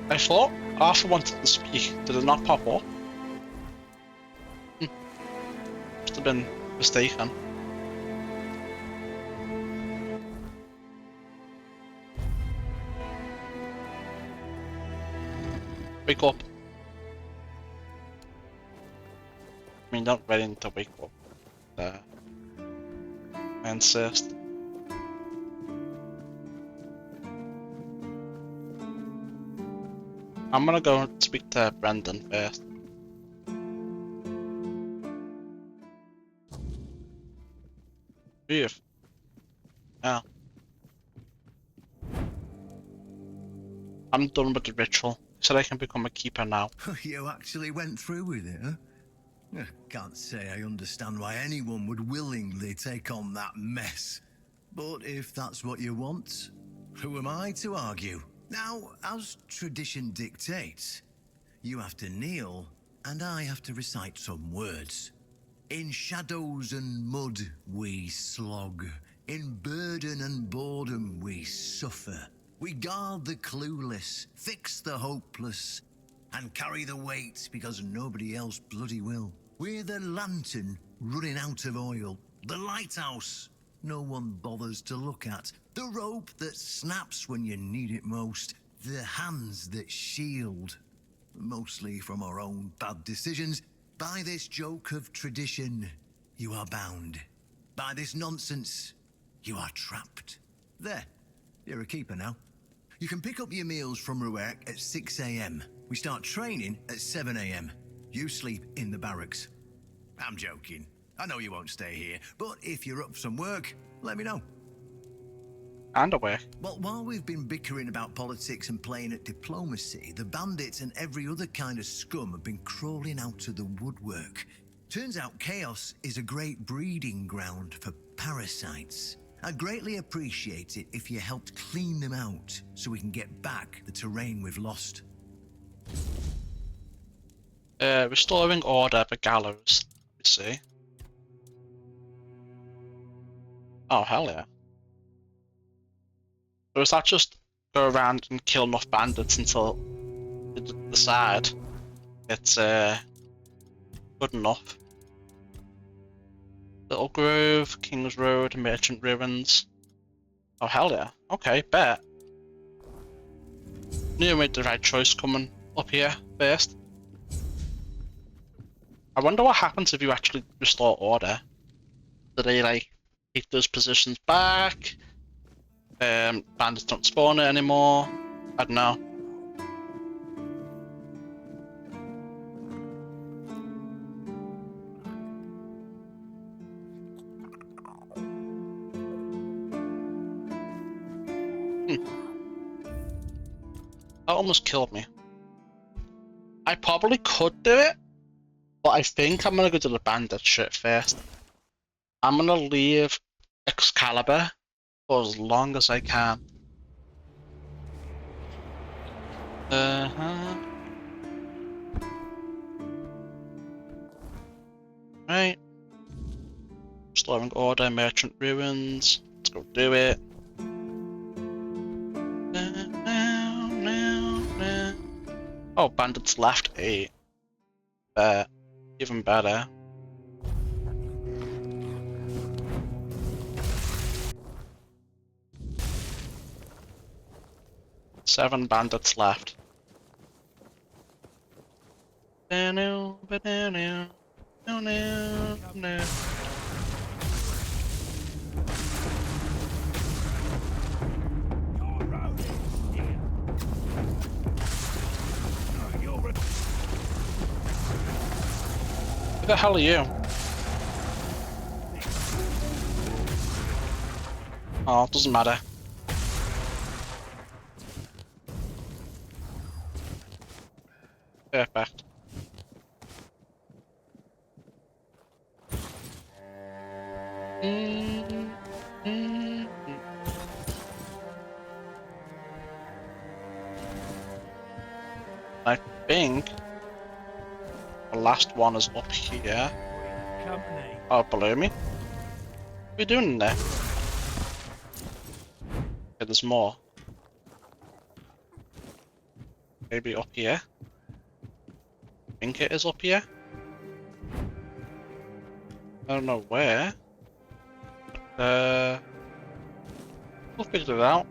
I thought Arthur wanted to speak. Did it not pop up? Must have been mistaken. Wake up. I mean, not ready to wake up. I insist. I'm gonna go and speak to Brendan first. Beef. Yeah. I'm done with the ritual. He said I can become a keeper now. You actually went through with it, huh? Can't say I understand why anyone would willingly take on that mess. But if that's what you want, who am I to argue? Now, as tradition dictates, you have to kneel, and I have to recite some words. In shadows and mud we slog, in burden and boredom we suffer. We guard the clueless, fix the hopeless, and carry the weight because nobody else bloody will. We're the lantern running out of oil, the lighthouse no one bothers to look at, the rope that snaps when you need it most, the hands that shield, mostly from our own bad decisions. By this joke of tradition, you are bound. By this nonsense, you are trapped. There, you're a keeper now. You can pick up your meals from Ruark at 6 AM. We start training at 7 AM. You sleep in the barracks. I'm joking. I know you won't stay here, but if you're up for some work, let me know. And away. Well, while we've been bickering about politics and playing at diplomacy, the bandits and every other kind of scum have been crawling out of the woodwork. Turns out chaos is a great breeding ground for parasites. I'd greatly appreciate it if you helped clean them out so we can get back the terrain we've lost. Restoring order at the gallows. Let me see. Oh, hell yeah. So is that just go around and kill enough bandits until they decide it's good enough? Little Grove, King's Road, Merchant Ruins. Oh, hell yeah. Okay, bet. Knew I made the right choice coming up here first. I wonder what happens if you actually restore order. Do they, like, Keep those positions back. Bandits don't spawn it anymore. I don't know. That almost killed me. I probably could do it, but I think I'm gonna go to the bandit shit first. I'm gonna leave Excalibur for as long as I can. Right. Restoring order, merchant ruins. Let's go do it. Oh, bandits left 8. Even better. Seven bandits left. No. Who the hell are you? Oh, it doesn't matter. Perfect. I think the last one is up here. Oh, below me? What are you doing in there? Okay, there's more. Maybe up here? I think it is up here. I don't know where. We'll figure it out.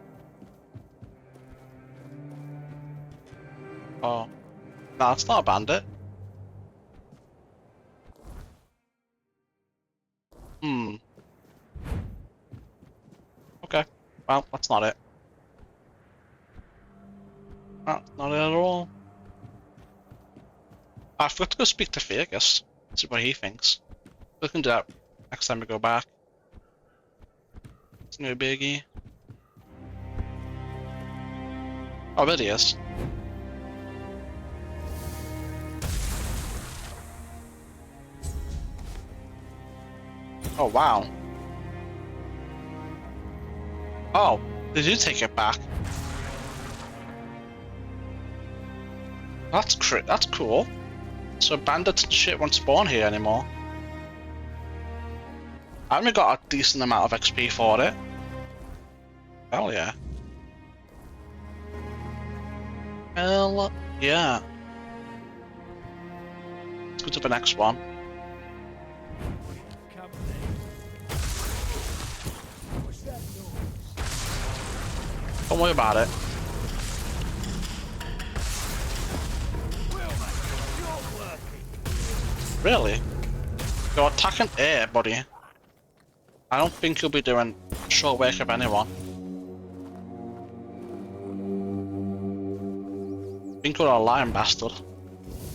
Oh. Nah, it's not a bandit. Okay. Well, that's not it. That's not it at all. I forgot to go speak to Fergus. See what he thinks. We can do that next time we go back. It's no biggie. Oh, there he is. Oh, wow. Oh, did you take it back? That's cool. So bandits and shit won't spawn here anymore. I only got a decent amount of XP for it. Hell yeah. Hell yeah. Let's go to the next one. Don't worry about it. Really? You're attacking air, buddy. I don't think you'll be doing short work of anyone. I think you're a lying bastard.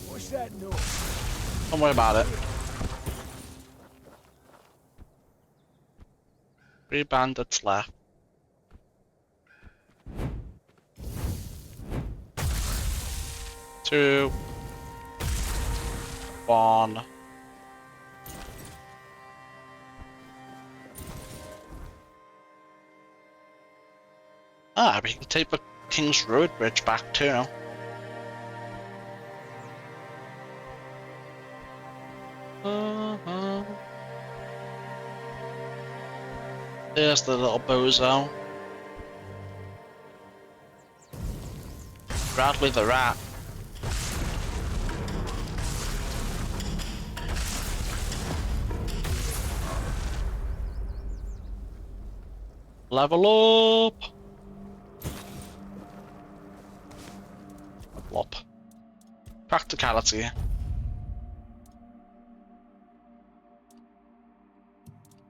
What's that noise? Don't worry about it. 3 bandits left. 2, 1. Ah, we can take the King's Road Bridge back too. There's the little bozo. Bradley the rat. Level up. Level up. Practicality.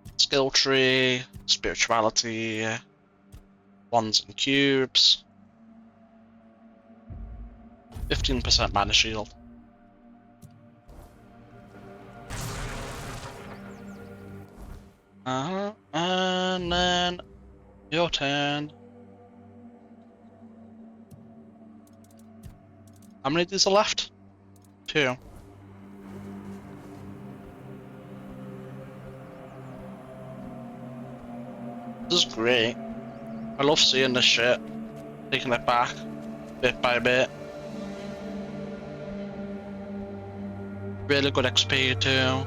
Let's skill tree, spirituality, wands and cubes, 15% mana shield. And then your turn. How many of these are left? 2. This is great. I love seeing this shit. Taking it back, bit by bit. Really good XP too.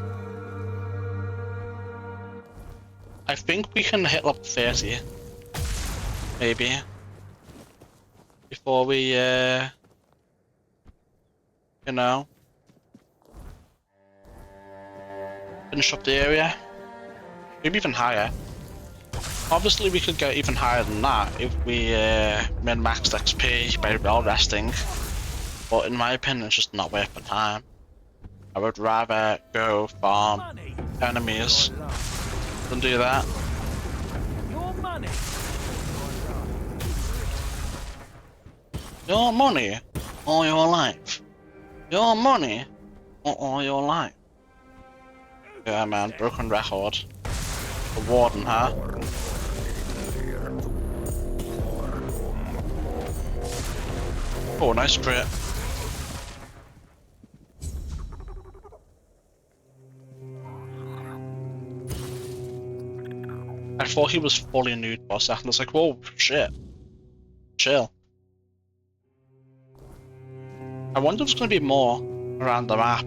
I think we can hit level 30. Maybe. Before we, you know, finish up the area. Maybe even higher. Obviously we could get even higher than that if we min-maxed XP by well resting. But in my opinion it's just not worth the time. I would rather go farm enemies than do that. Your money. Your money or your life. Your money or your life. Yeah man, broken record. The warden, huh? Oh, nice crit. I thought he was fully nude for a second. I was like, whoa, shit. Chill. I wonder if there's going to be more around the map.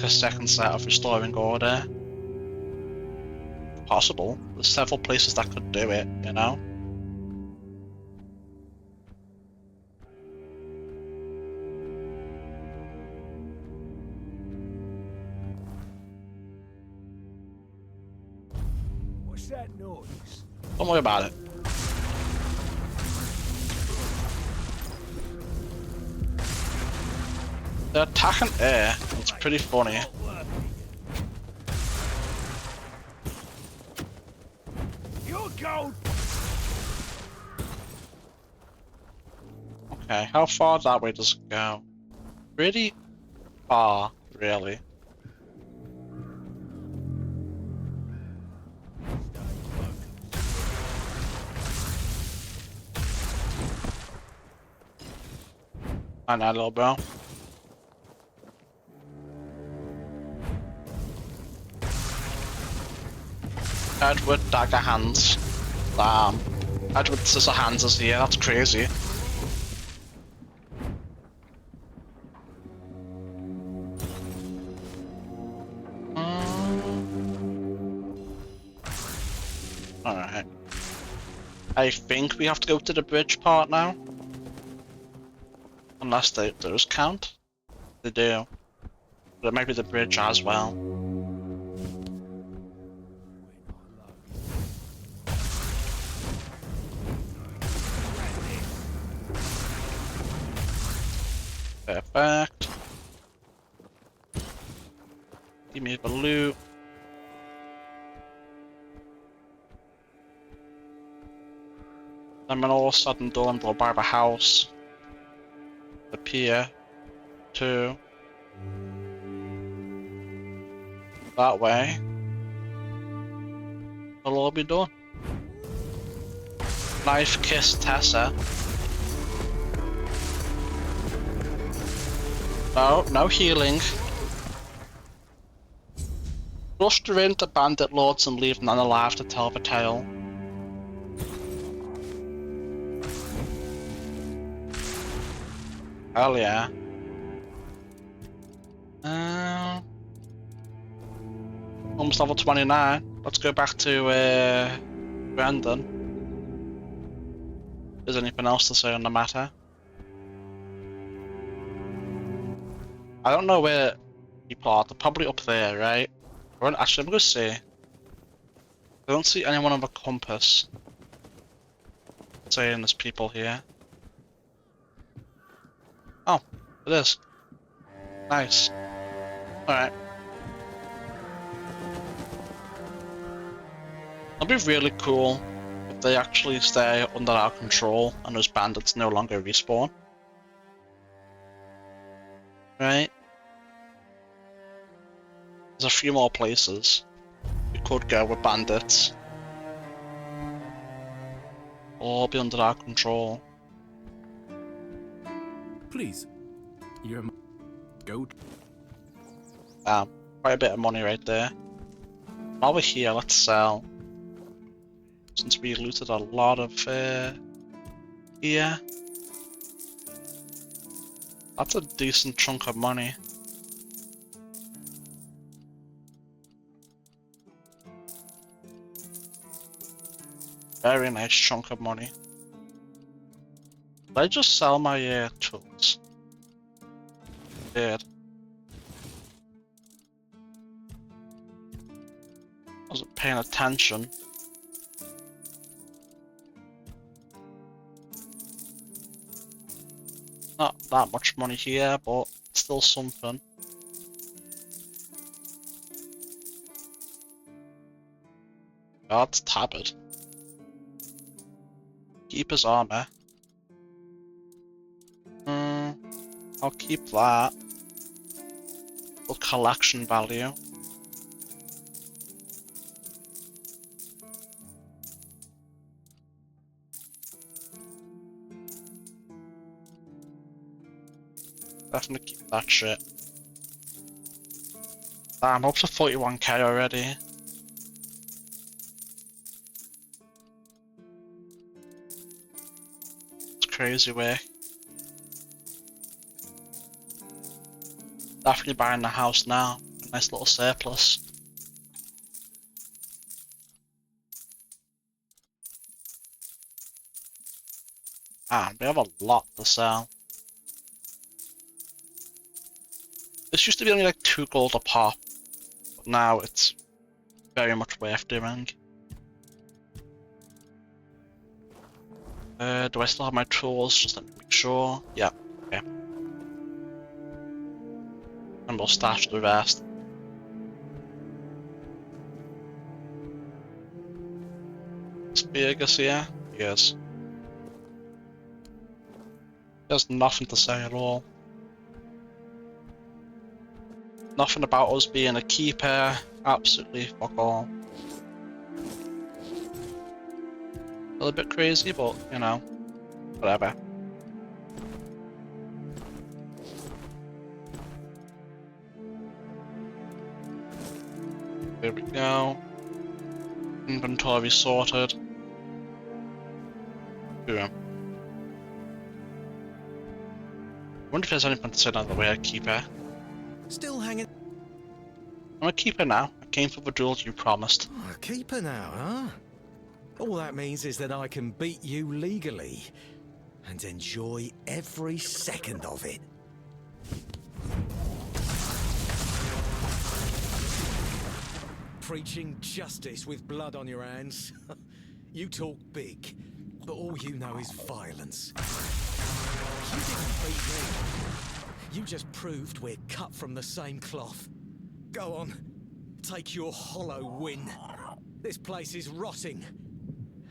A second set of restoring order. Possible. There's several places that could do it, you know? What's that noise? Don't worry about it. They're attacking air. It's pretty funny. You're gold. Okay, how far that way does it go? Pretty far, really. I know, little bro. Edward dagger hands. Damn. Edward scissor hands is here, that's crazy. Alright. I think we have to go to the bridge part now. Unless those count. They do. But it might be the bridge as well. Perfect. Give me the loot. Then when all said and done, we'll buy the house. The pier. 2. That way. It'll all be done. Knife kiss Tessa. No, no healing. Cluster into bandit lords and leave none alive to tell the tale. Hell yeah. Almost level 29. Let's go back to Brandon. Is there anything else to say on the matter? I don't know where people are. They're probably up there, right? Actually, I'm gonna see. I don't see anyone on the compass saying there's people here. Oh, it is. Nice. Alright. That'd be really cool if they actually stay under our control and those bandits no longer respawn. Right? There's a few more places we could go with bandits. All be under our control. Please. You're my goat. Quite a bit of money right there. While we're here, let's sell. Since we looted a lot of here. That's a decent chunk of money. Very nice chunk of money. Did I just sell my tools? Did. Wasn't paying attention. Not that much money here, but still something. God's tabard. Keeper's armor. I'll keep that. For collection value. Definitely keep that shit. Damn, I'm up to 41k already. It's crazy work. Definitely buying the house now. A nice little surplus. We have a lot to sell. This used to be only like 2 gold a pop, but now it's very much worth doing. Do I still have my tools? Just let me make sure. Yeah, okay. And we'll stash the rest. Is Vegas here? Yes. There's nothing to say at all. Nothing about us being a keeper. Absolutely fuck all. A little bit crazy, but you know, whatever. There we go. Inventory sorted. Boom. Wonder if there's anything to say another way a keeper. Still hanging. I'm a keeper now. I came for the duel you promised. Oh, a keeper now, huh? All that means is that I can beat you legally and enjoy every second of it. Preaching justice with blood on your hands. You talk big, but all you know is violence. You didn't beat me. You just proved we're cut from the same cloth. Go on, take your hollow win. This place is rotting,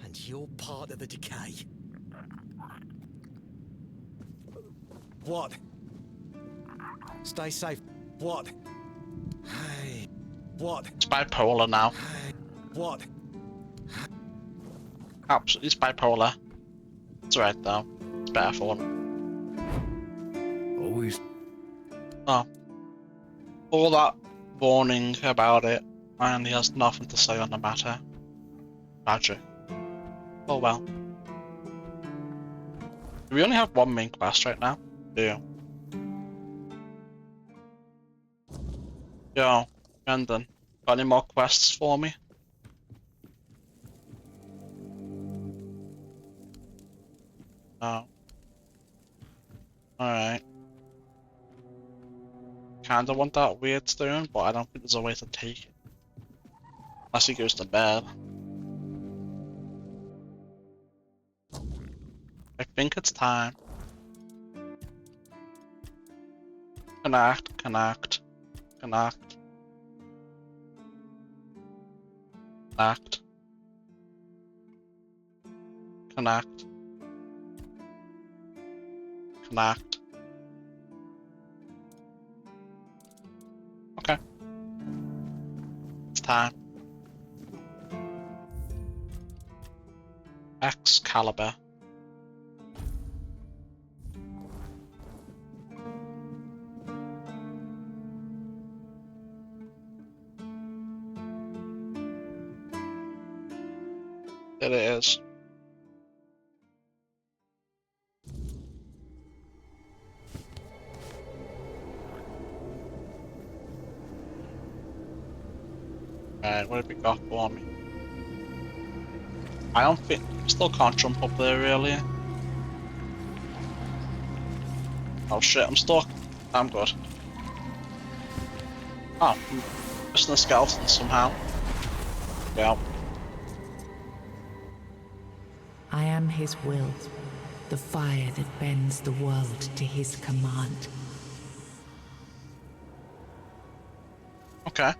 and you're part of the decay. What? Stay safe. What? Hey. What? It's bipolar now. What? Absolutely, it's bipolar. It's alright though. It's better for him. Always. Oh. All that warning about it, and he has nothing to say on the matter. Tragic. Oh well. We only have one main quest right now. Yeah. Yo, Brendan, got any more quests for me? No. Alright. Kinda want that weird stone, but I don't think there's a way to take it. Unless he goes to bed. I think it's time. Connect. Connect. Connect. Connect. Okay. It's time. Excalibur. There it is. Right, what have we got for me? I don't think I still can't jump up there really. Oh shit, I'm stuck. I'm good. Oh, I'm missing the skeleton somehow. Yeah. I am his will, the fire that bends the world to his command. Okay.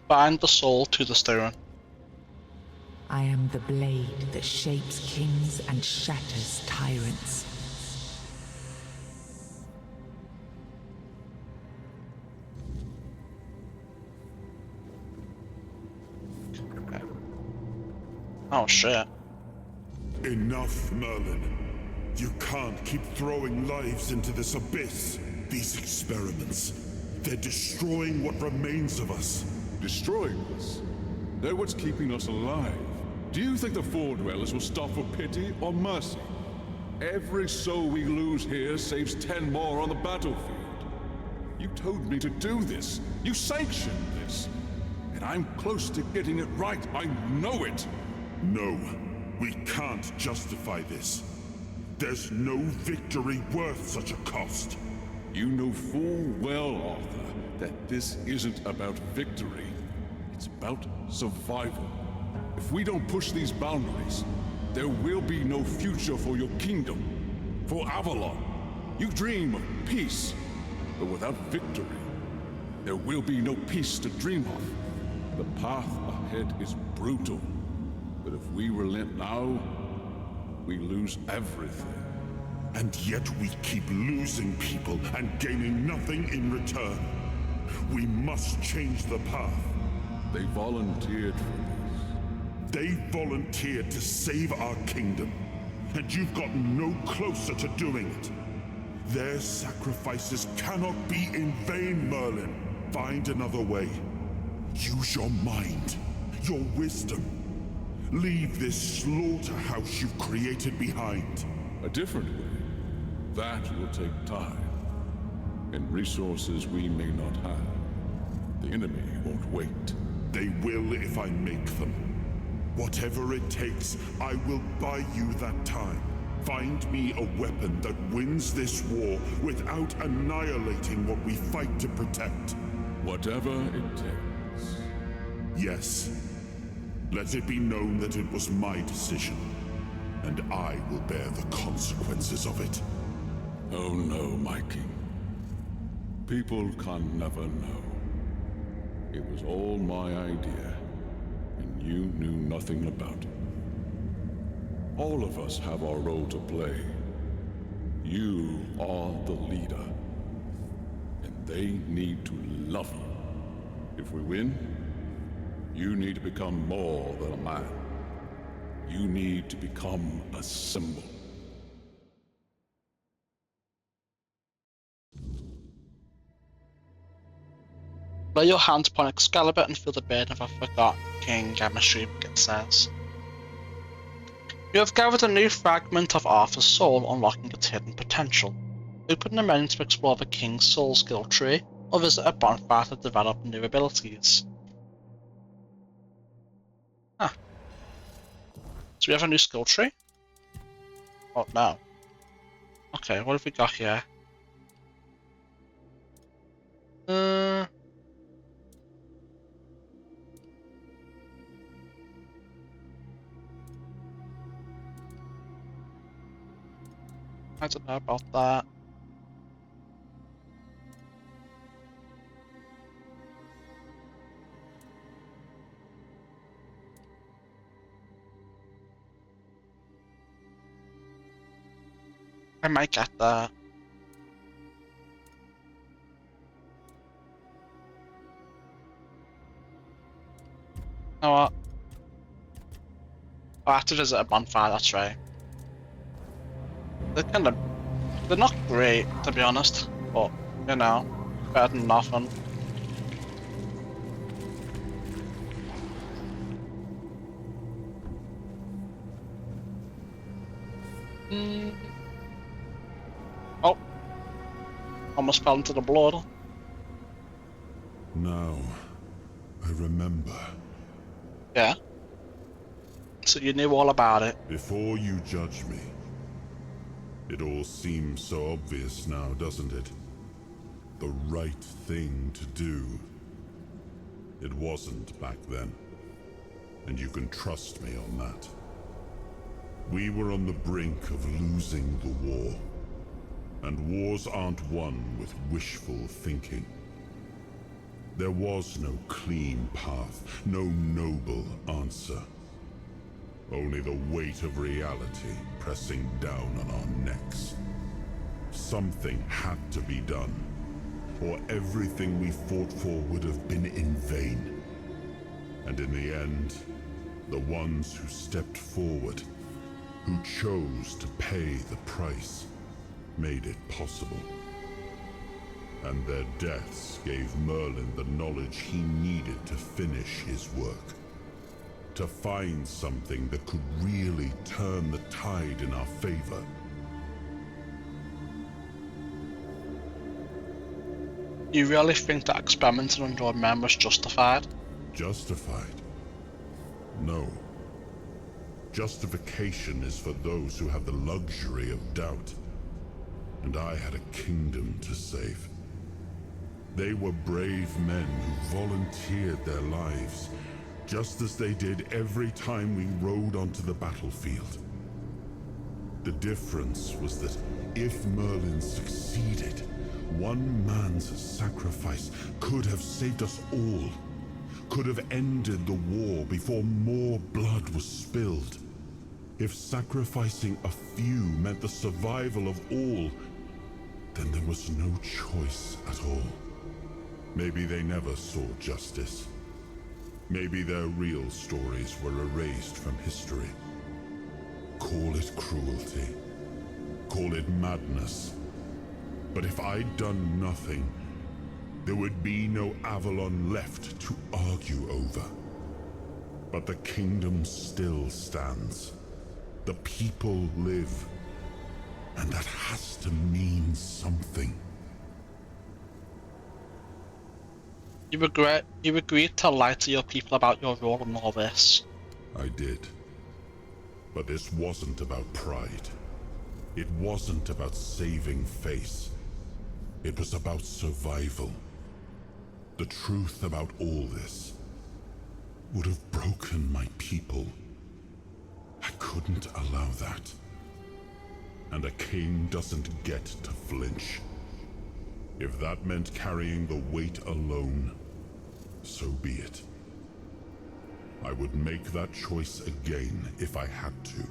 Bind the soul to the stone. I am the blade that shapes kings and shatters tyrants. Okay. Oh shit. Enough, Merlin. You can't keep throwing lives into this abyss. These experiments, they're destroying what remains of us. Destroying us? They're what's keeping us alive. Do you think the Four Dwellers will stop for pity or mercy? Every soul we lose here saves 10 more on the battlefield. You told me to do this. You sanctioned this. And I'm close to getting it right. I know it. No, we can't justify this. There's no victory worth such a cost. You know full well, Arthur, that this isn't about victory. It's about survival. If we don't push these boundaries, there will be no future for your kingdom, for Avalon. You dream of peace, but without victory, there will be no peace to dream of. The path ahead is brutal, but if we relent now, we lose everything. And yet we keep losing people and gaining nothing in return. We must change the path. They volunteered for this. They volunteered to save our kingdom, and you've gotten no closer to doing it. Their sacrifices cannot be in vain, Merlin. Find another way. Use your mind, your wisdom. Leave this slaughterhouse you've created behind. A different way. That will take time, and resources we may not have. The enemy won't wait. They will if I make them. Whatever it takes, I will buy you that time. Find me a weapon that wins this war without annihilating what we fight to protect. Whatever it takes. Yes. Let it be known that it was my decision, and I will bear the consequences of it. Oh no, my king. People can never know. It was all my idea, and you knew nothing about it. All of us have our role to play. You are the leader, and they need to love you. If we win, you need to become more than a man. You need to become a symbol. Lay your hands upon Excalibur and feel the burden of a forgotten king, I'm assuming it says. You have gathered a new fragment of Arthur's soul, unlocking its hidden potential. Open the menu to explore the king's soul skill tree, or visit a bonfire to develop new abilities. Huh. So we have a new skill tree? Oh no. Okay, what have we got here? I don't know about that. I might get that. You know what? I have to visit a bonfire, that's right. They're not great, to be honest, but, you know, better than nothing. Oh. Almost fell into the blood. Now, I remember. Yeah? So you knew all about it? Before you judge me. It all seems so obvious now, doesn't it? The right thing to do. It wasn't back then. And you can trust me on that. We were on the brink of losing the war. And wars aren't won with wishful thinking. There was no clean path, no noble answer. Only the weight of reality pressing down on our necks. Something had to be done, or everything we fought for would have been in vain. And in the end, the ones who stepped forward, who chose to pay the price, made it possible. And their deaths gave Merlin the knowledge he needed to finish his work. To find something that could really turn the tide in our favor. You really think that experimenting on your men was justified? Justified? No. Justification is for those who have the luxury of doubt. And I had a kingdom to save. They were brave men who volunteered their lives, just as they did every time we rode onto the battlefield. The difference was that if Merlin succeeded, one man's sacrifice could have saved us all, could have ended the war before more blood was spilled. If sacrificing a few meant the survival of all, then there was no choice at all. Maybe they never saw justice. Maybe their real stories were erased from history. Call it cruelty. Call it madness. But if I'd done nothing, there would be no Avalon left to argue over. But the kingdom still stands. The people live. And that has to mean something. You agreed to lie to your people about your role in all this. I did. But this wasn't about pride. It wasn't about saving face. It was about survival. The truth about all this would have broken my people. I couldn't allow that. And a king doesn't get to flinch. If that meant carrying the weight alone, so be it. I would make that choice again if I had to.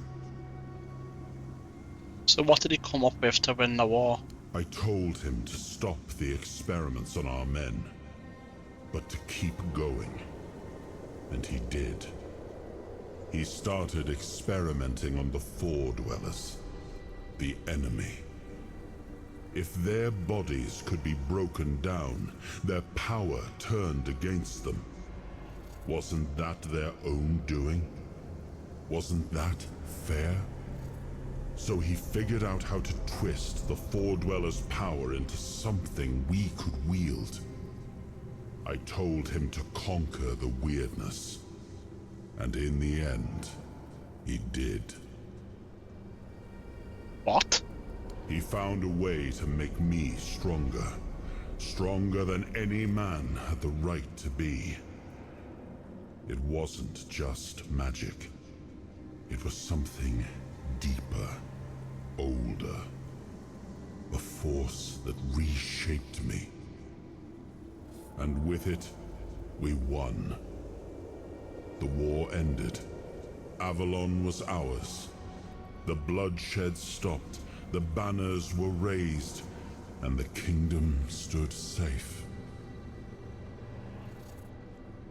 So what did he come up with to win the war? I told him to stop the experiments on our men, but to keep going. And he did. He started experimenting on the Four Dwellers, the enemy. If their bodies could be broken down, their power turned against them, wasn't that their own doing? Wasn't that fair? So he figured out how to twist the Four Dwellers' power into something we could wield. I told him to conquer the weirdness. And in the end, he did. What? He found a way to make me stronger. Stronger than any man had the right to be. It wasn't just magic. It was something deeper, older. A force that reshaped me. And with it, we won. The war ended. Avalon was ours. The bloodshed stopped. the banners were raised, and the kingdom stood safe.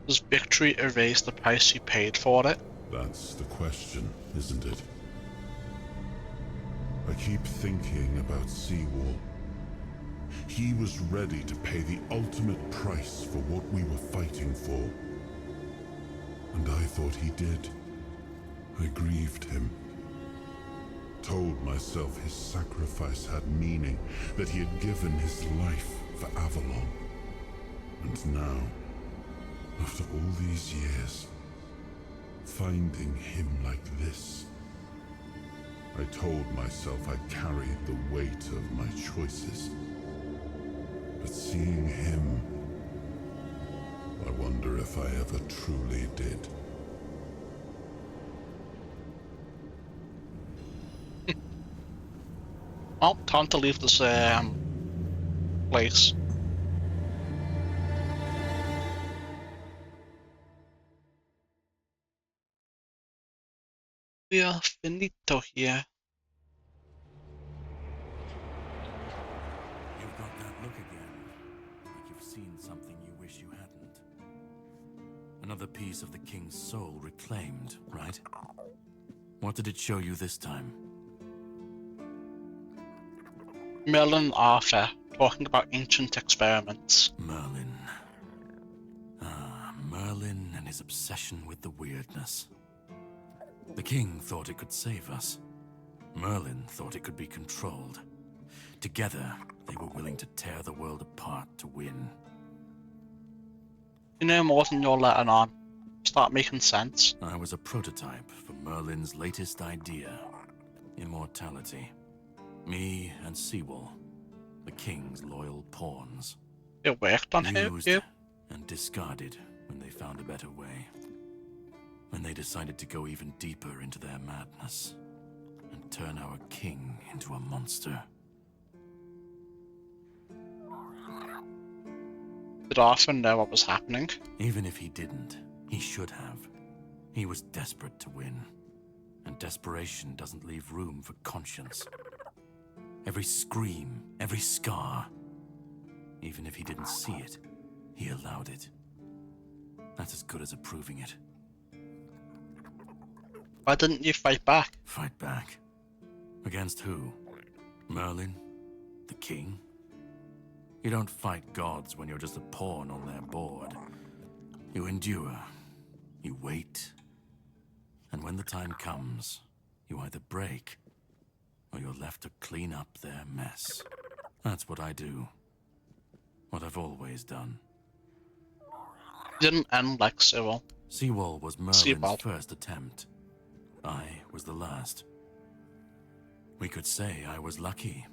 Does victory erase the price you paid for it? That's the question, isn't it? I keep thinking about Seawall. He was ready to pay the ultimate price for what we were fighting for. And I thought he did. I grieved him. Told myself his sacrifice had meaning, that he had given his life for Avalon. And now, after all these years, finding him like this, I told myself I carried the weight of my choices. But seeing him, I wonder if I ever truly did. Well, time to leave this place. We are finito here. You've got that look again, like you've seen something you wish you hadn't. Another piece of the king's soul reclaimed, right? What did it show you this time? Merlin and Arthur talking about ancient experiments. Merlin. Ah, Merlin and his obsession with the weirdness. The king thought it could save us. Merlin thought it could be controlled. Together, they were willing to tear the world apart to win. You know more than you're letting on. Start making sense. I was a prototype for Merlin's latest idea. Immortality. Me and Seawall, the king's loyal pawns. It worked on him, Used and discarded when they found a better way. When they decided to go even deeper into their madness and turn our king into a monster. Did Arthur know what was happening? Even if he didn't, he should have. He was desperate to win, and desperation doesn't leave room for conscience. Every scream, every scar, even if he didn't see it, he allowed it. That's as good as approving it. Why didn't you fight back? Fight back? Against who? Merlin? The king? You don't fight gods when you're just a pawn on their board. You endure. You wait. And when the time comes, you either break, or you're left to clean up their mess. That's what I do. What I've always done. Didn't end like Cyril. Seawall was Merlin's first attempt. I was the last. We could say I was lucky,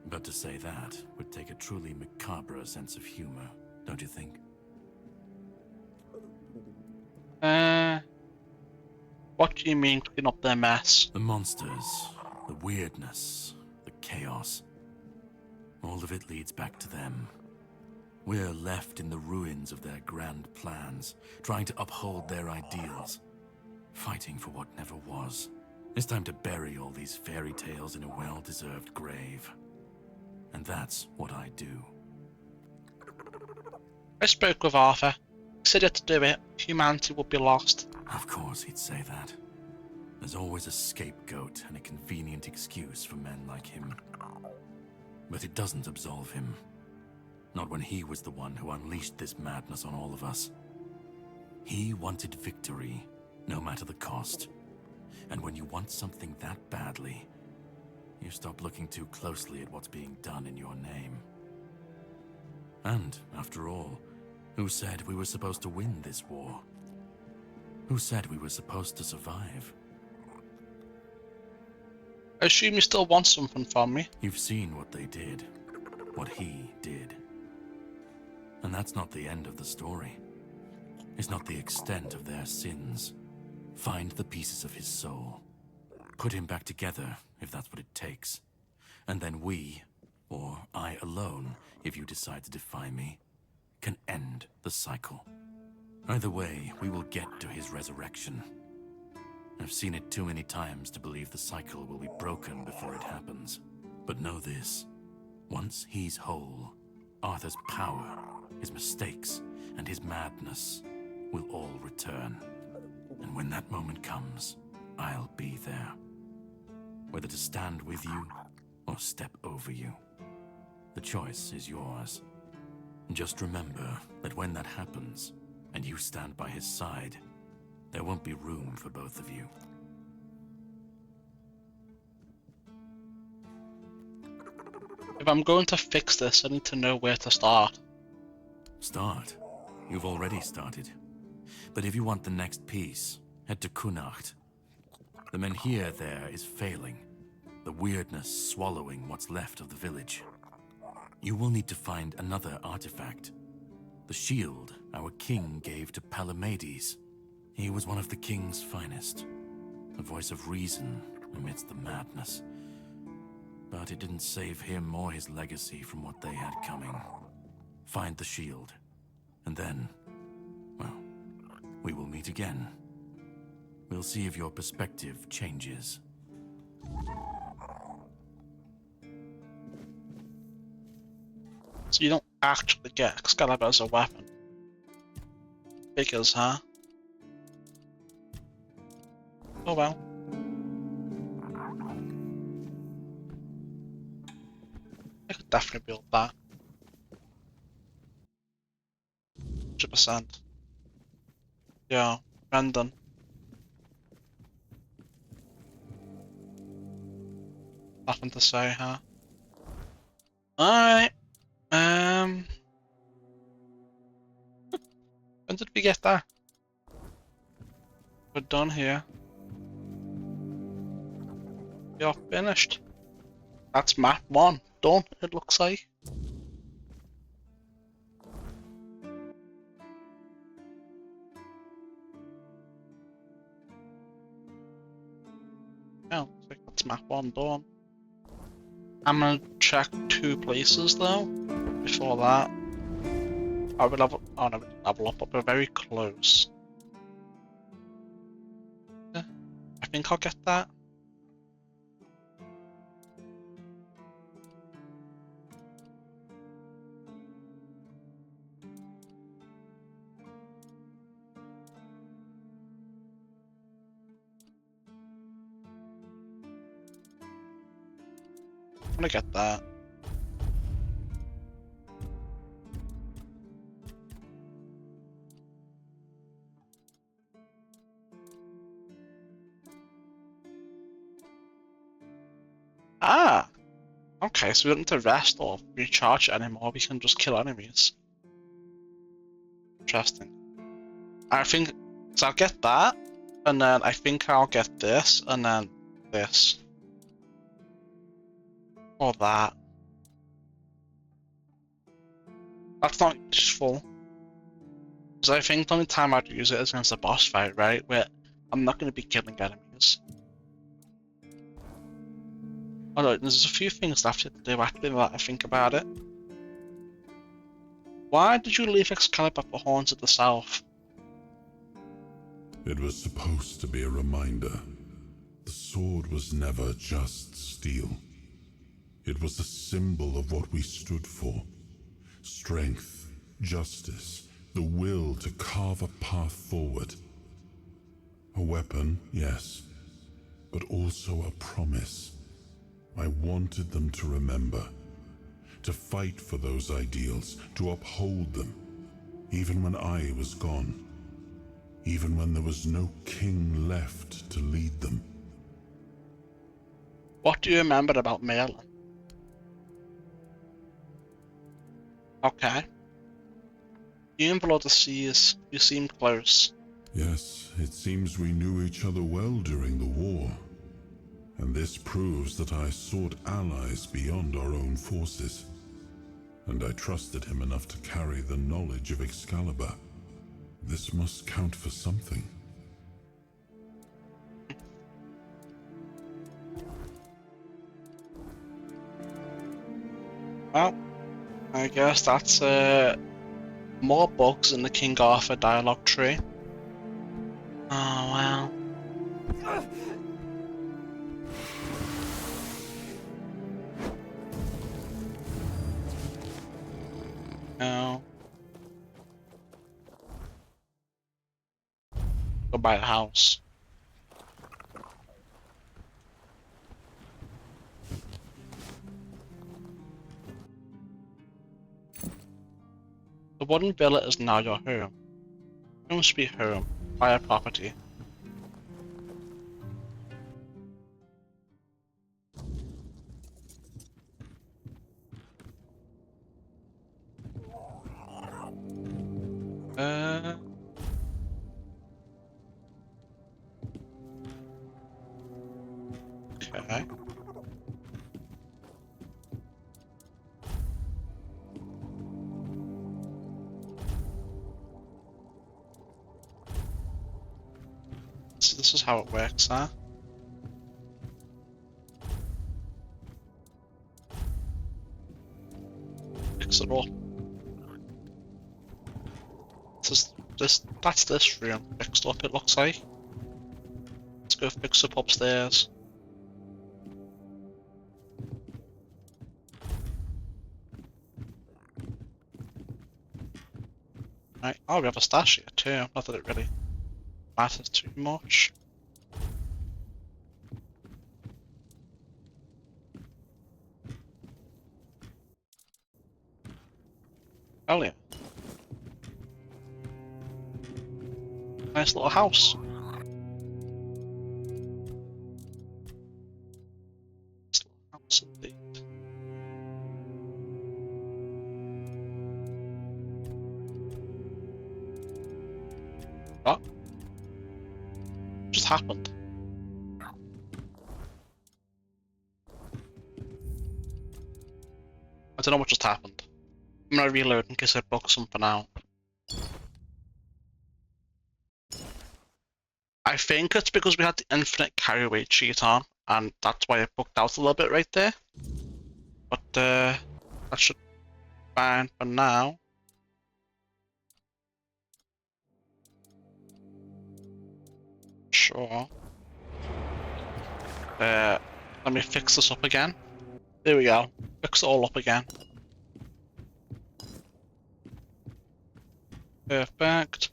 but to say that would take a truly macabre sense of humor, don't you think? What do you mean clean up their mess? The monsters, the weirdness, the chaos. All of it leads back to them. We're left in the ruins of their grand plans, trying to uphold their ideals, fighting for what never was. It's time to bury all these fairy tales in a well-deserved grave. And that's what I do. I spoke with Arthur. He said to do it, humanity would be lost. Of course he'd say that. There's always a scapegoat and a convenient excuse for men like him. But it doesn't absolve him. Not when he was the one who unleashed this madness on all of us. He wanted victory, no matter the cost. And when you want something that badly, you stop looking too closely at what's being done in your name. And, after all, who said we were supposed to win this war? Who said we were supposed to survive? I assume you still want something from me. You've seen what they did. What he did. And that's not the end of the story. It's not the extent of their sins. Find the pieces of his soul. Put him back together, if that's what it takes. And then we, or I alone, if you decide to defy me, can end the cycle. Either way, we will get to his resurrection. I've seen it too many times to believe the cycle will be broken before it happens. But know this. Once he's whole, Arthur's power, his mistakes, and his madness will all return. And when that moment comes, I'll be there. Whether to stand with you or step over you. The choice is yours. Just remember that when that happens, and you stand by his side, there won't be room for both of you. If I'm going to fix this, I need to know where to start. Start? You've already started. But if you want the next piece, head to Kunacht. The menhir there is failing, the weirdness swallowing what's left of the village. You will need to find another artifact. The shield our king gave to Palamedes. He was one of the king's finest, a voice of reason amidst the madness. But it didn't save him or his legacy from what they had coming. Find the shield, and then, well, we will meet again. We'll see if your perspective changes. So you don't actually get Excalibur as a weapon. Figures, huh? Oh well. I could definitely build that. 100%. Yeah, Brendan. Nothing to say, huh? Alright. When did we get that? We're done here. You're finished. That's map 1. Done, it looks like. Yeah, looks like that's map 1 done. I'm gonna check 2 places though, before that. I will level, oh no, level up, but we're very close. Yeah, I think I'll get that. I'm gonna get that. Ah! Okay, so we don't need to rest or recharge anymore, we can just kill enemies. Interesting. I think, so I'll get that, and then I think I'll get this, and then this. Or that. That's not useful. Because I think the only time I'd use it is against a boss fight, right? Where I'm not going to be killing enemies. Although there's a few things left to do actually that I think about it. Why did you leave Excalibur for Horns of the South? It was supposed to be a reminder. The sword was never just steel. It was a symbol of what we stood for. Strength, justice, the will to carve a path forward. A weapon, yes, but also a promise. I wanted them to remember, to fight for those ideals, to uphold them, even when I was gone, even when there was no king left to lead them. What do you remember about Merlin? Okay. You and below the seas, you seem close. Yes, it seems we knew each other well during the war. And this proves that I sought allies beyond our own forces. And I trusted him enough to carry the knowledge of Excalibur. This must count for something. Well, I guess that's more bugs in the King Arthur dialogue tree. Oh well. No. Go buy a house. The wooden villa is now your home. Home sweet home. Buy a property. Okay. So this is how it works, huh? Fix it all. That's this room fixed up, it looks like. Let's go fix up upstairs. Right. Oh, we have a stash here too. Not that it really matters too much. Oh yeah. Nice little house. Nice little house indeed. What? Just happened? I don't know what just happened. I'm gonna reload in case I broke something out. I think it's because we had the infinite carry weight cheat on, and that's why it booked out a little bit right there. But that should be fine for now. Sure. Let me fix this up again. There we go. Fix it all up again. Perfect.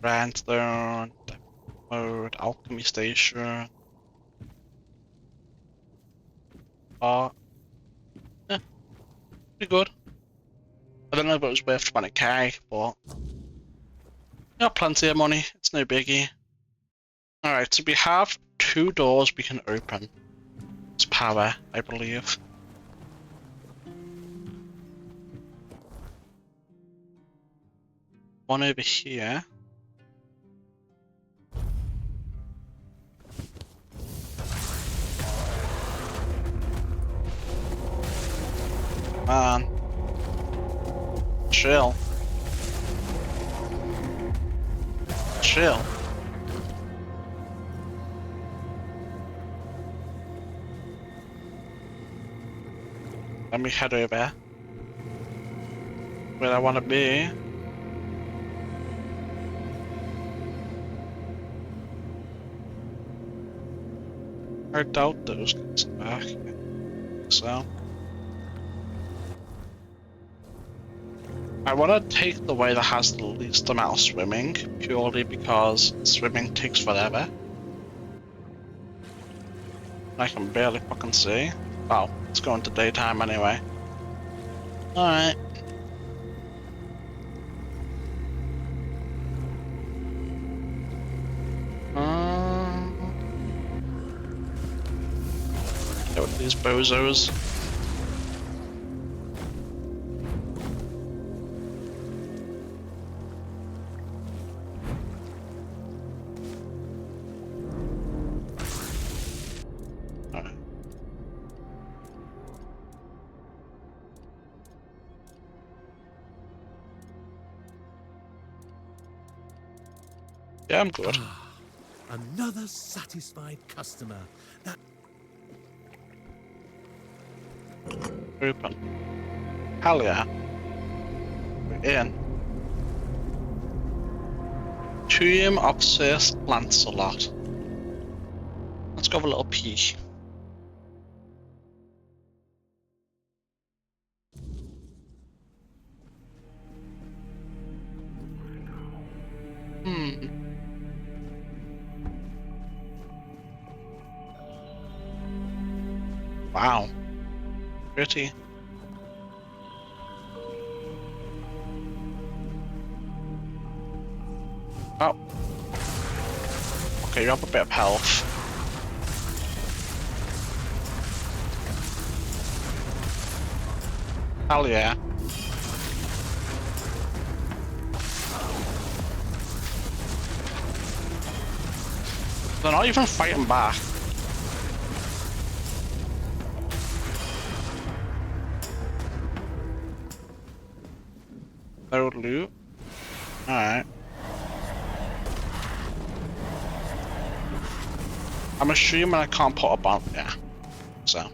Grindstone, mode, alchemy station. Yeah, pretty good. I don't know if it was worth 20k, but got plenty of money. It's no biggie. Alright, so we have 2 doors we can open. It's power, I believe. One over here. Man. Chill. Chill. Let me head over where I want to be. I doubt those guys are back. So I want to take the way that has the least amount of swimming, purely because swimming takes forever. I can barely fucking see. Oh, it's going to daytime anyway. Alright. Get with these bozos. Yeah, I'm good. Another satisfied customer. That Open. Hell yeah. We're in. Tomb of Sir Lancelot. Let's go have a little peek. Wow. Pretty. Oh. Okay, you have a bit of health. Hell yeah. They're not even fighting back. No loot. Alright. I'm assuming I can't put a bomb. Yeah. So.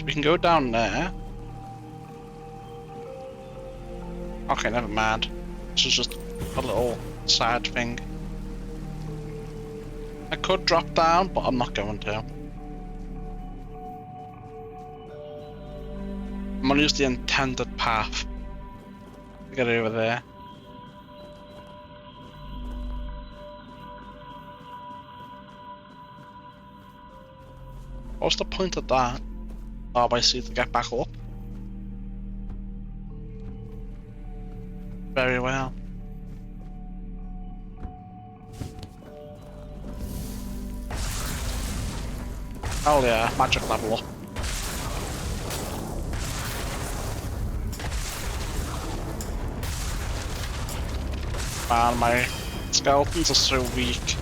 We can go down there. Okay, never mind. This is just a little side thing. I could drop down, but I'm not going to. I'm gonna use the intended path to get over there. What's the point of that? Oh, I see, to get back up. Very well. Oh yeah, magic level up. Man, my skeletons are so weak.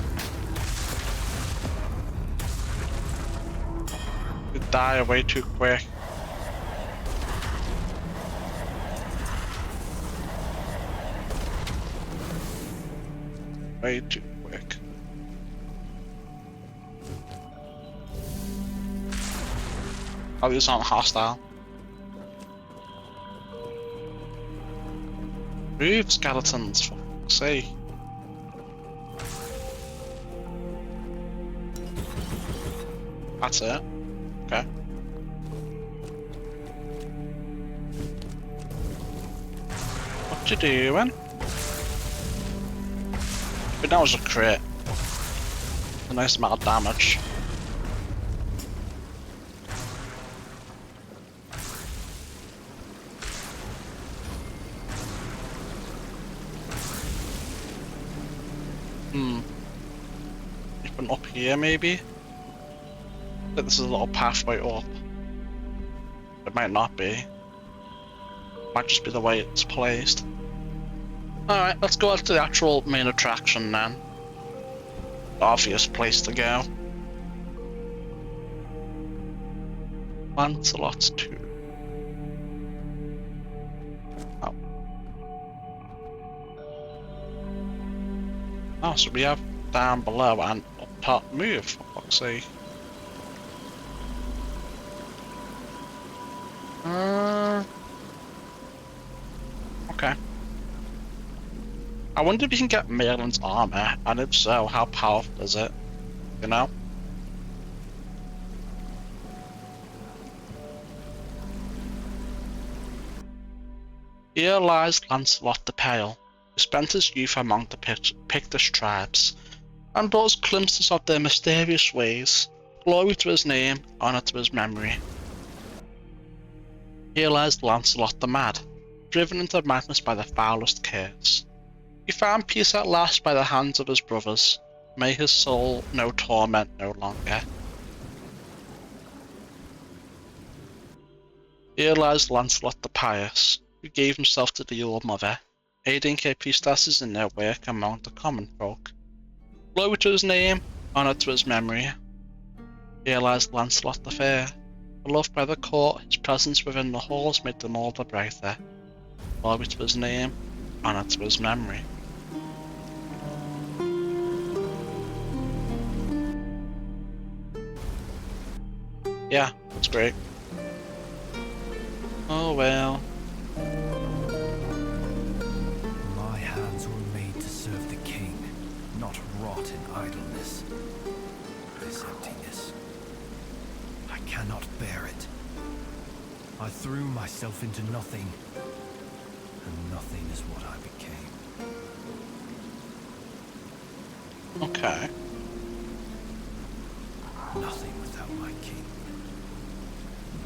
They die way too quick. Way too quick. Oh, these aren't hostile. Move, skeletons, for fuck's sake. That's it. Okay. What you doing? But that was a crit. A nice amount of damage. Even up here, maybe? I think this is a little pathway up. It might not be. Might just be the way it's placed. Alright, let's go out to the actual main attraction then. The obvious place to go. Lancelot's tomb. Oh. Oh, so we have down below and up top. Move, for fuck's sake. Okay. I wonder if you can get Merlin's armor, and if so, how powerful is it? You know? Here lies Lancelot the Pale, who spent his youth among the Pictish tribes, and brought us glimpses of their mysterious ways. Glory to his name, honour to his memory. Here lies Lancelot the Mad, driven into madness by the foulest curse. He found peace at last by the hands of his brothers. May his soul know torment no longer. Here lies Lancelot the Pious, who gave himself to the Old Mother, aiding her priestesses in their work among the common folk. Glory to his name, honour to his memory. Here lies Lancelot the Fair, beloved by the court, his presence within the halls made them all the brighter. Glory to his name, honour to his memory. Yeah, that's great. Oh well. My hands were made to serve the king, not rot in idleness. This emptiness, I cannot bear it. I threw myself into nothing, and nothing is what I became. Okay. Nothing without my king.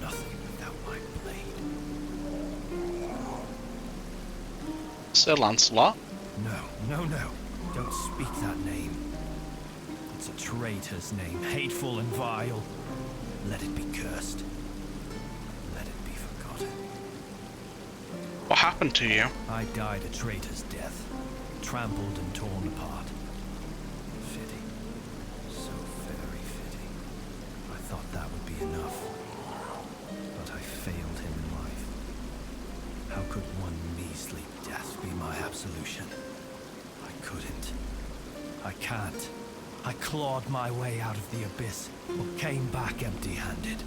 Nothing without my blade. Sir Lancelot? No. Don't speak that name. It's a traitor's name, hateful and vile. Let it be cursed. Let it be forgotten. What happened to you? I died a traitor's death, trampled and torn apart. Fitting. So very fitting. I thought that would be enough. But I failed him in life. How could one measly death be my absolution? I couldn't. I can't. I clawed my way out of the abyss, but came back empty-handed.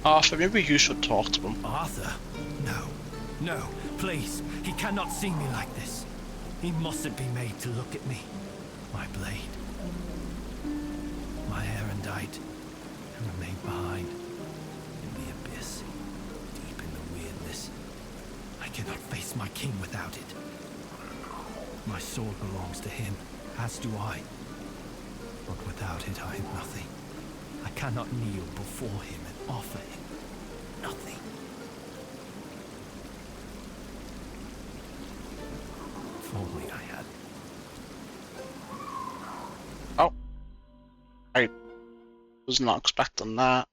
Arthur, maybe you should talk to him. Arthur? No, please. He cannot see me like this. He mustn't be made to look at me. My blade. My erendite. And remain behind. In the abyss. Deep in the weirdness. I cannot face my king without it. My sword belongs to him, as do I. But without it, I am nothing. I cannot kneel before him and offer him nothing. If only I had. Oh. I was not expecting that.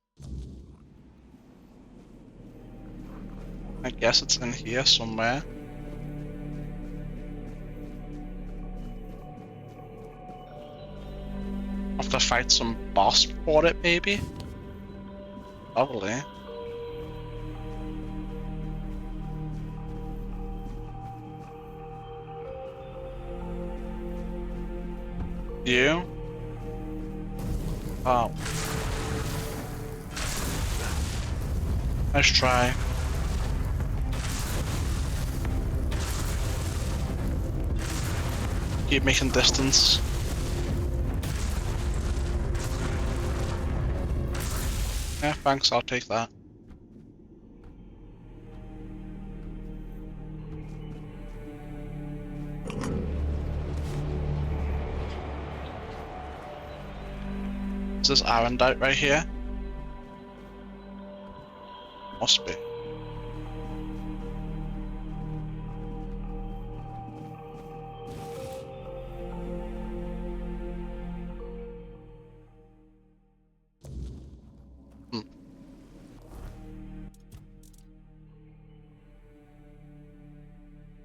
I guess it's in here somewhere. Have to fight some boss for it, maybe? Probably. You? Oh. Nice try. Keep making distance. Yeah, thanks, I'll take that. Is this Arendite right here? Must be.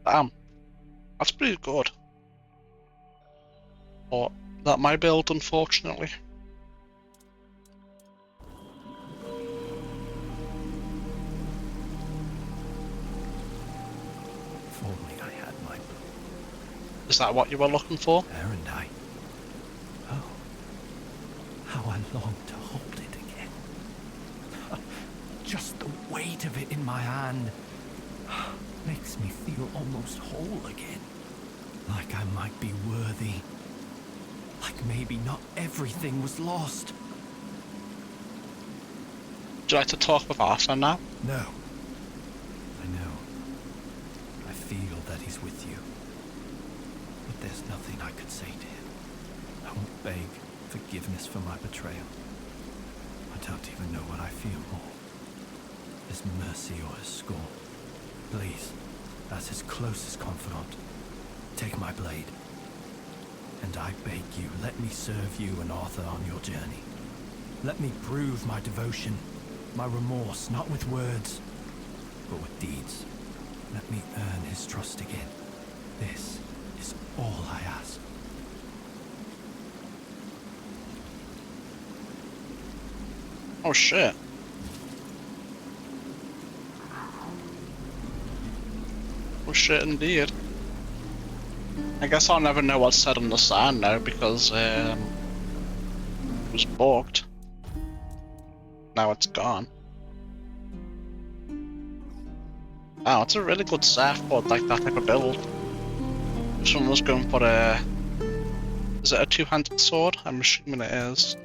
Damn, that's pretty good. But not my build, unfortunately. If only I had my... Is that what you were looking for? Erendite. Oh, how I long to hold it again. Just the weight of it in my hand makes me feel almost whole again. Like I might be worthy. Like maybe not everything was lost. Would you like to talk with Arthur now? No. I know. I feel that he's with you. But there's nothing I could say to him. I won't beg forgiveness for my betrayal. I don't even know what I feel more. His mercy or his scorn. Please, as his closest confidant, take my blade. And I beg you, let me serve you and Arthur on your journey. Let me prove my devotion, my remorse, not with words, but with deeds. Let me earn his trust again. This is all I ask. Oh shit. Oh shit indeed. I guess I'll never know what's said on the sign now because it was booked. Now it's gone. Wow, it's a really good set for like that type of build. If someone was going for a... Is it a two-handed sword? I'm assuming it is.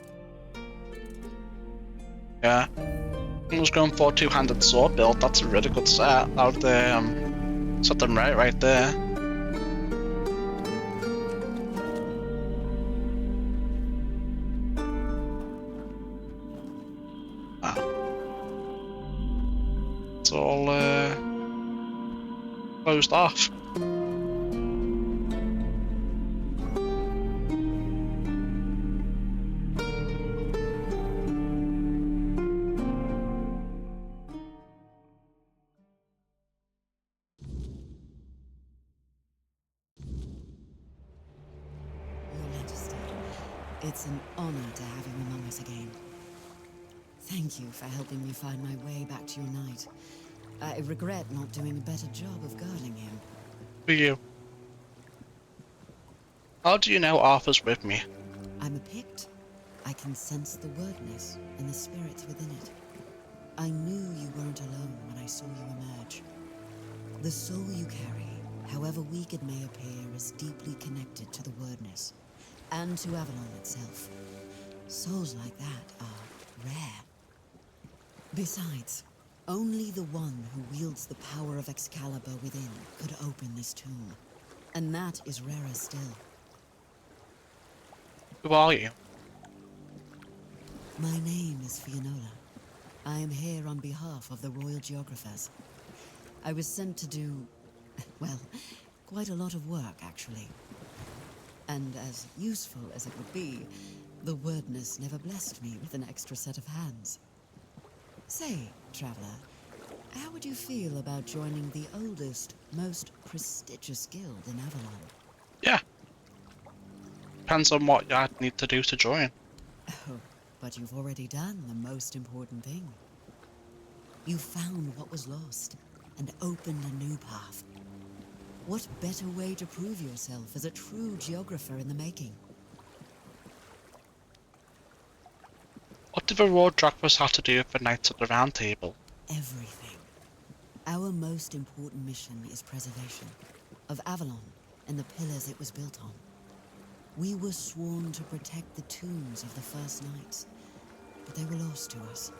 Yeah. If someone was going for a two-handed sword build, that's a really good set. That would Something right there. It's all closed off. It's an honor to have him among us again. Thank you for helping me find my way back to your knight. I regret not doing a better job of guarding him. For you. How do you know Arthur's with me? I'm a Pict. I can sense the wordness and the spirits within it. I knew you weren't alone when I saw you emerge. The soul you carry, however weak it may appear, is deeply connected to the wordness, and to Avalon itself. Souls like that are rare. Besides, only the one who wields the power of Excalibur within could open this tomb. And that is rarer still. Who are you? My name is Fianola. I am here on behalf of the Royal Geographers. I was sent to do, well, quite a lot of work, actually. And as useful as it would be, the wordness never blessed me with an extra set of hands. Say, Traveler, how would you feel about joining the oldest, most prestigious guild in Avalon? Yeah. Depends on what I'd need to do to join. Oh, but you've already done the most important thing. You found what was lost and opened a new path. What better way to prove yourself as a true geographer in the making? What do the Royal Geographers have to do with the Knights of the Round Table? Everything. Our most important mission is preservation of Avalon and the pillars it was built on. We were sworn to protect the tombs of the first knights, but they were lost to us.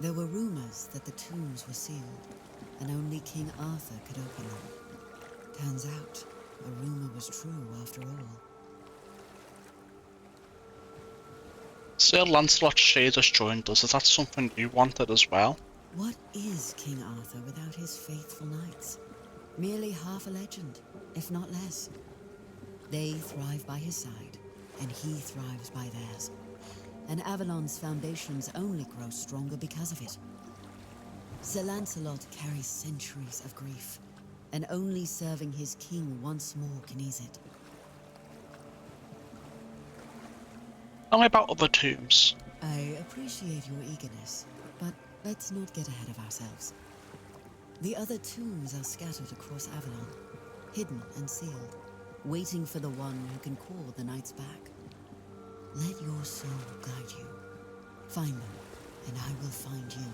There were rumors that the tombs were sealed, and only King Arthur could open them. Turns out, the rumor was true after all. Sir Lancelot Shade has joined us. Is that something you wanted as well? What is King Arthur without his faithful knights? Merely half a legend, if not less. They thrive by his side, and he thrives by theirs. And Avalon's foundations only grow stronger because of it. Sir Lancelot carries centuries of grief, and only serving his king once more can ease it. Tell me about other tombs. I appreciate your eagerness, but let's not get ahead of ourselves. The other tombs are scattered across Avalon, hidden and sealed, waiting for the one who can call the knights back. Let your soul guide you. Find them, and I will find you.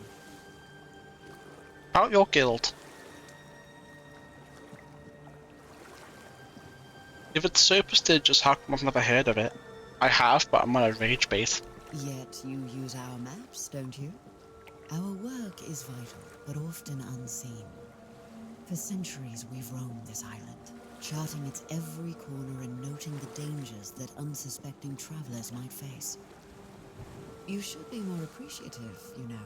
About your guild. If it's so prestigious, how come I've never heard of it? I have, but I'm on a rage bait. Yet you use our maps, don't you? Our work is vital, but often unseen. For centuries we've roamed this island, charting its every corner and noting the dangers that unsuspecting travelers might face. You should be more appreciative, you know.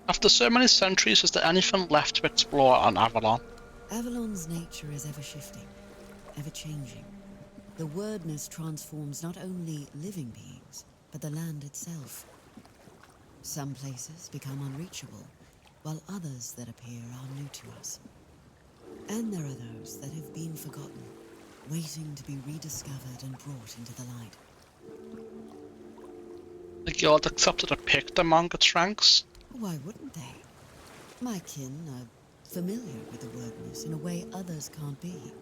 After so many centuries, is there anything left to explore on Avalon? Avalon's nature is ever-shifting, ever-changing. The wordness transforms not only living beings, but the land itself. Some places become unreachable, while others that appear are new to us. And there are those that have been forgotten, waiting to be rediscovered and brought into the light. The guild accepted a Pict among its ranks? Why wouldn't they? My kin are familiar with the wordness in a way others can't be.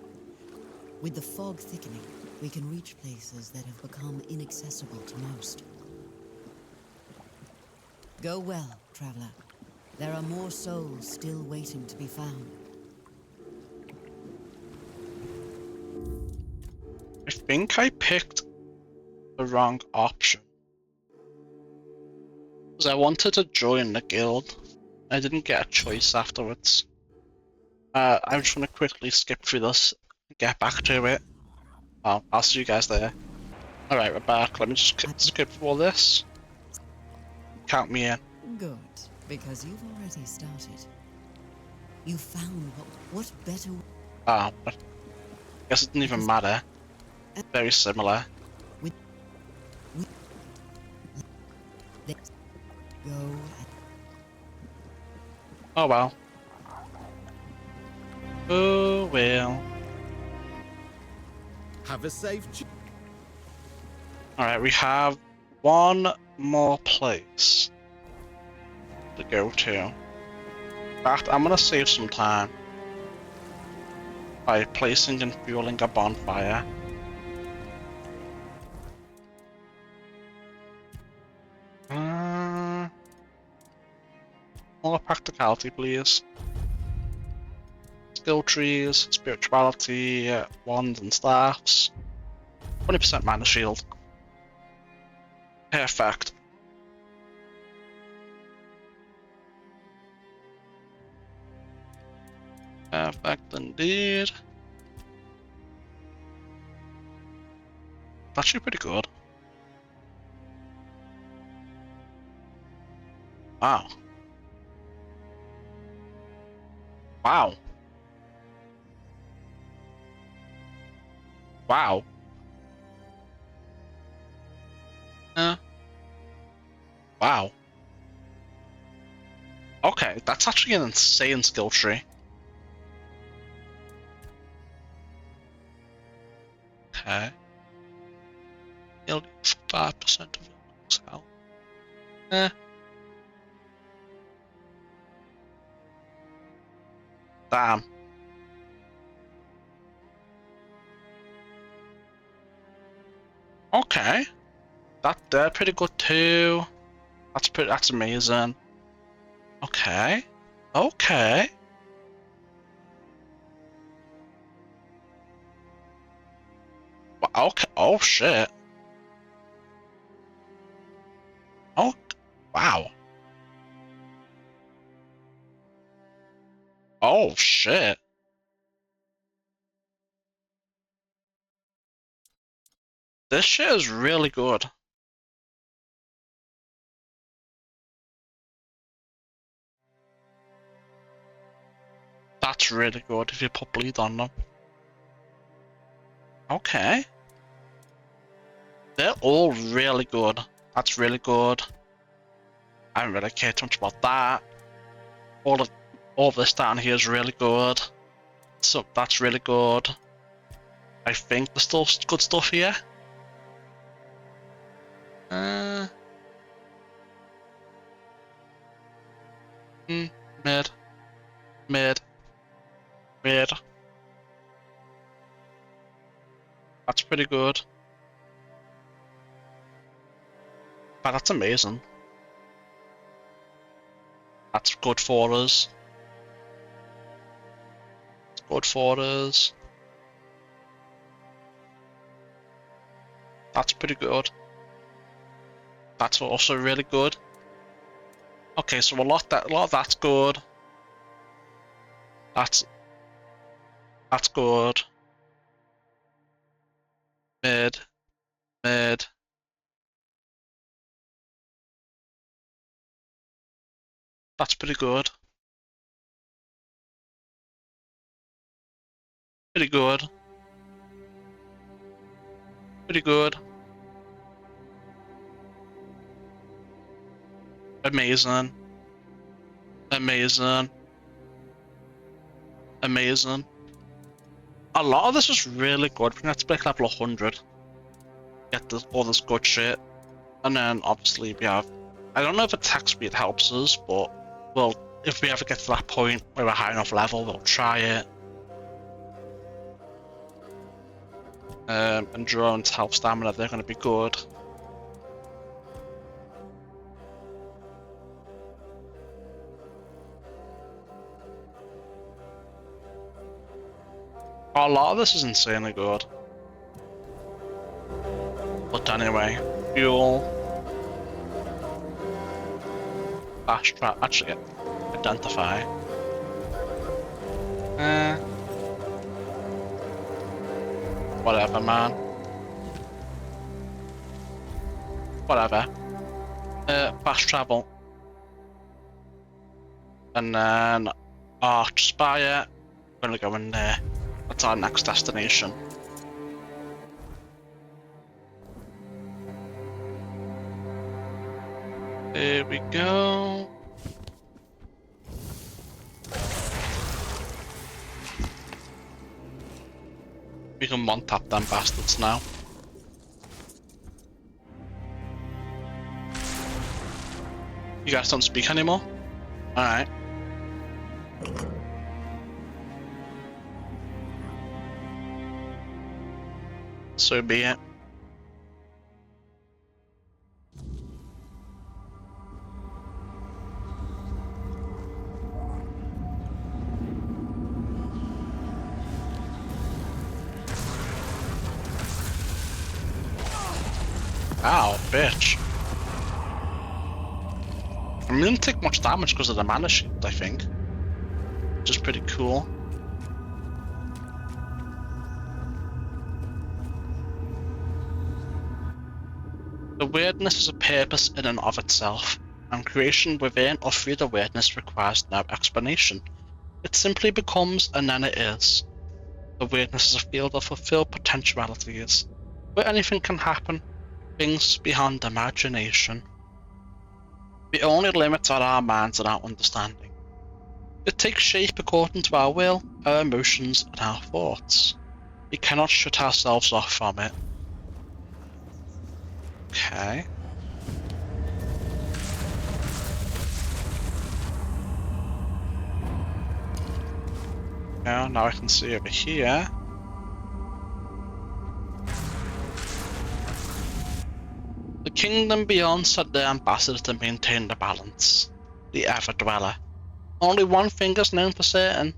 With the fog thickening, we can reach places that have become inaccessible to most. Go well, traveler. There are more souls still waiting to be found. I think I picked the wrong option. Because I wanted to join the guild, I didn't get a choice afterwards. I'm just gonna quickly skip through this and get back to it. I'll see you guys there. Alright, we're back. Let me just skip through all this. Count me in. Good, because you've already started. You found what better... But I guess it didn't even matter. Very similar. Go. Oh well. Oh well. Have a safe. Alright, we have one more place to go to. In fact, I'm gonna save some time by placing and fueling a bonfire. More practicality, please. Skill trees, spirituality, wands and staffs. 20% mana shield. Perfect. Perfect indeed. Actually pretty good. Wow. Wow. Wow. Wow. Okay, that's actually an insane skill tree. Okay. He'll 5% of your health. Damn. Okay. They're pretty good too. That's amazing. Okay. Okay. Okay. Oh shit. Oh wow. Oh shit. This shit is really good. That's really good if you put bleed on them. Okay. They're all really good. That's really good. I don't really care too much about that. All this down here is really good. So that's really good. I think there's still good stuff here. Mid. That's pretty good. But that's amazing. That's good for us. It's good for us. That's pretty good. That's also really good. Okay, so a lot of that's good. That's good. Mid. That's pretty good. Pretty good. Pretty good. Amazing. Amazing. Amazing. A lot of this is really good. We have to break level 100. Get all this good shit. And then obviously we have... I don't know if attack speed helps us, but well, if we ever get to that point where we're high enough level, we'll try it. And drones, health, stamina, they're going to be good. A lot of this is insanely good. But anyway, fuel. Fast trap. Actually, identify. Whatever, man. Whatever. Fast travel. And then Archspire. We're gonna go in there. That's our next destination. Here we go. We can one-tap them bastards now. You guys don't speak anymore? Alright. So be it. Ow, bitch. I didn't take much damage because of the mana shield, I think. Which is pretty cool. The weirdness is a purpose in and of itself, and creation within or through the weirdness requires no explanation. It simply becomes, and then it is. The weirdness is a field of fulfilled potentialities, where anything can happen, things beyond imagination. The only limits are our minds and our understanding. It takes shape according to our will, our emotions, and our thoughts. We cannot shut ourselves off from it. Okay. Now I can see over here. The kingdom beyond sent their ambassador to maintain the balance. The Ever-Dweller. Only one thing is known for certain.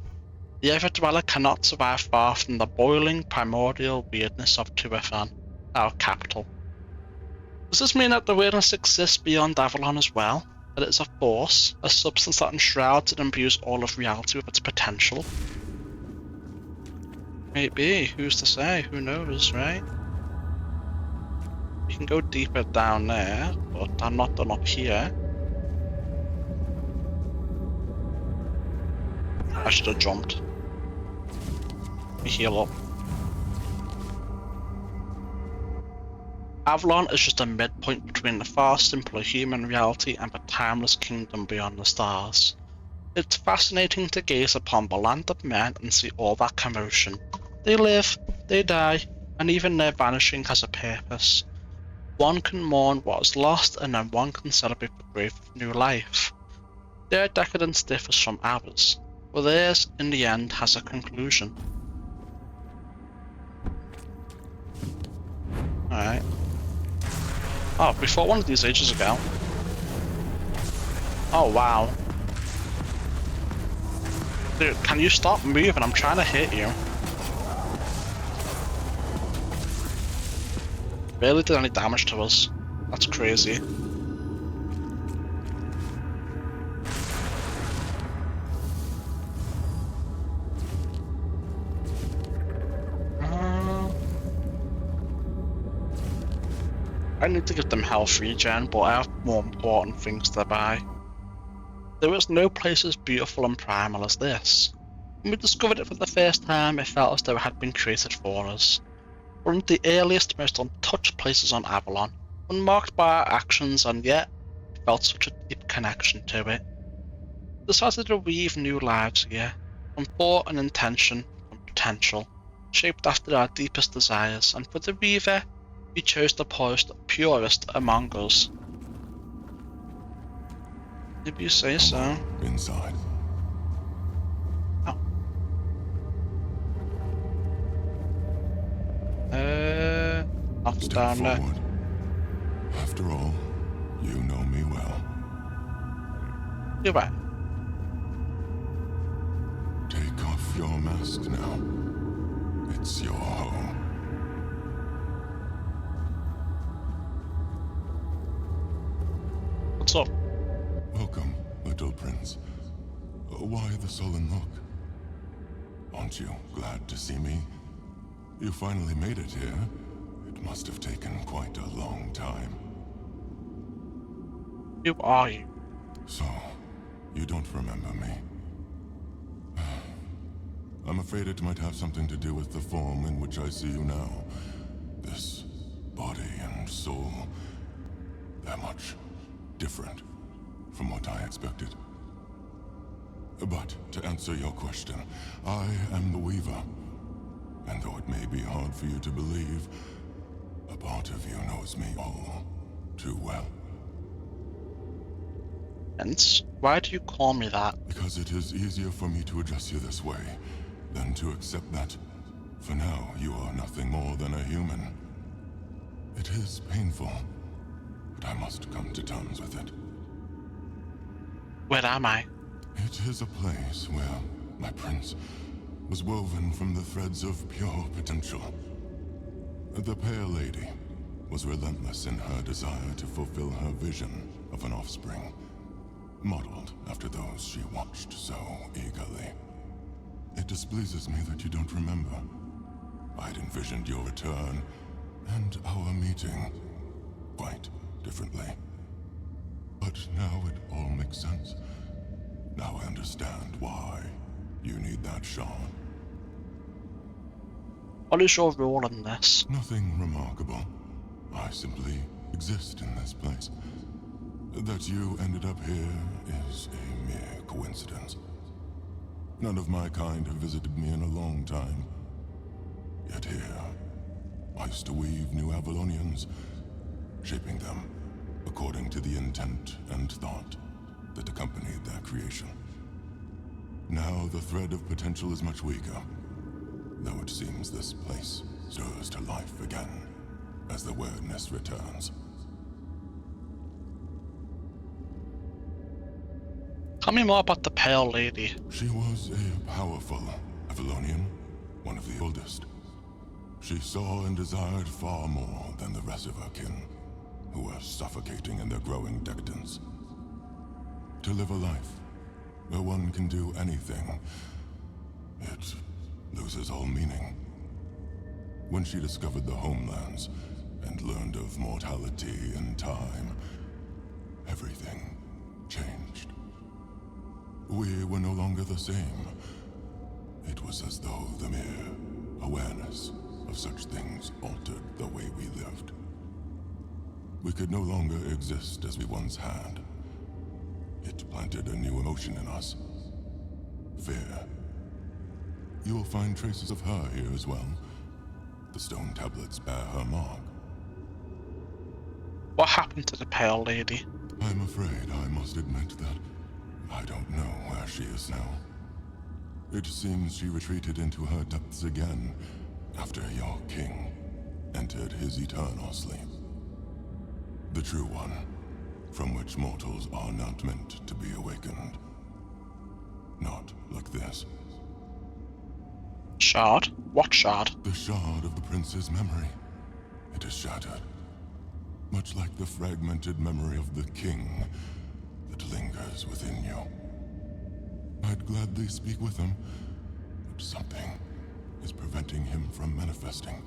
The Ever-Dweller cannot survive far from the boiling primordial weirdness of Tuathan, our capital. Does this mean that the weirdness exists beyond Avalon as well? That it is a force, a substance that enshrouds and imbues all of reality with its potential? Maybe, who's to say? Who knows, right? We can go deeper down there, but I'm not done up here. I should have jumped. Let me heal up. Avalon is just a midpoint between the far simpler human reality and the timeless kingdom beyond the stars. It's fascinating to gaze upon the land of men and see all that commotion. They live, they die, and even their vanishing has a purpose. One can mourn what is lost, and then one can celebrate the growth of new life. Their decadence differs from ours, but theirs, in the end, has a conclusion. Alright. Oh, we fought one of these ages ago. Oh, wow. Dude, can you stop moving? I'm trying to hit you. Barely did any damage to us. That's crazy. I need to give them health regen, but I have more important things to buy. There is no place as beautiful and primal as this. When we discovered it for the first time, it felt as though it had been created for us. One of the earliest, most untouched places on Avalon, unmarked by our actions, and yet we felt such a deep connection to it. We decided to weave new lives here, from thought and intention, from potential, shaped after our deepest desires, and for the weaver, we chose the purest among us. If you say so. Inside. Oh. Nothing down there. After all, you know me well. You're right. Take off your mask now. It's your home. What's up? Welcome, little prince. Why the sullen look? Aren't you glad to see me? You finally made it here. It must have taken quite a long time. Who are you? So, you don't remember me? I'm afraid it might have something to do with the form in which I see you now. This body and soul, they're much different from what I expected. But to answer your question, I am the Weaver. And though it may be hard for you to believe, a part of you knows me all too well. And why do you call me that? Because it is easier for me to address you this way than to accept that, for now, you are nothing more than a human. It is painful, but I must come to terms with it. Where am I? It is a place where my prince was woven from the threads of pure potential. The Pale Lady was relentless in her desire to fulfill her vision of an offspring, modeled after those she watched so eagerly. It displeases me that you don't remember. I'd envisioned your return and our meeting quite differently. But now it all makes sense. Now I understand why you need that shard. What is your role in this? Nothing remarkable. I simply exist in this place. That you ended up here is a mere coincidence. None of my kind have visited me in a long time. Yet here, I used to weave new Avalonians, shaping them according to the intent and thought that accompanied their creation. Now the thread of potential is much weaker, though it seems this place stirs to life again as the weirdness returns. Tell me more about the Pale Lady. She was a powerful Avalonian, one of the oldest. She saw and desired far more than the rest of her kin, who were suffocating in their growing decadence. To live a life where one can do anything, it loses all meaning. When she discovered the homelands and learned of mortality and time, everything changed. We were no longer the same. It was as though the mere awareness of such things altered the way we lived. We could no longer exist as we once had. It planted a new emotion in us. Fear. You will find traces of her here as well. The stone tablets bear her mark. What happened to the Pale Lady? I'm afraid I must admit that I don't know where she is now. It seems she retreated into her depths again after your king entered his eternal sleep. The true one, from which mortals are not meant to be awakened. Not like this. Shard? What shard? The shard of the prince's memory. It is shattered. Much like the fragmented memory of the king that lingers within you. I'd gladly speak with him, but something is preventing him from manifesting.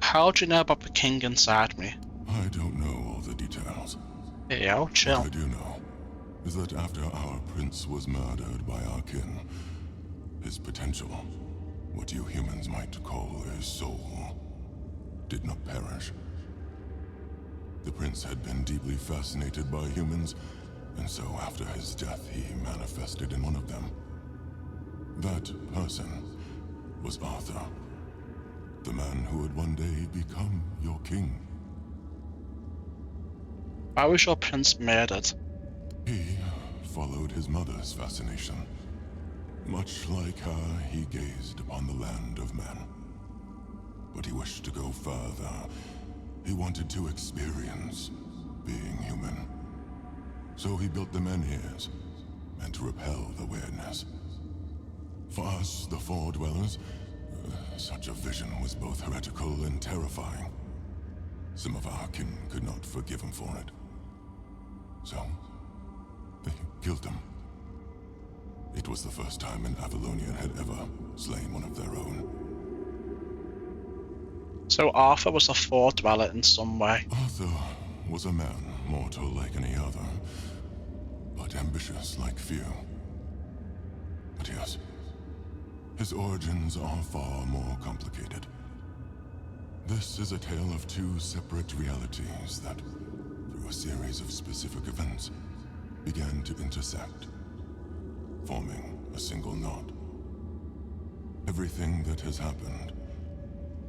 How do you know about the king inside me? I don't know all the details. Yeah, chill. What I do know is that after our prince was murdered by our kin, his potential, what you humans might call a soul, did not perish. The prince had been deeply fascinated by humans, and so after his death he manifested in one of them. That person was Arthur, the man who would one day become your king. Why was your prince murdered? He followed his mother's fascination. Much like her, he gazed upon the land of men. But he wished to go further. He wanted to experience being human. So he built the menhirs, and to repel the weirdness. For us, the Four Dwellers, such a vision was both heretical and terrifying. Some of our kin could not forgive him for it. So, They killed him. It was the first time an Avalonian had ever slain one of their own. So Arthur was a Four Dweller in some way. Arthur was a man, mortal like any other, but ambitious like few. But yes, his origins are far more complicated. This is a tale of two separate realities that, through a series of specific events, began to intersect, forming a single knot. Everything that has happened,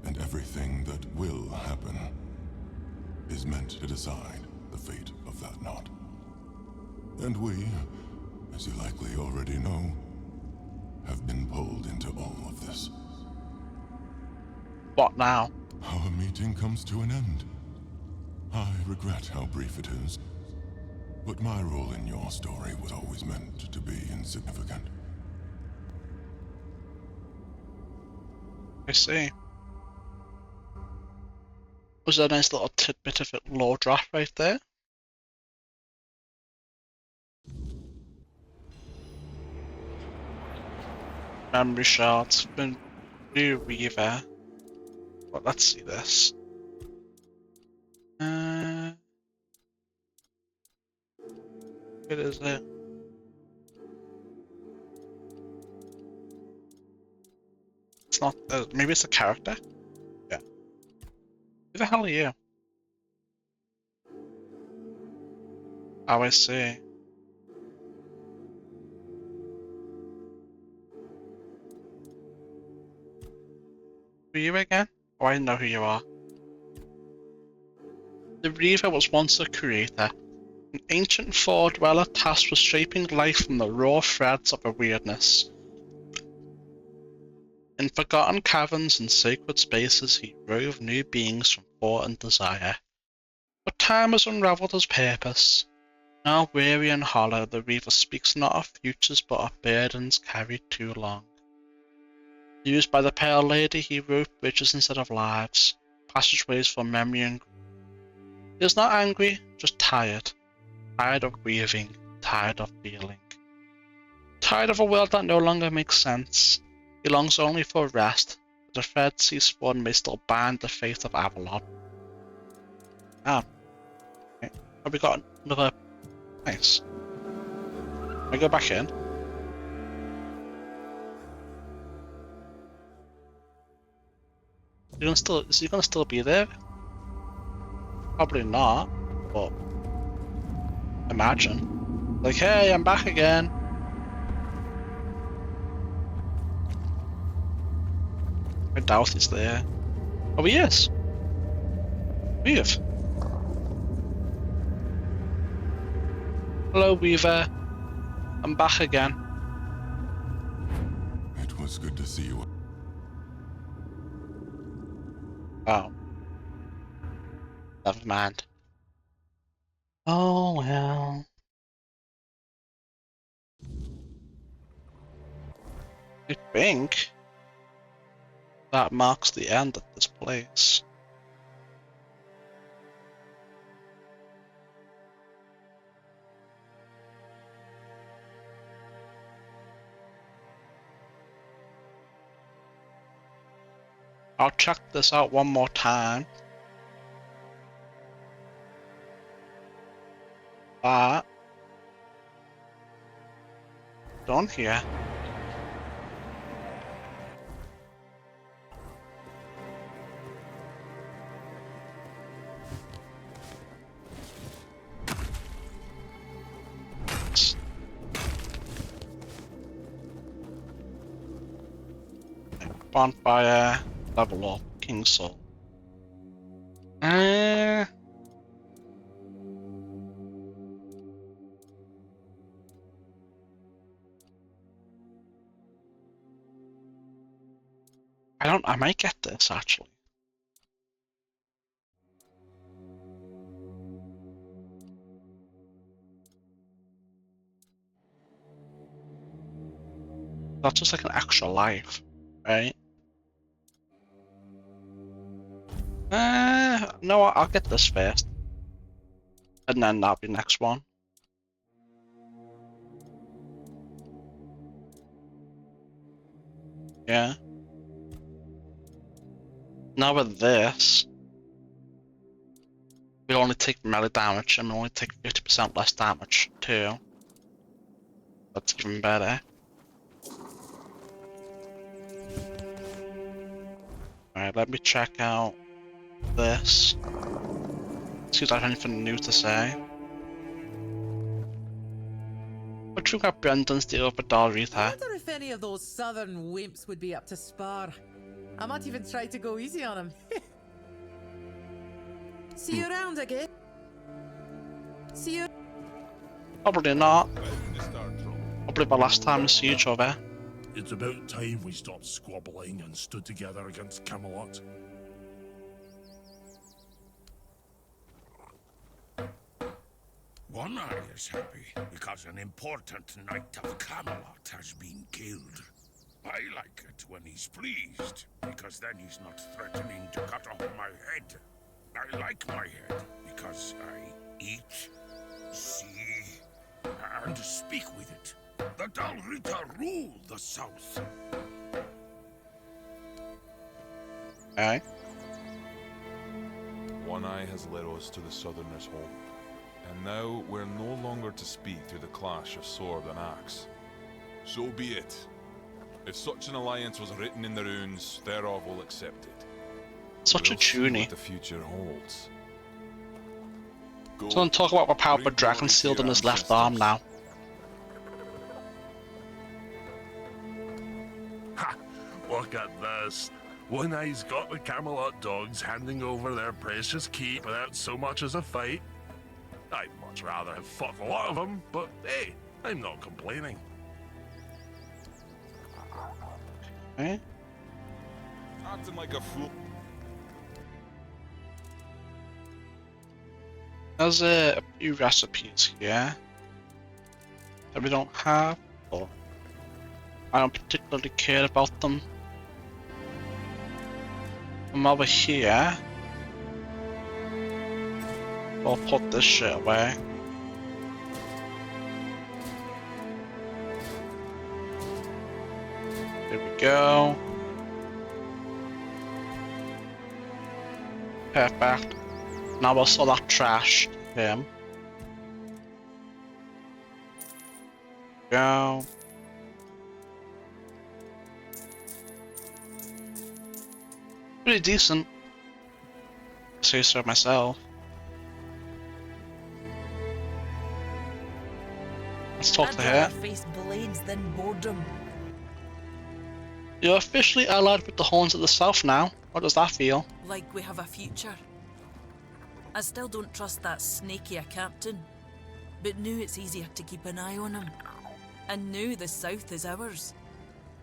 and everything that will happen, is meant to decide the fate of that knot. And we, as you likely already know, have been pulled into all of this. What now? Our meeting comes to an end. I regret how brief it is, but my role in your story was always meant to be insignificant. I see. Was there a nice little tidbit of lore draft right there? Memory shards, been new Weaver. Well, let's see this. What is it? It's not. Maybe it's a character. Yeah. Who the hell are you? Oh, I see. Who are you again? Oh, I know who you are. The Reaver was once a creator, an ancient Four Dweller tasked with shaping life from the raw threads of a weirdness. In forgotten caverns and sacred spaces, he wove new beings from thought and desire. But time has unraveled his purpose. Now weary and hollow, the Reaver speaks not of futures but of burdens carried too long. Used by the Pale Lady, he wrote bridges instead of lives, passageways for memory and grief. He is not angry, just tired. Tired of grieving, tired of feeling. Tired of a world that no longer makes sense. He longs only for rest, but the threads he spun may still bind the fate of Avalon. Ah. Okay. Have we got another... Nice. Can I go back in? Is he gonna still be there? Probably not, but imagine. Like, hey, I'm back again. I doubt he's there. Oh, he is. Weird. Hello, Weaver. I'm back again. It was good to see you. Oh. Never mind. Oh, well. I think that marks the end of this place. I'll check this out one more time. But done here. Bonfire, level up, King Soul. I might get this actually. That's just like an extra life, right? No, I'll get this first. And then that'll be the next one. Yeah. Now with this, we only take melee damage and we only take 50% less damage too. That's even better. Alright, let me check out this. See if I have anything new to say. What you got Brendan's deal with Dalrita? I wonder if any of those southern wimps would be up to spar. I might even try to go easy on them. See you around again. See you. Probably not. Probably the last time we see each other. It's about time we stopped squabbling and stood together against Camelot. One Eye is happy because an important knight of Camelot has been killed. I like it when he's pleased, because then he's not threatening to cut off my head. I like my head because I eat, see, and speak with it. The Dalrita rule the South. Aye. One Eye has led us to the Southerners' home, and now we're no longer to speak through the clash of sword and axe. So be it. If such an alliance was written in the runes, thereof we'll accept it. Such a tuny. What the future holds. So I'm talking about the power of dragon sealed in his left arm now. Ha! Look at this. One Eye's got the Camelot dogs handing over their precious keep without so much as a fight. I'd much rather have fought a lot of them, but hey, I'm not complaining. Eh? Acting like a fool. There's a few recipes here that we don't have, but I don't particularly care about them. From over here, I'll put this shit away. There we go. Perfect. Now we'll sell that trash to him. Go. Pretty decent. Say so myself. Let's talk to her. Face blades than boredom. You're officially allied with the Horns of the South now. What does that feel? Like we have a future. I still don't trust that snaky a captain, but now it's easier to keep an eye on him. And now the South is ours.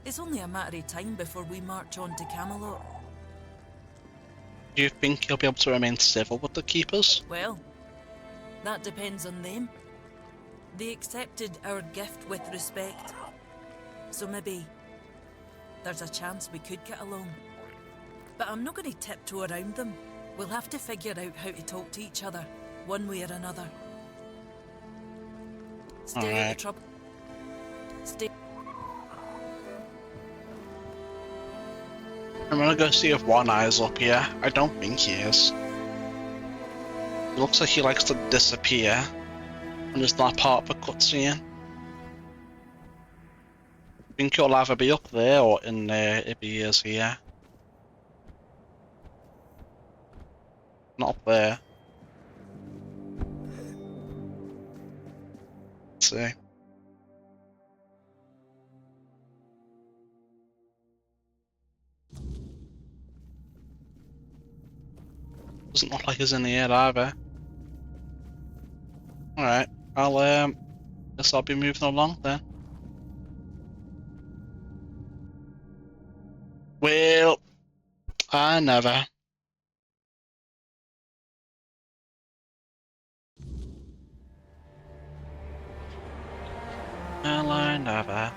It's only a matter of time before we march on to Camelot. Do you think you'll be able to remain civil with the Keepers? Well, that depends on them. They accepted our gift with respect, so maybe there's a chance we could get along. But I'm not going to tiptoe around them. We'll have to figure out how to talk to each other, one way or another. Stay out of trouble. Stay. I'm gonna go see if One Eye is up here. I don't think he is. It looks like he likes to disappear and is not part of the cutscene. I think he'll either be up there or in there if he is here. Not up there. Let's see. Doesn't look like he's in the air either. Alright, guess I'll be moving along then. Well, I never. Well, I never.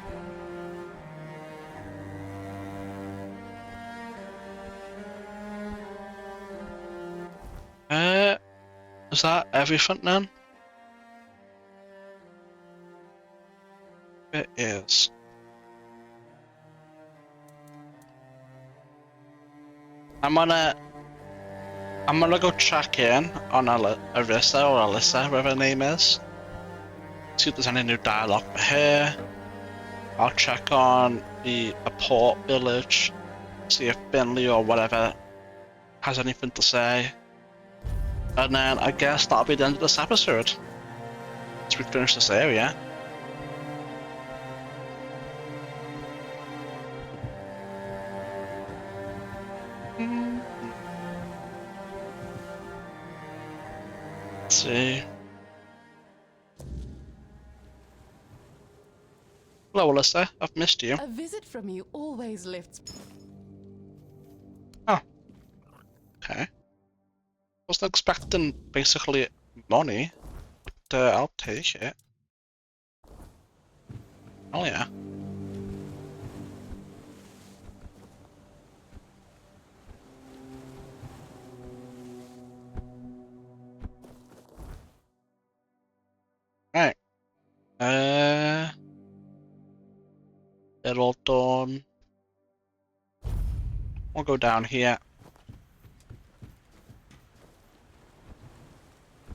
Is that everything then? It is. I'm gonna go check in on Arissa or Alyssa, whatever her name is. See if there's any new dialogue for her. I'll check on a port village, see if Finley or whatever has anything to say. And then I guess that'll be the end of this episode. Once we finish this area. Let's see. Hello, Alyssa. I've missed you. A visit from you always lifts. Oh. Okay. Wasn't expecting basically money, but I'll take it. Oh yeah. Right. They're all done. We'll go down here.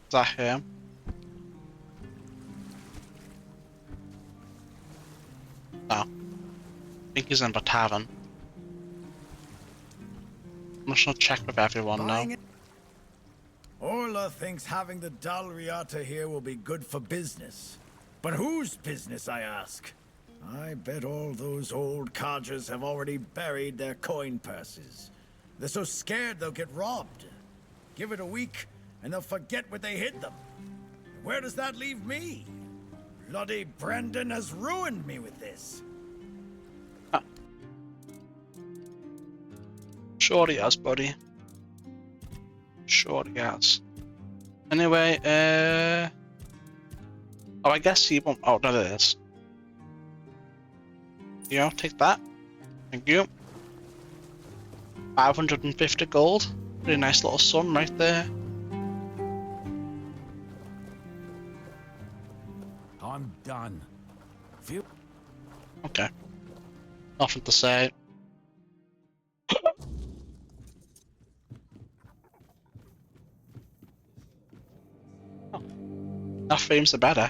Is that him? No. I think he's in the tavern. I'm just gonna check with everyone now. Orla thinks having the Dalriata here will be good for business. But whose business, I ask? I bet all those old codgers have already buried their coin purses. They're so scared they'll get robbed. Give it a week, and they'll forget where they hid them. Where does that leave me? Bloody Brendan has ruined me with this. Sure he has, buddy. Sure he has. Anyway, oh, I guess he won't. Oh, there it is. Yeah, take that. Thank you. 550 gold. Pretty nice little sum right there. I'm done. Okay. Nothing to say. Oh. Enough frames the better.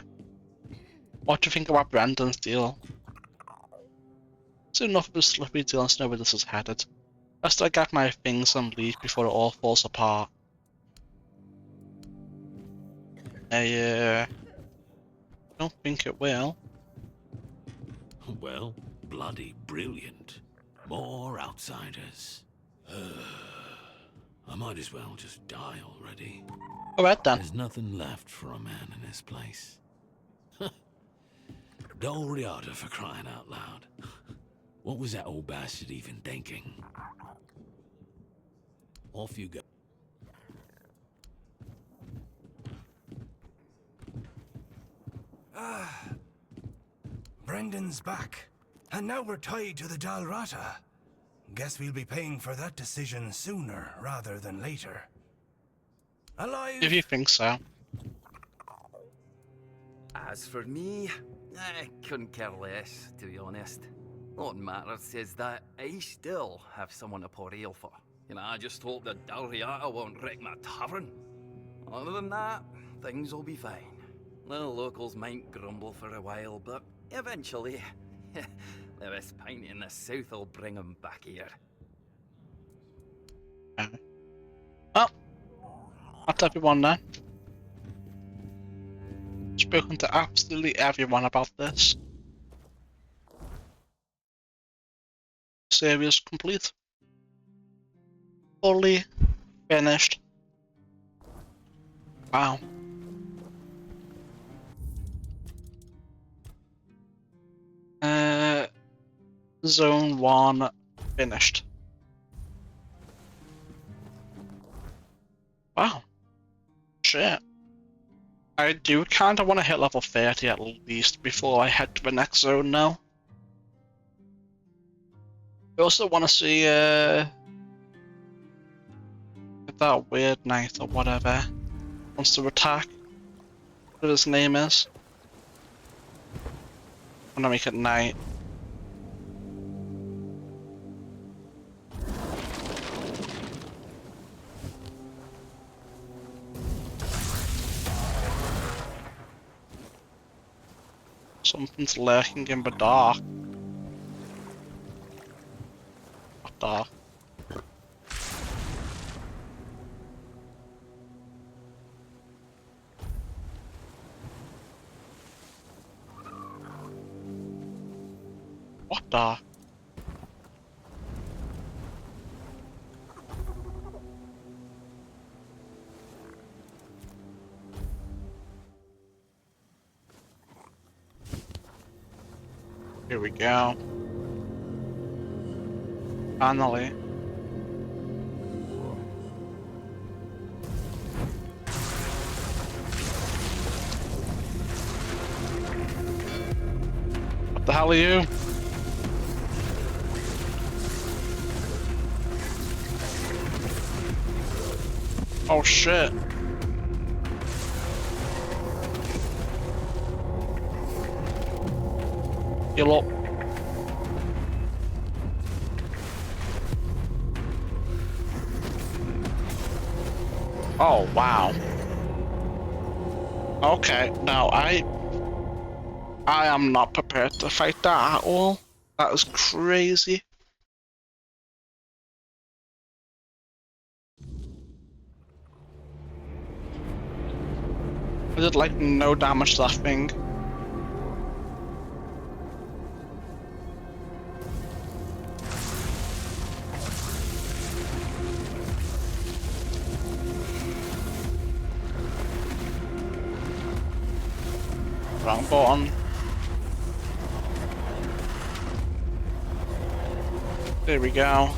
What do you think about Brandon's deal? Soon enough of a slippery deal and know where this is headed. Best I get my things and leave before it all falls apart. I don't think it will. Well, bloody brilliant. More outsiders. I might as well just die already. Alright then. There's nothing left for a man in this place. Dalriata, for crying out loud. What was that old bastard even thinking? Off you go. Brendan's back. And now we're tied to the Dalrata. Guess we'll be paying for that decision sooner rather than later. Alive? If you think so. As for me, I couldn't care less, to be honest. What matters is that I still have someone to pour ale for. You know, I just hope the Dalriata won't wreck my tavern. Other than that, things will be fine. The locals might grumble for a while, but eventually, the best pint in the south will bring them back here. Well, that's everyone then. Spoken to absolutely everyone about this. Series complete. Fully finished. Wow. Zone 1 finished. Wow. Shit. I do kinda wanna hit level 30 at least before I head to the next zone now. I also wanna see that weird knight or whatever wants to attack. What his name is. I'm gonna make it knight. Something's lurking in the dark. What dark? What dark? Here we go. Finally. What the hell are you? Oh shit. Heal up. Oh wow. Okay, now I am not prepared to fight that at all. That is crazy. I did like no damage to that thing. Wrong button. There we go.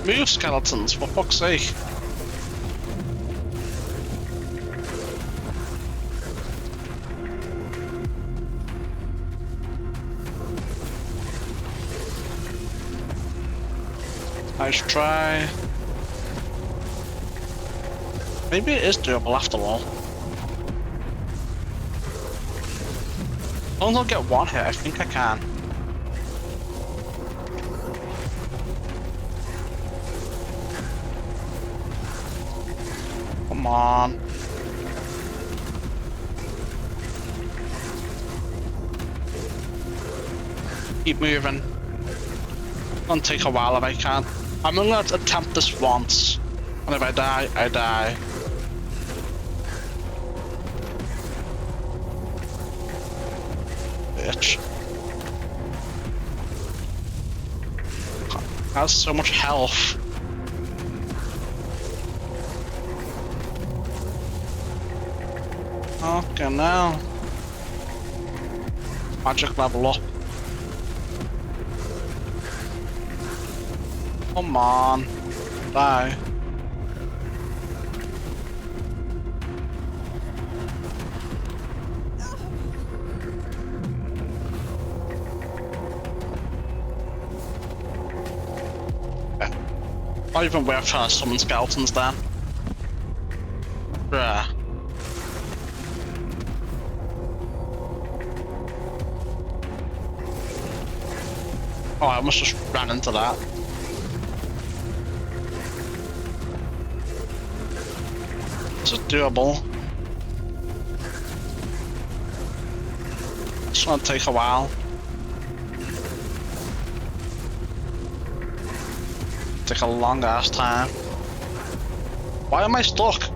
Move, skeletons, for fuck's sake. Nice try. Maybe it is doable after all. As long as I'll get one hit, I think I can. Come on. Keep moving. It'll take a while if I can. I'm only going to attempt this once. And if I die, I die. Bitch. Has so much health. Okay, now. Magic level up. Come on. Die. Okay. Not even worth trying to summon skeletons then. Bruh. Oh, I almost just ran into that. This is doable. It's gonna take a while. Take a long ass time. Why am I stuck?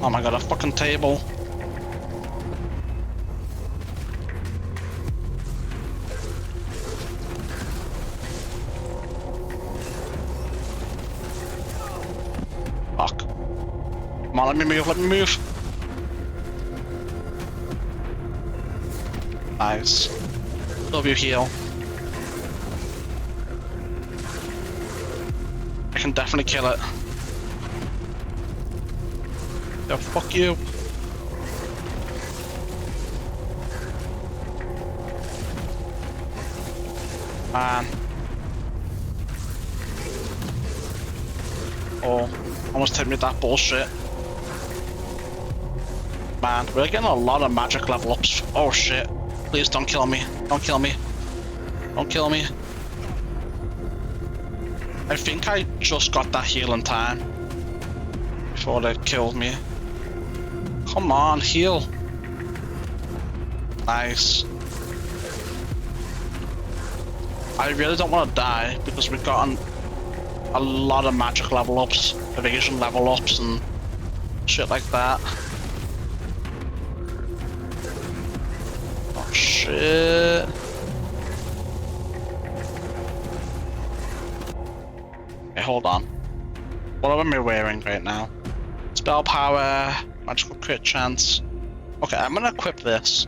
Oh my god, a fucking table. Fuck. Come on, let me move, let me move. Nice. W heal. I can definitely kill it. Yeah, fuck you. Man. Oh, almost hit me with that bullshit. Man, we're getting a lot of magic level ups. Oh shit. Please don't kill me. Don't kill me. Don't kill me. I think I just got that healing time before they killed me. Come on, heal. Nice. I really don't want to die because we've gotten a lot of magic level ups, evasion level ups, and shit like that. Oh shit. Okay, hold on. What am I wearing right now? Spell power, magical crit chance. Okay, I'm gonna equip this.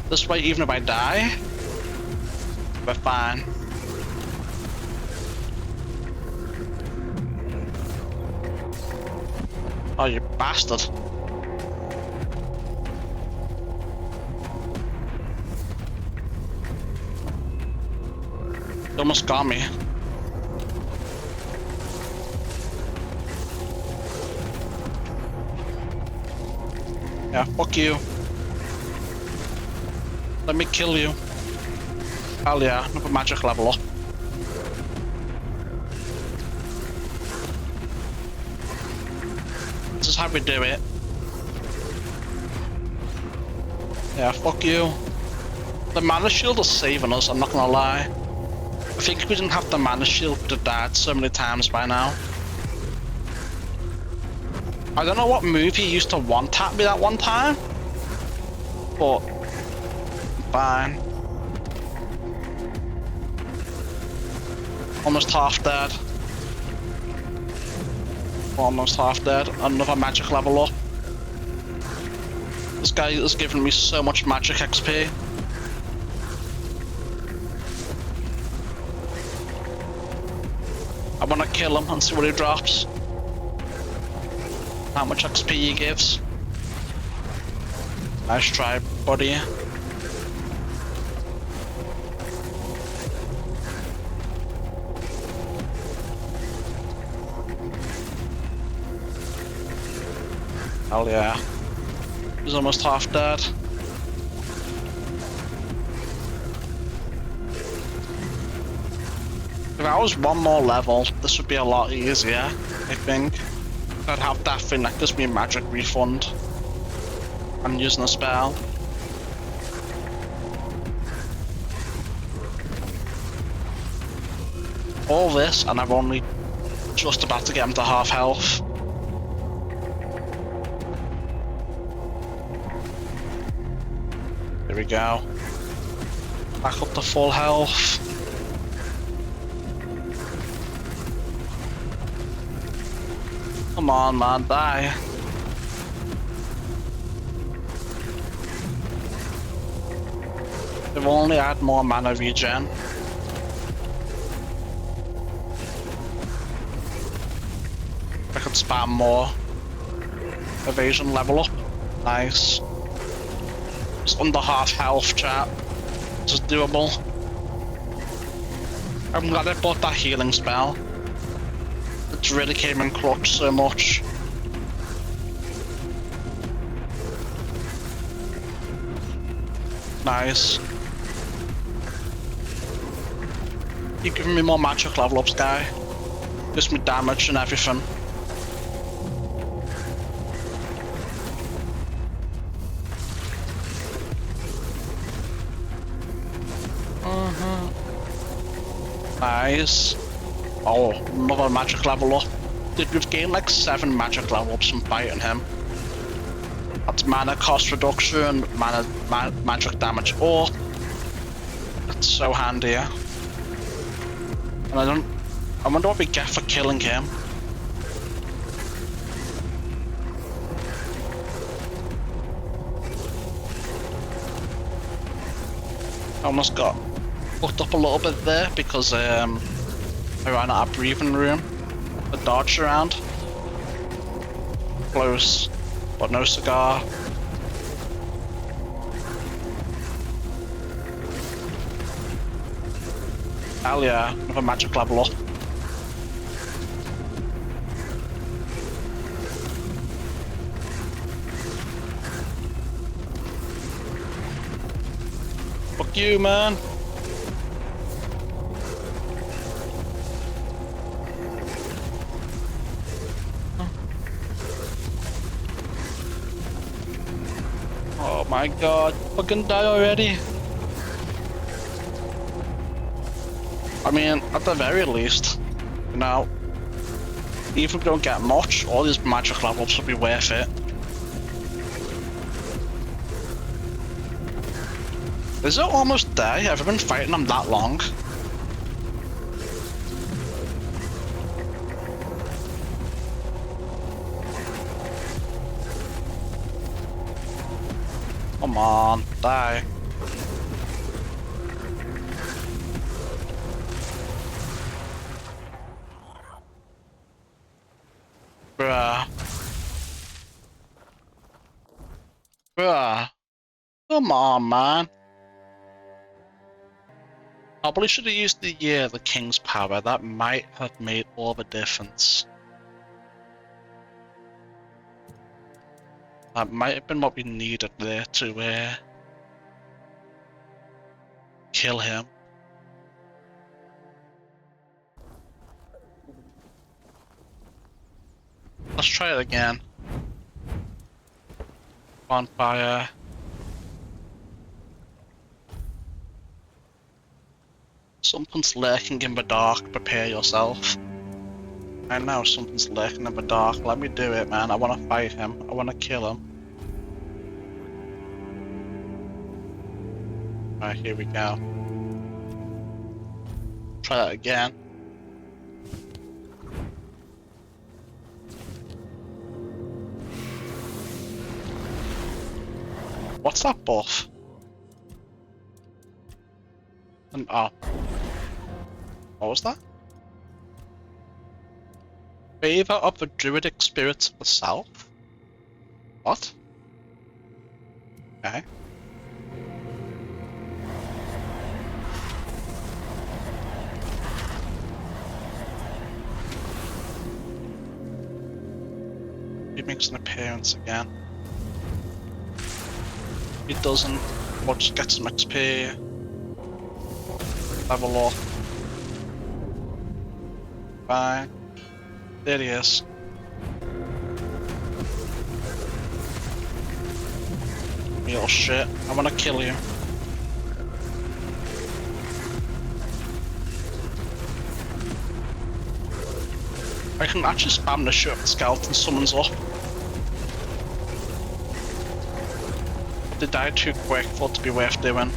This way, even if I die, we're fine. Oh, you bastard. You almost got me. Yeah, fuck you. Let me kill you. Hell yeah, another magic level up. This is how we do it. Yeah, fuck you. The mana shield is saving us, I'm not gonna lie. I think if we didn't have the mana shield, we'd have died so many times by now. I don't know what move he used to one-tap me that one time, but fine. Almost half dead. Almost half dead. Another magic level up. This guy is giving me so much magic XP. I want to kill him and see what he drops. How much XP he gives. Nice try, buddy. Hell yeah. He's almost half dead. If I was one more level, this would be a lot easier, I think. I'd have that thing that gives me a magic refund. I'm using a spell. All this, and I'm only just about to get him to half health. There we go. Back up to full health. Come on, man, die. They've only had more mana regen. I could spam more. Evasion level up. Nice. It's under half health, chat. This is doable. I'm glad I bought that healing spell. It really came in clutch so much. Nice. Keep giving me more magic level ups, guy. Gives me damage and everything. Nice. Oh, another magic level up. Dude, we've gained like 7 magic level ups from fighting him. That's mana cost reduction, magic damage up. That's so handy, yeah. And I wonder what we get for killing him. I almost got fucked up a little bit there because I ran out of breathing room to dodge around. Close, but no cigar. Hell yeah, another magic level up. you, man. Oh my god, fucking die already. I mean, at the very least, you know, even if we don't get much, all these magic levels will be worth it. Is it almost day? Have I been fighting them that long? Come on, die. Bruh. Bruh. Come on, man. I probably should have used the King's Power. That might have made all the difference. That might have been what we needed there to kill him. Let's try it again. Bonfire. Something's lurking in the dark, prepare yourself. I know something's lurking in the dark, let me do it, man. I want to fight him, I want to kill him. Alright, here we go. Try that again. What's that buff? And oh. What was that? Favor of the druidic spirits of the south? What? Okay. He makes an appearance again. If he doesn't, we'll just get some XP. Level up. Fine. There he is. You little shit. I wanna kill you. I can actually spam the shit if the skeleton summons up. But they died too quick for it to be worth doing.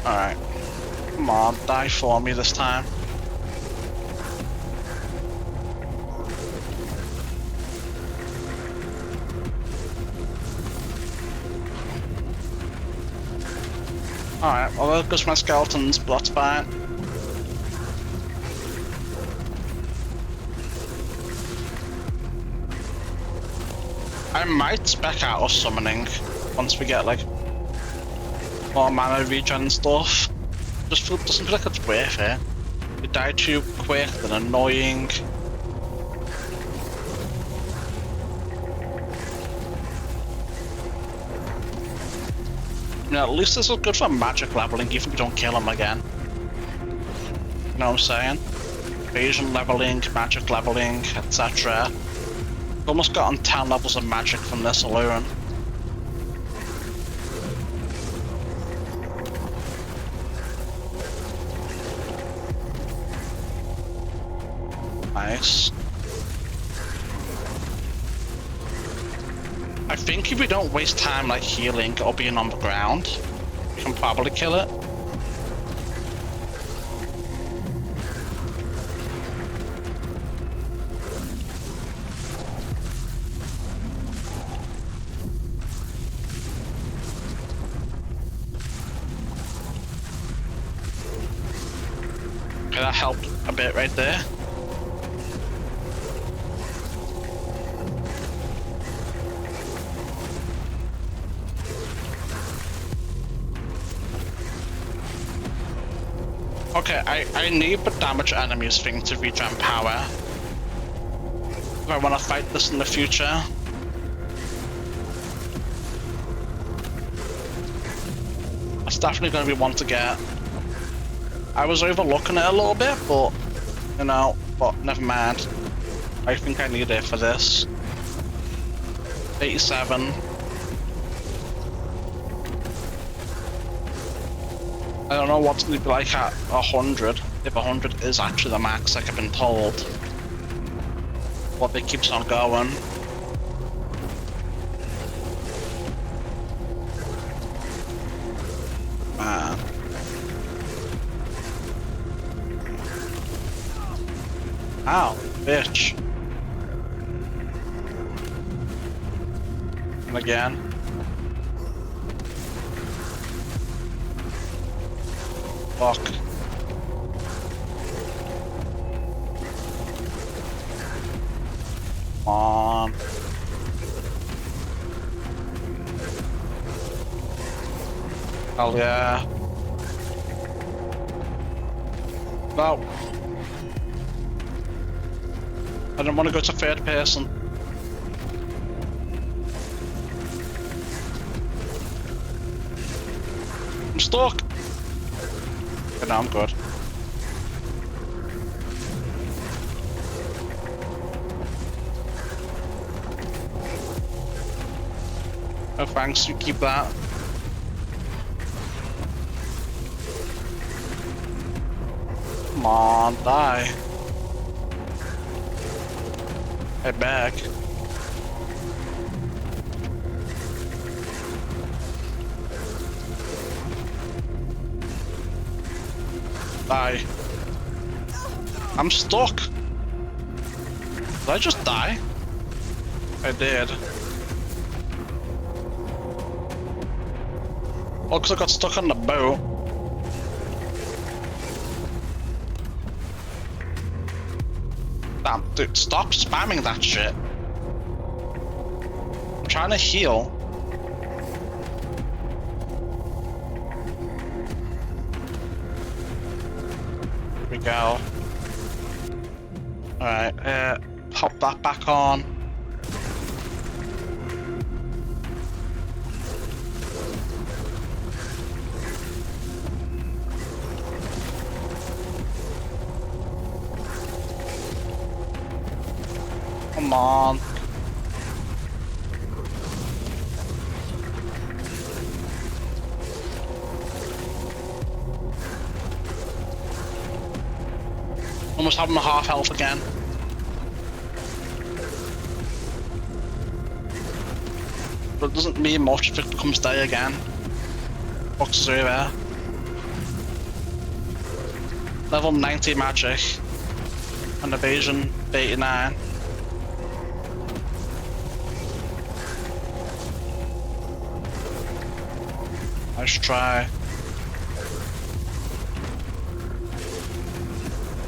Alright. Come on, die for me this time. Alright, well there goes my skeletons, but that's fine. I might spec out of summoning once we get like more mana regen and stuff. Doesn't feel like it's worth it. You die too quick, then annoying. You know, at least this is good for magic leveling, even if we don't kill him again. You know what I'm saying? Evasion leveling, magic leveling, etc. We've almost gotten 10 levels of magic from this alone. Nice. I think if we don't waste time like healing or being on the ground, we can probably kill it. Okay, that helped a bit right there. Okay, I need the damage enemies thing to regen power. If I want to fight this in the future. That's definitely going to be one to get. I was overlooking it a little bit, but, you know, but never mind. I think I need it for this. 87. I don't know what's going to be like at 100, if 100 is actually the max like I've been told. But it keeps on going. Man. Ow, bitch. And again. Fuck. Come on. Hell yeah. No. I don't want to go to third person. I'm stuck. Okay, now I'm good. Oh, thanks. You keep that. Come on, die. Head back. Die. I'm stuck. Did I just die? I did. Oh, because I got stuck on the boat. Damn, dude, stop spamming that shit. I'm trying to heal. Here we go. Alright, pop that back on. Come on. Almost having a half health again. But it doesn't mean much if it becomes day again. Boxes are there. Level 90 magic. And evasion 89. Nice try.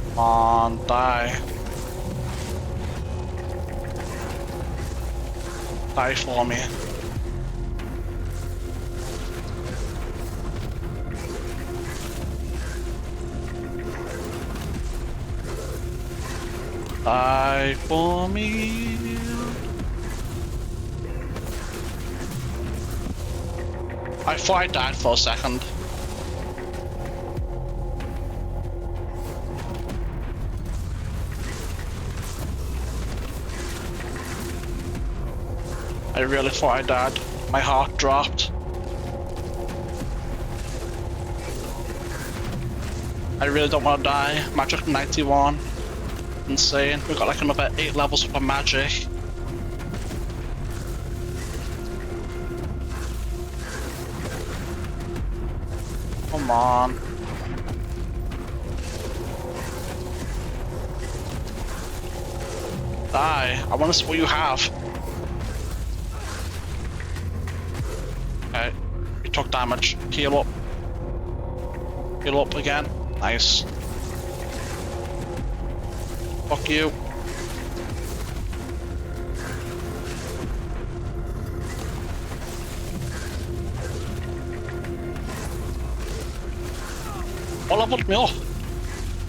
Come on, die. Die for me. Die for me. I thought I died for a second. I really thought I died. My heart dropped. I really don't want to die. Magic 91. Insane. We've got like another 8 levels up of magic. Come on. Die. I want to see what you have. Okay. You took damage. Heal up. Heal up again. Nice. Fuck you. What leveled me up?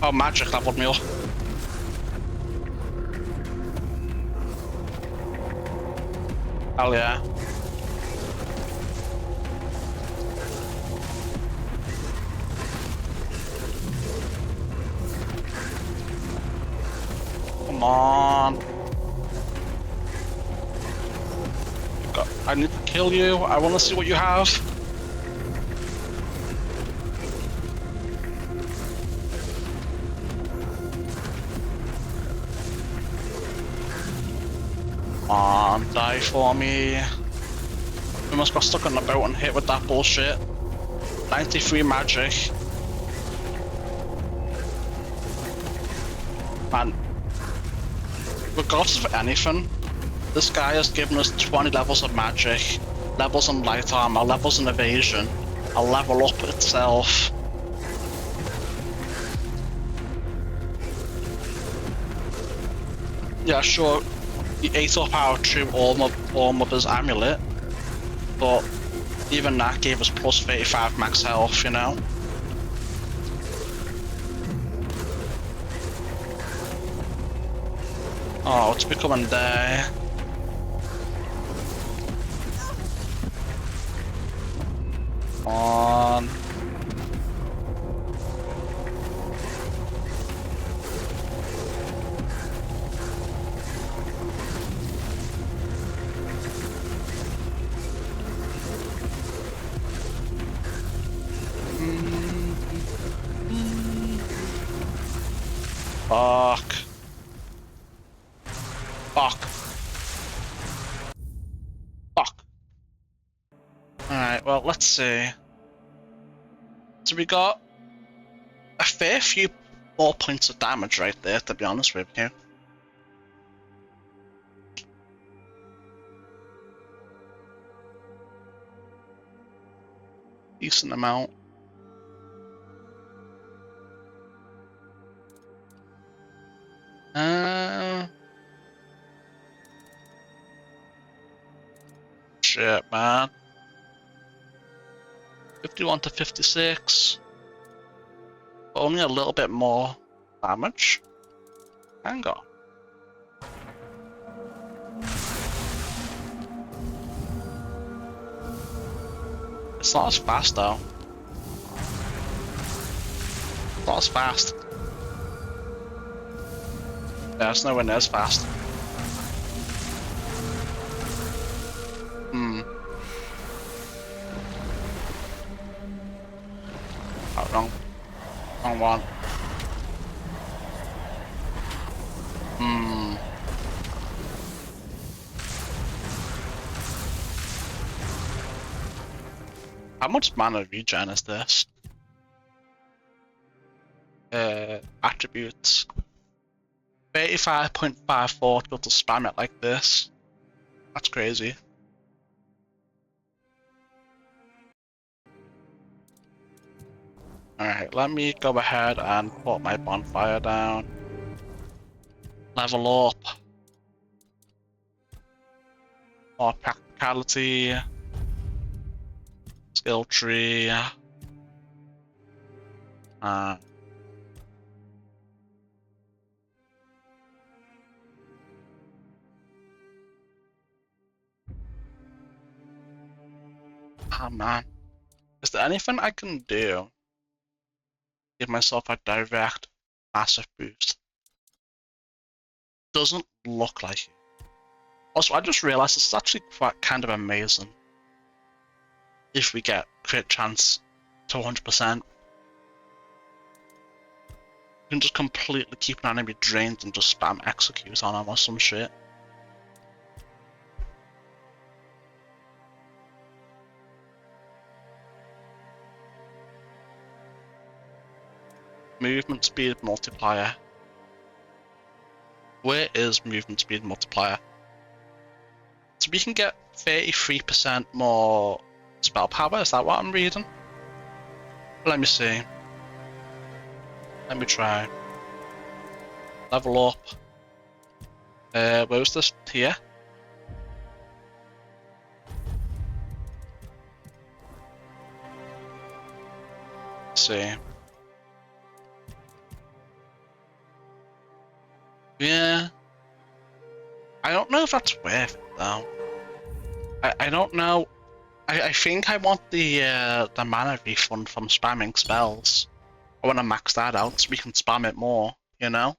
Oh, magic leveled me up. Hell yeah. Come on. I need to kill you. I want to see what you have. Come on, die for me. We must got stuck on the boat and hit with that bullshit. 93 magic. Man, regardless of anything, this guy has given us 20 levels of magic, levels in light armor, levels in evasion, a level up itself. Yeah, sure, he ate up our true All-Mother's amulet, but even that gave us plus 35 max health, you know? Oh, it's becoming day. Come on. Fuck. Fuck. Fuck. Alright, well, let's see. So we got a fair few more points of damage right there, to be honest with you. Decent amount. Shit, man. 51 to 56. Only a little bit more damage. Hang on. It's not as fast though. It's not as fast. Yeah, it's nowhere near as fast. Oh, wrong one. How much mana regen is this? Attributes. 35.54 to be able to spam it like this. That's crazy. Alright, let me go ahead and put my bonfire down. Level up. More practicality. Skill tree. Oh man. Is there anything I can do? Give myself a direct massive boost. Doesn't look like it. Also, I just realized it's actually quite kind of amazing if we get crit chance to 100%. You can just completely keep an enemy drained and just spam execute on them or some shit. Movement speed multiplier. Where is movement speed multiplier? So we can get 33% more spell power, is that what I'm reading? Let me see. Let me try. Level up. Where was this? Here? Let's see. Yeah. I don't know if that's worth it though. I don't know. I think I want the mana refund from spamming spells. I want to max that out so we can spam it more, you know?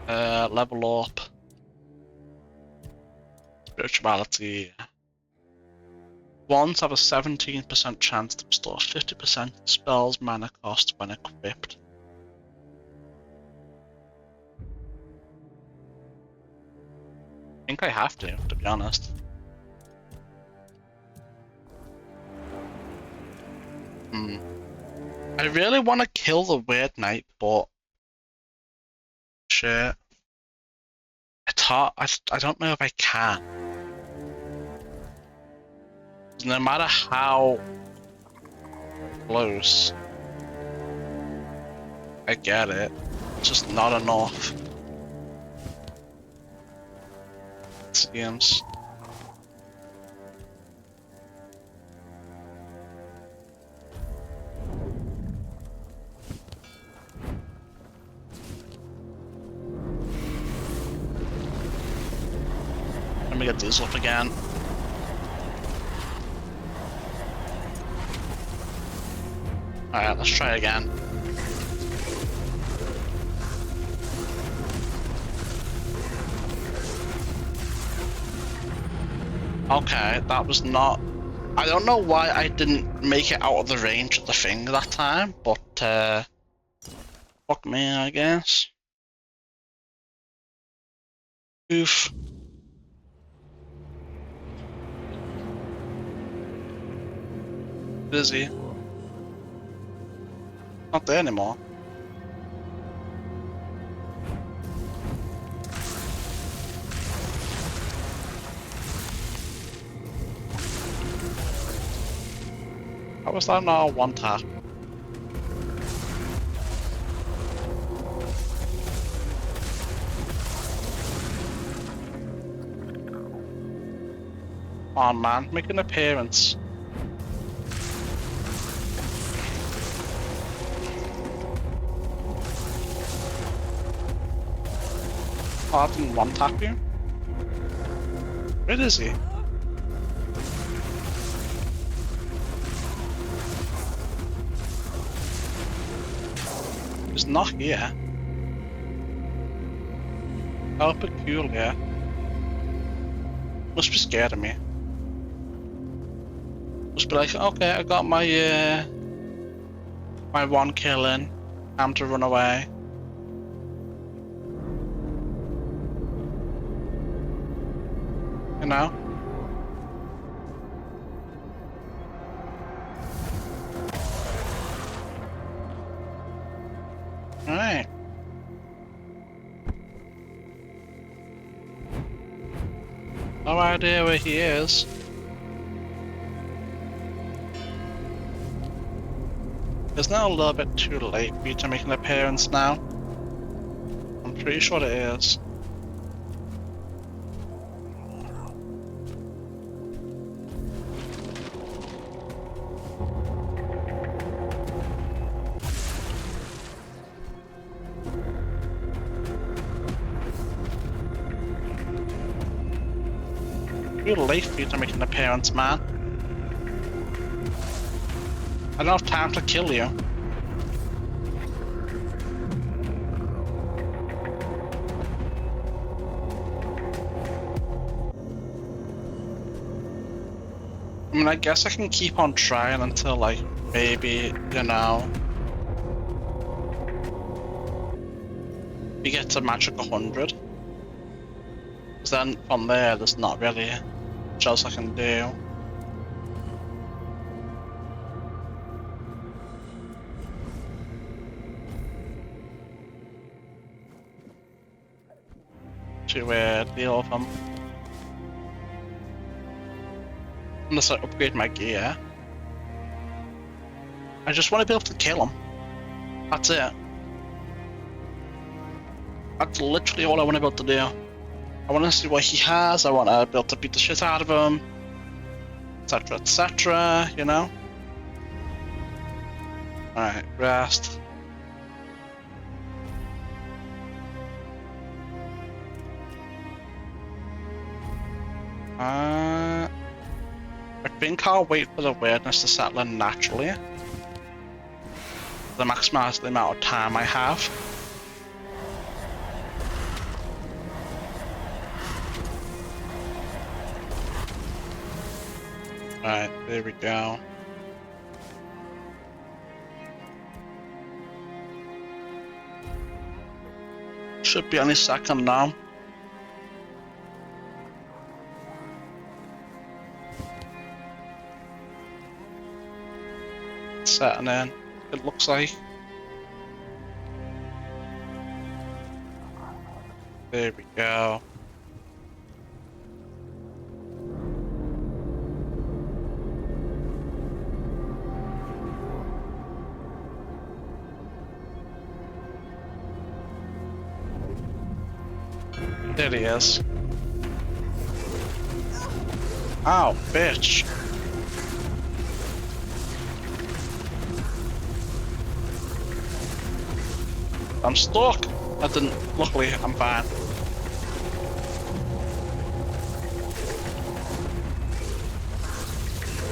Level up. Spirituality. Wands have a 17% chance to restore 50% spells mana cost when equipped. I think I have to be honest. I really want to kill the Weird Knight, but shit. It's hard. I don't know if I can. No matter how close I get it, it's just not enough. It seems. Let me get these up again. Alright, let's try again. Okay, that was not... I don't know why I didn't make it out of the range of the thing that time, but fuck me, I guess. Oof. Busy. Not there anymore. How was that not a one tap? Come on, man, make an appearance. Oh, I didn't one tap you. Where is he? He's not here. How peculiar. Must be scared of me. Must be like, okay, I got my my one kill in. Time to run away. You know? Alright. No idea where he is. Isn't it a little bit too late for you to make an appearance now? I'm pretty sure it is. Too late for you to make an appearance, man. I don't have time to kill you. I mean, I guess I can keep on trying until, like, maybe, you know, we get to magic 100. Because then from there, there's not really much else I can do. To deal with them. Unless I upgrade my gear. I just want to be able to kill him. That's it. That's literally all I want to be able to do. I want to see what he has, I want to be able to beat the shit out of him, etc, you know? Alright, rest. I think I'll wait for the weirdness to settle in naturally. To maximize the amount of time I have. Right, there we go. Should be any second now. Setting in, it looks like. There we go. There he is. Ow, bitch. I'm stuck. I didn't. Luckily, I'm fine.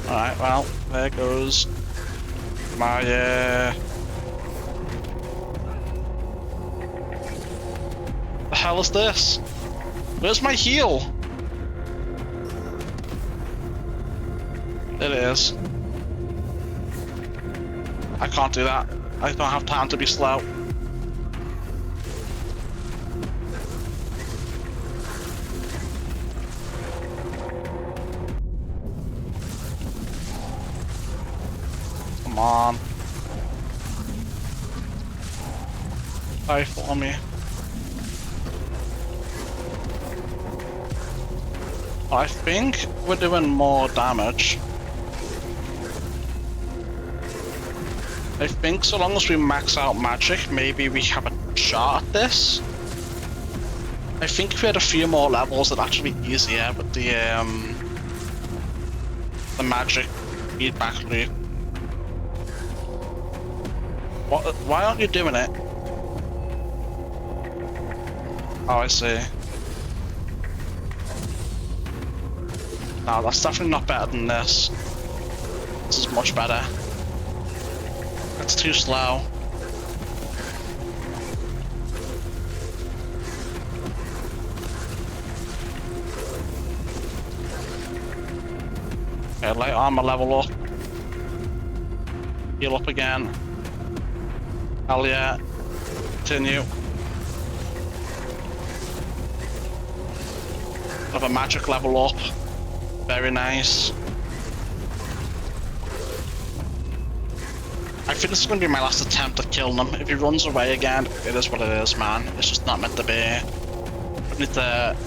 Alright, well, there goes my, The hell is this? Where's my heal? There it is. I can't do that. I don't have time to be slow. Come on. Die for me. I think we're doing more damage. I think so long as we max out magic, maybe we have a shot at this. I think if we had a few more levels, it'd actually be easier with the magic feedback loop. Why aren't you doing it? Oh, I see. No, that's definitely not better than this. This is much better. It's too slow. Okay, light armor level up. Heal up again. Hell yeah. Continue. Have a magic level up. Very nice. I think this is going to be my last attempt at killing him. If he runs away again, it is what it is, man. It's just not meant to be. I need to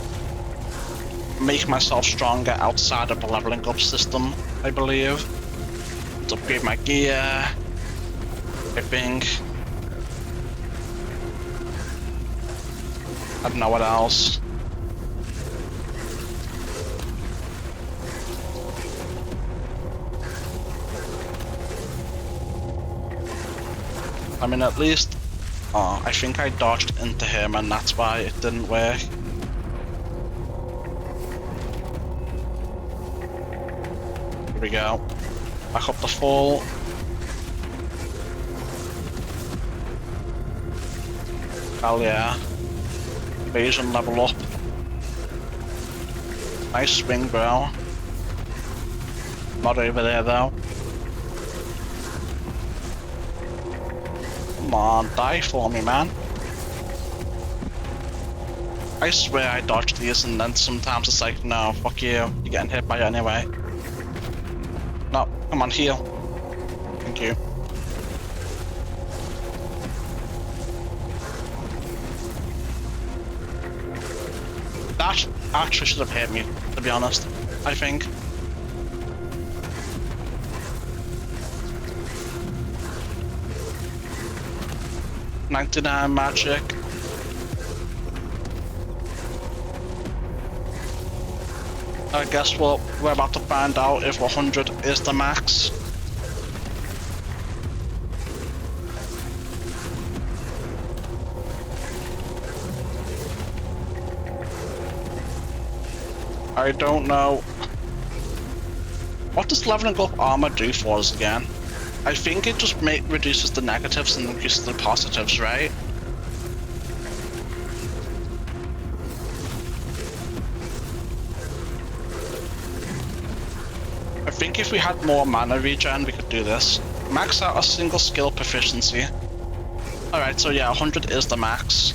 make myself stronger outside of the leveling up system, I believe. To upgrade my gear, I think. I don't know what else. I mean, at least, oh, I think I dodged into him and that's why it didn't work. Here we go. Back up to full. Hell yeah. Evasion level up. Nice swing, bro. Not over there though. Come on, die for me, man. I swear I dodged these and then sometimes it's like, no, fuck you, you're getting hit by it anyway. No, come on, heal. Thank you. That actually should have hit me, to be honest, I think. $99 magic. I guess we're about to find out if 100 is the max. I don't know. What does leveling up armor do for us again? I think it just reduces the negatives and increases the positives, right? I think if we had more mana regen, we could do this. Max out a single skill proficiency. Alright, so yeah, 100 is the max.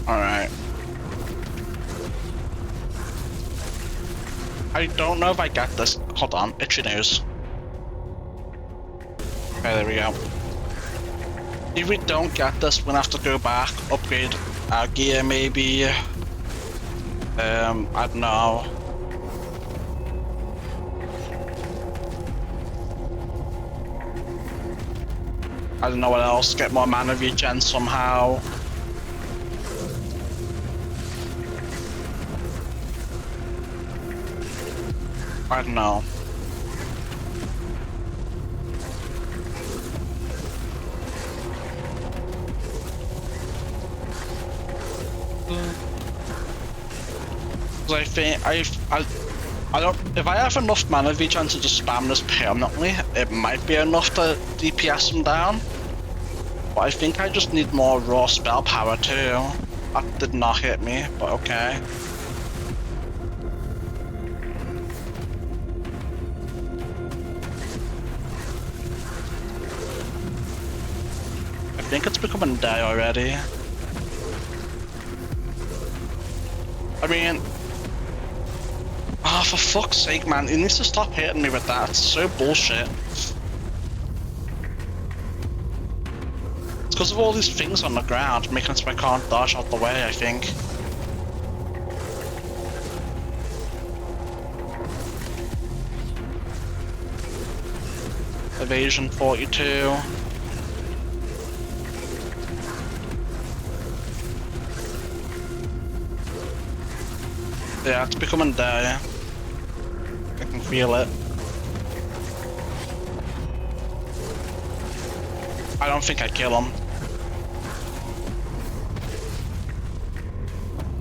Alright. I don't know if I get this. Hold on, itchy nose. Okay, there we go. If we don't get this, we're gonna have to go back, upgrade our gear maybe. I don't know. I don't know what else, get more mana regen somehow. I don't know. I think I don't. If I have enough mana regen to just spam this permanently, it might be enough to DPS him down. But I think I just need more raw spell power too. That did not hit me, but okay. I think it's becoming day already. I mean, oh, for fuck's sake, man, he needs to stop hitting me with that. It's so bullshit. It's because of all these things on the ground, making it so I can't dodge out the way, I think. Evasion 42. Yeah, it's becoming dire. I can feel it. I don't think I kill him.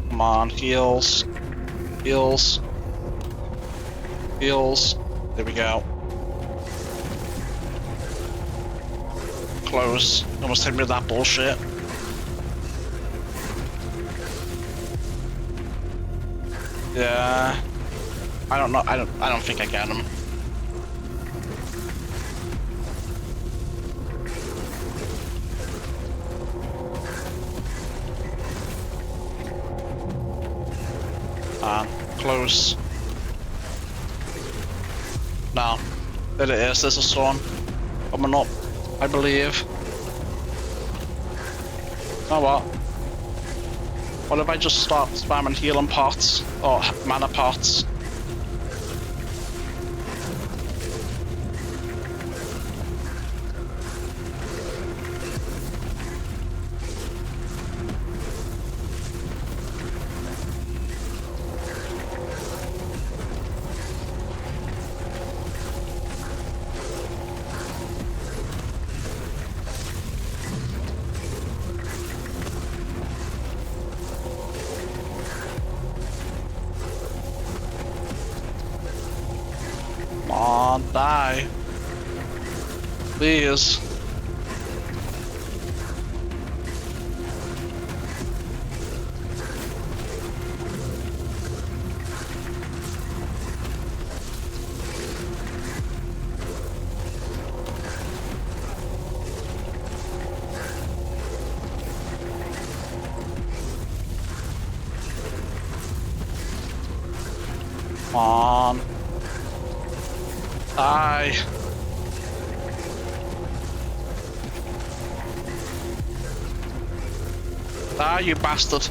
Come on, heals. Heals. Heals. There we go. Close. Almost hit me with that bullshit. Yeah, I don't know. I don't think I get him. Close. No, there it is. There's a storm coming up, I believe. You know what? What if I just start spamming healing pots or mana pots? Die. Please. Come on. Die. Die, you bastard.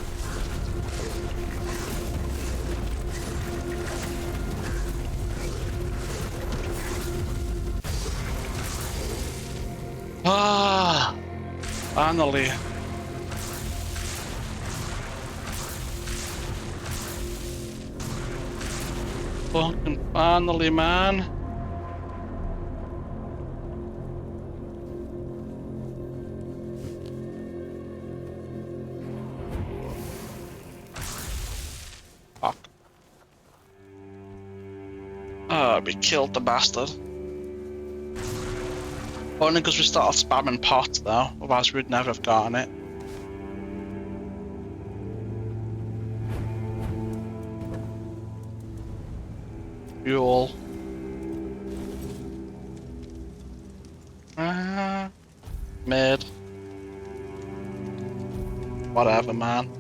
Ah, finally. Fucking finally, man. Fuck. Oh, we killed the bastard. Only because we started spamming pots though, otherwise we'd never have gotten it. Fuel. Mid. Whatever, man.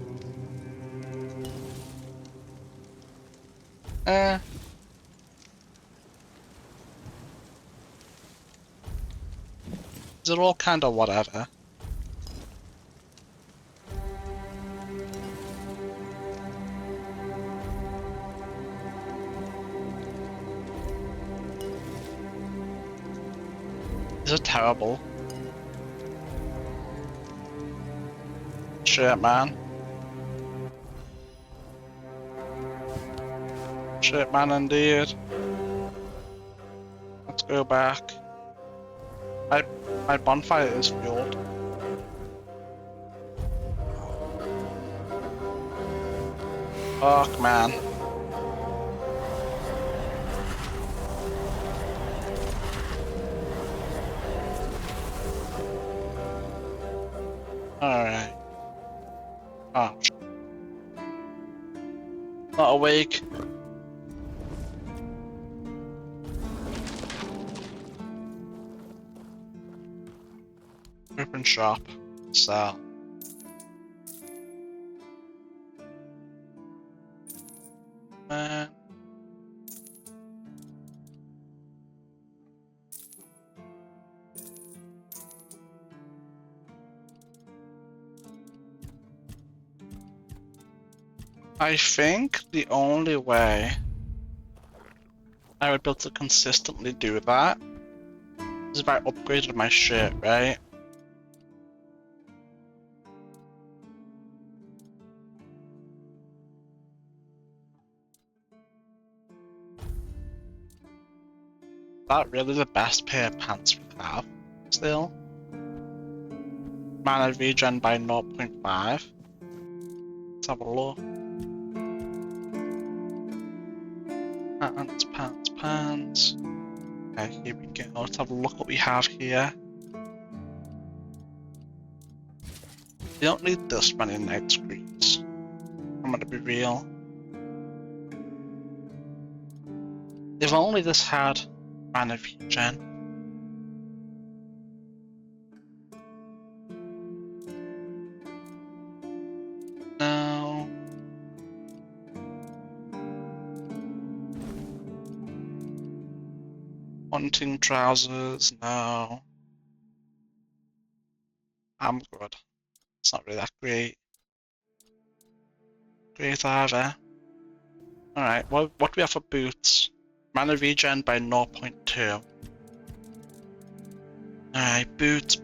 They're all kind of whatever. These are terrible. Shit, man. Shit, man, indeed. Let's go back. My bonfire is fueled. Fuck, man. Alright. Oh. Not awake. Open shop. Sell. Man. I think the only way I would be able to consistently do that is if I upgraded my shit, right? That really the best pair of pants we have still. Mana regen by 0.5. Let's have a look. Pants. Okay, here we go. Let's have a look what we have here. You don't need this many night screens. I'm gonna be real. If only this had mana regen. No. Hunting trousers, no. I'm good. It's not really that great. Great either. Alright, what do we have for boots? Mana regen by 0.2. Alright, boots.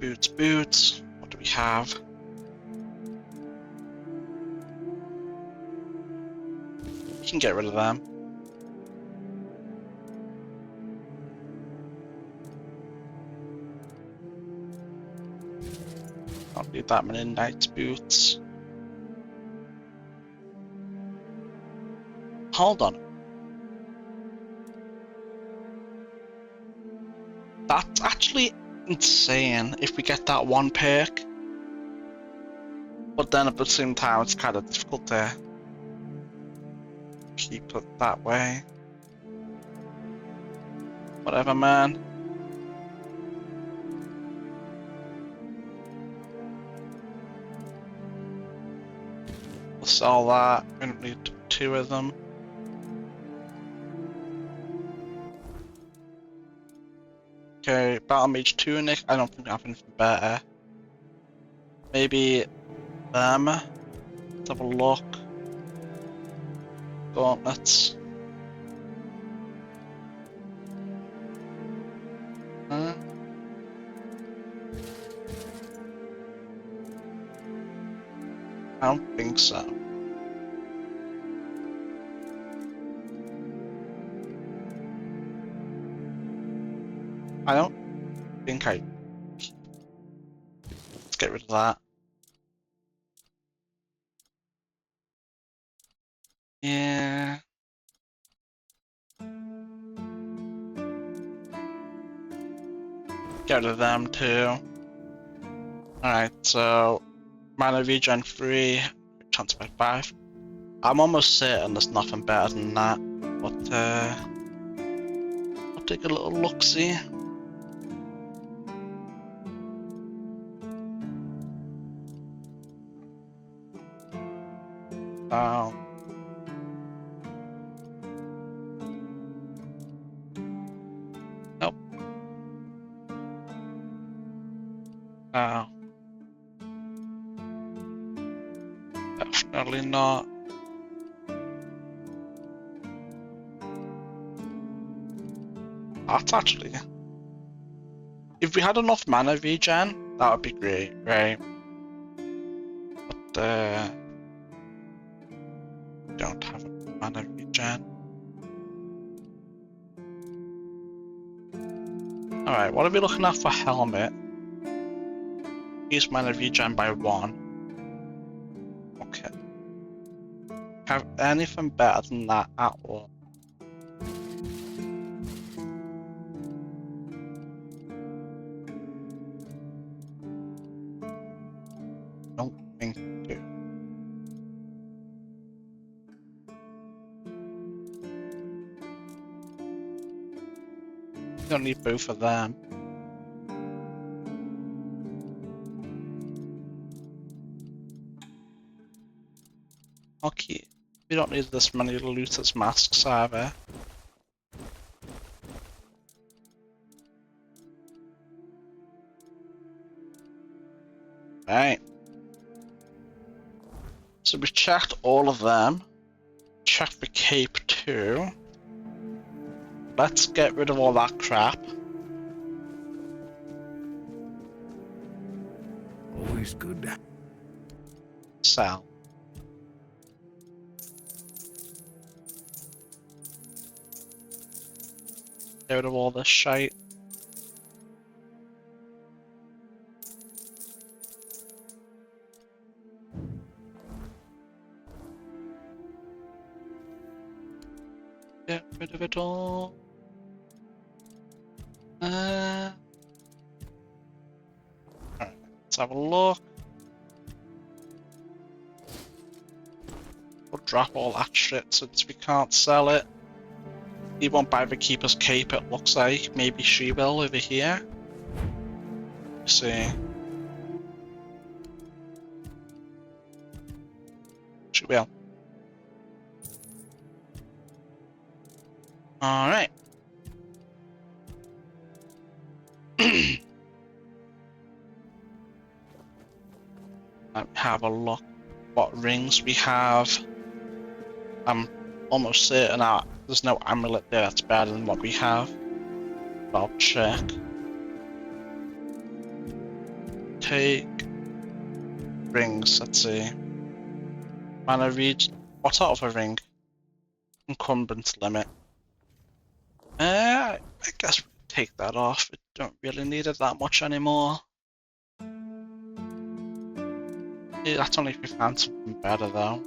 What do we have? We can get rid of them. Don't need that many knight boots. Hold on. That's actually insane if we get that one perk. But then at the same time it's kind of difficult to keep it that way. Whatever, man. We'll sell that. We don't need 2 of them. Okay, Battle Mage Tunic. I don't think I have anything better. Maybe them. Let's have a look. Gauntlets. Huh? I don't think so. I don't think I... Let's get rid of that. Yeah. Get rid of them too. Alright, so mana regen 3, chance by 5. I'm almost certain there's nothing better than that, but I'll take a little look-see. Oh. Nope. Oh. Definitely not. That's actually... If we had enough mana regen, that would be great, right? But, don't have enough mana regen. Alright, what are we looking at for helmet? Use mana regen by 1. Okay. Have anything better than that at all? Don't think so. Don't need both of them. Okay, we don't need this many looters masks either. Right. So we checked all of them. Check the cape too. Let's get rid of all that crap. Always good. Sell. Get rid of all this shite. Get rid of it all. Alright, let's have a look. We'll drop all that shit since we can't sell it. He won't buy the Keeper's Cape, it looks like. Maybe she will over here. Let's see. She will. Alright. Let me have a look what rings we have. I'm almost certain that there's no amulet there that's better than what we have. But I'll check. Take rings, let's see. Mana read. What sort of a ring? Encumbrance limit. I guess we take that off. We don't really need it that much anymore. Yeah, that's only if we found something better though.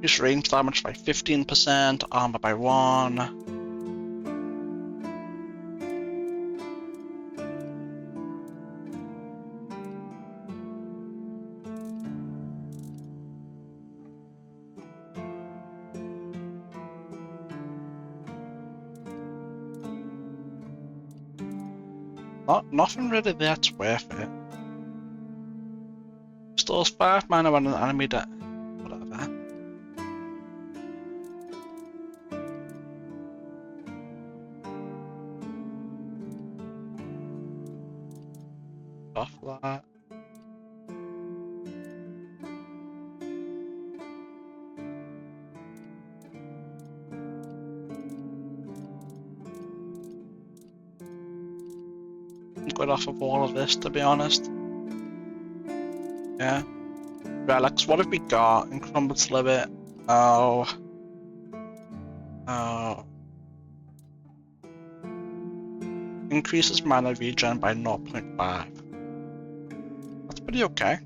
Use range damage by 15%, armor by 1. Nothing really that's worth it. Stores 5 mana when an enemy whatever. Off that. Good off of all of this, to be honest. Yeah. Relics, what have we got? Encumbrance limit. Oh. Oh. Increases mana regen by 0.5. That's pretty okay.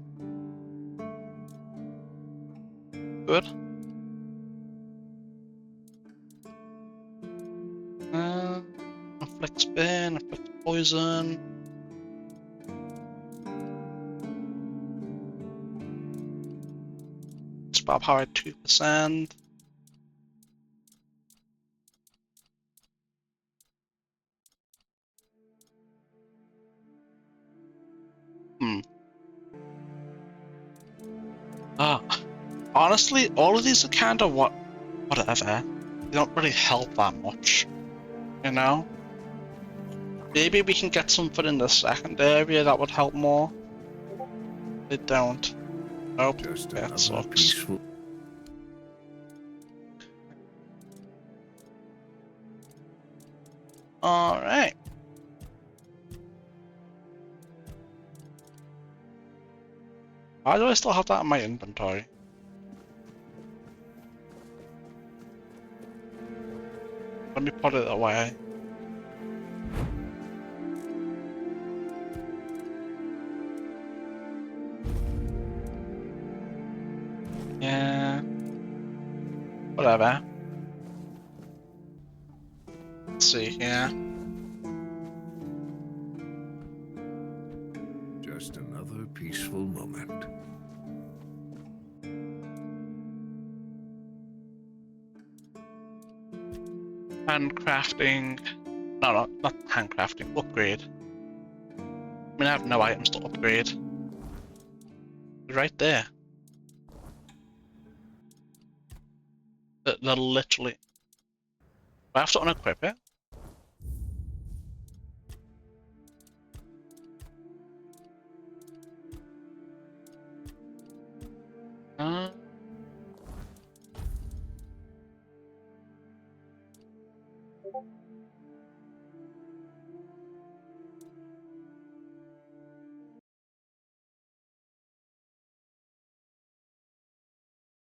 Good. Afflict spin, afflict poison. Spell power at 2%. Honestly, all of these are kind of whatever. They don't really help that much, you know? Maybe we can get something in the second area that would help more. They don't. Nope, that sucks. Peaceful. Alright. Why do I still have that in my inventory? Let me put it away. Yeah. Whatever. Let's see here. Just another peaceful moment. Handcrafting. No, not handcrafting. Upgrade. I mean, I have no items to upgrade. Right there. They're literally. I have to unequip it.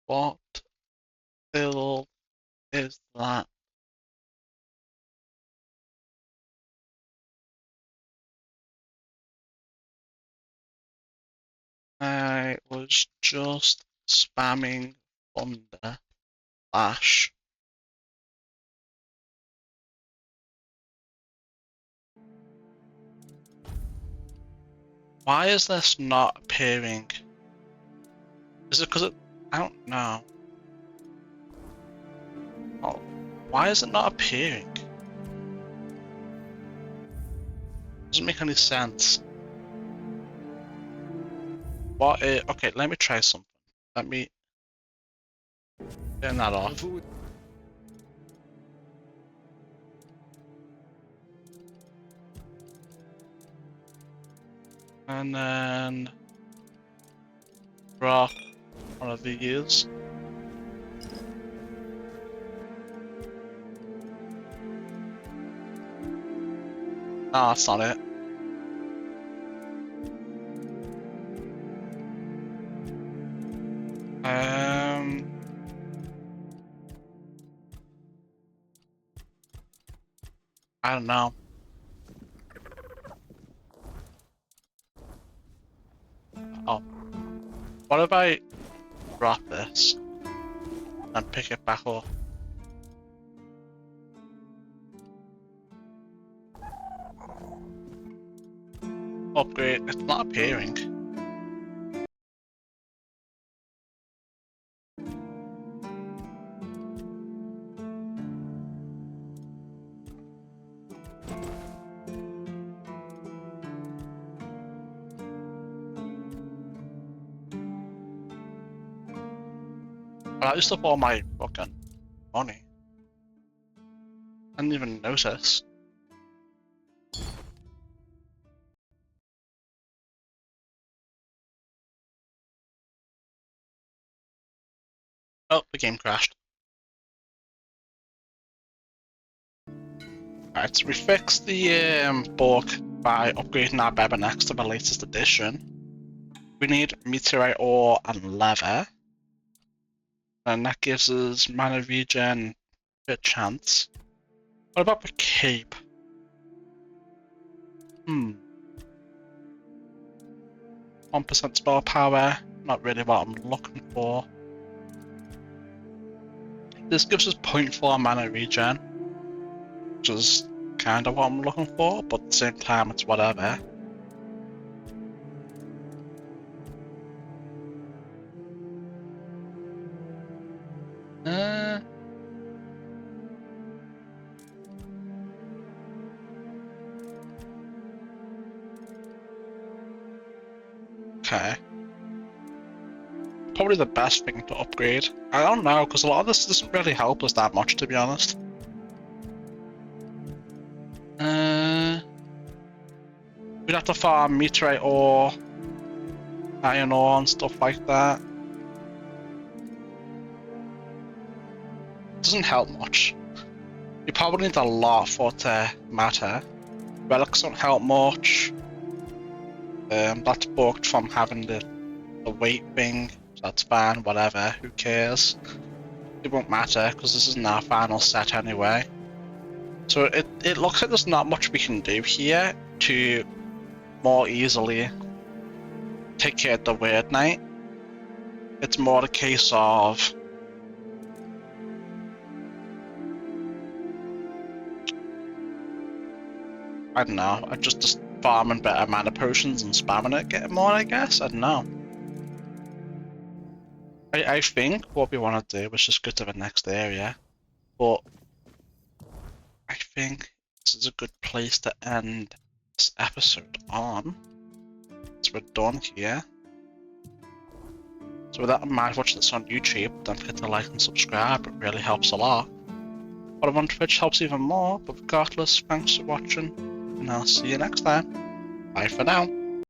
What ill is that? I was just spamming Thunder Flash. Why is this not appearing? Is it because I don't know. Oh, why is it not appearing? Doesn't make any sense. Okay, let me try something. Let me turn that off. And then drop one of these. No, that's not it. I don't know. Oh. What if I drop this and pick it back up? Upgrade. It's not appearing. I used up all my fucking money. I didn't even notice. Oh, the game crashed. Alright, so we fixed the bug by upgrading our Bebenex to the latest edition. We need meteorite ore and leather. And that gives us mana regen, bit chance. What about the cape? 1% spell power, not really what I'm looking for. this gives us 0.4 mana regen, which is kind of what I'm looking for, but at the same time it's whatever. Okay. Probably the best thing to upgrade. I don't know, because a lot of this doesn't really help us that much, to be honest. We'd have to farm meteorite ore, iron ore, and stuff like that. Doesn't help much. You probably need a lot for it to matter. Relics don't help much. That's bugged from having the weight thing, so that's fine, whatever, who cares. It won't matter, because this isn't our final set anyway. So it looks like there's not much we can do here to more easily take care of the Weird Knight. It's more a case of I don't know, I just farming better mana potions and spamming it, getting more, I guess. I don't know. I think what we want to do is just go to the next area, but I think this is a good place to end this episode on. So we're done here. So with that in mind, watching this on YouTube, don't forget to like and subscribe, it really helps a lot. What I'm on Twitch helps even more, but regardless, thanks for watching, and I'll see you next time. Bye for now.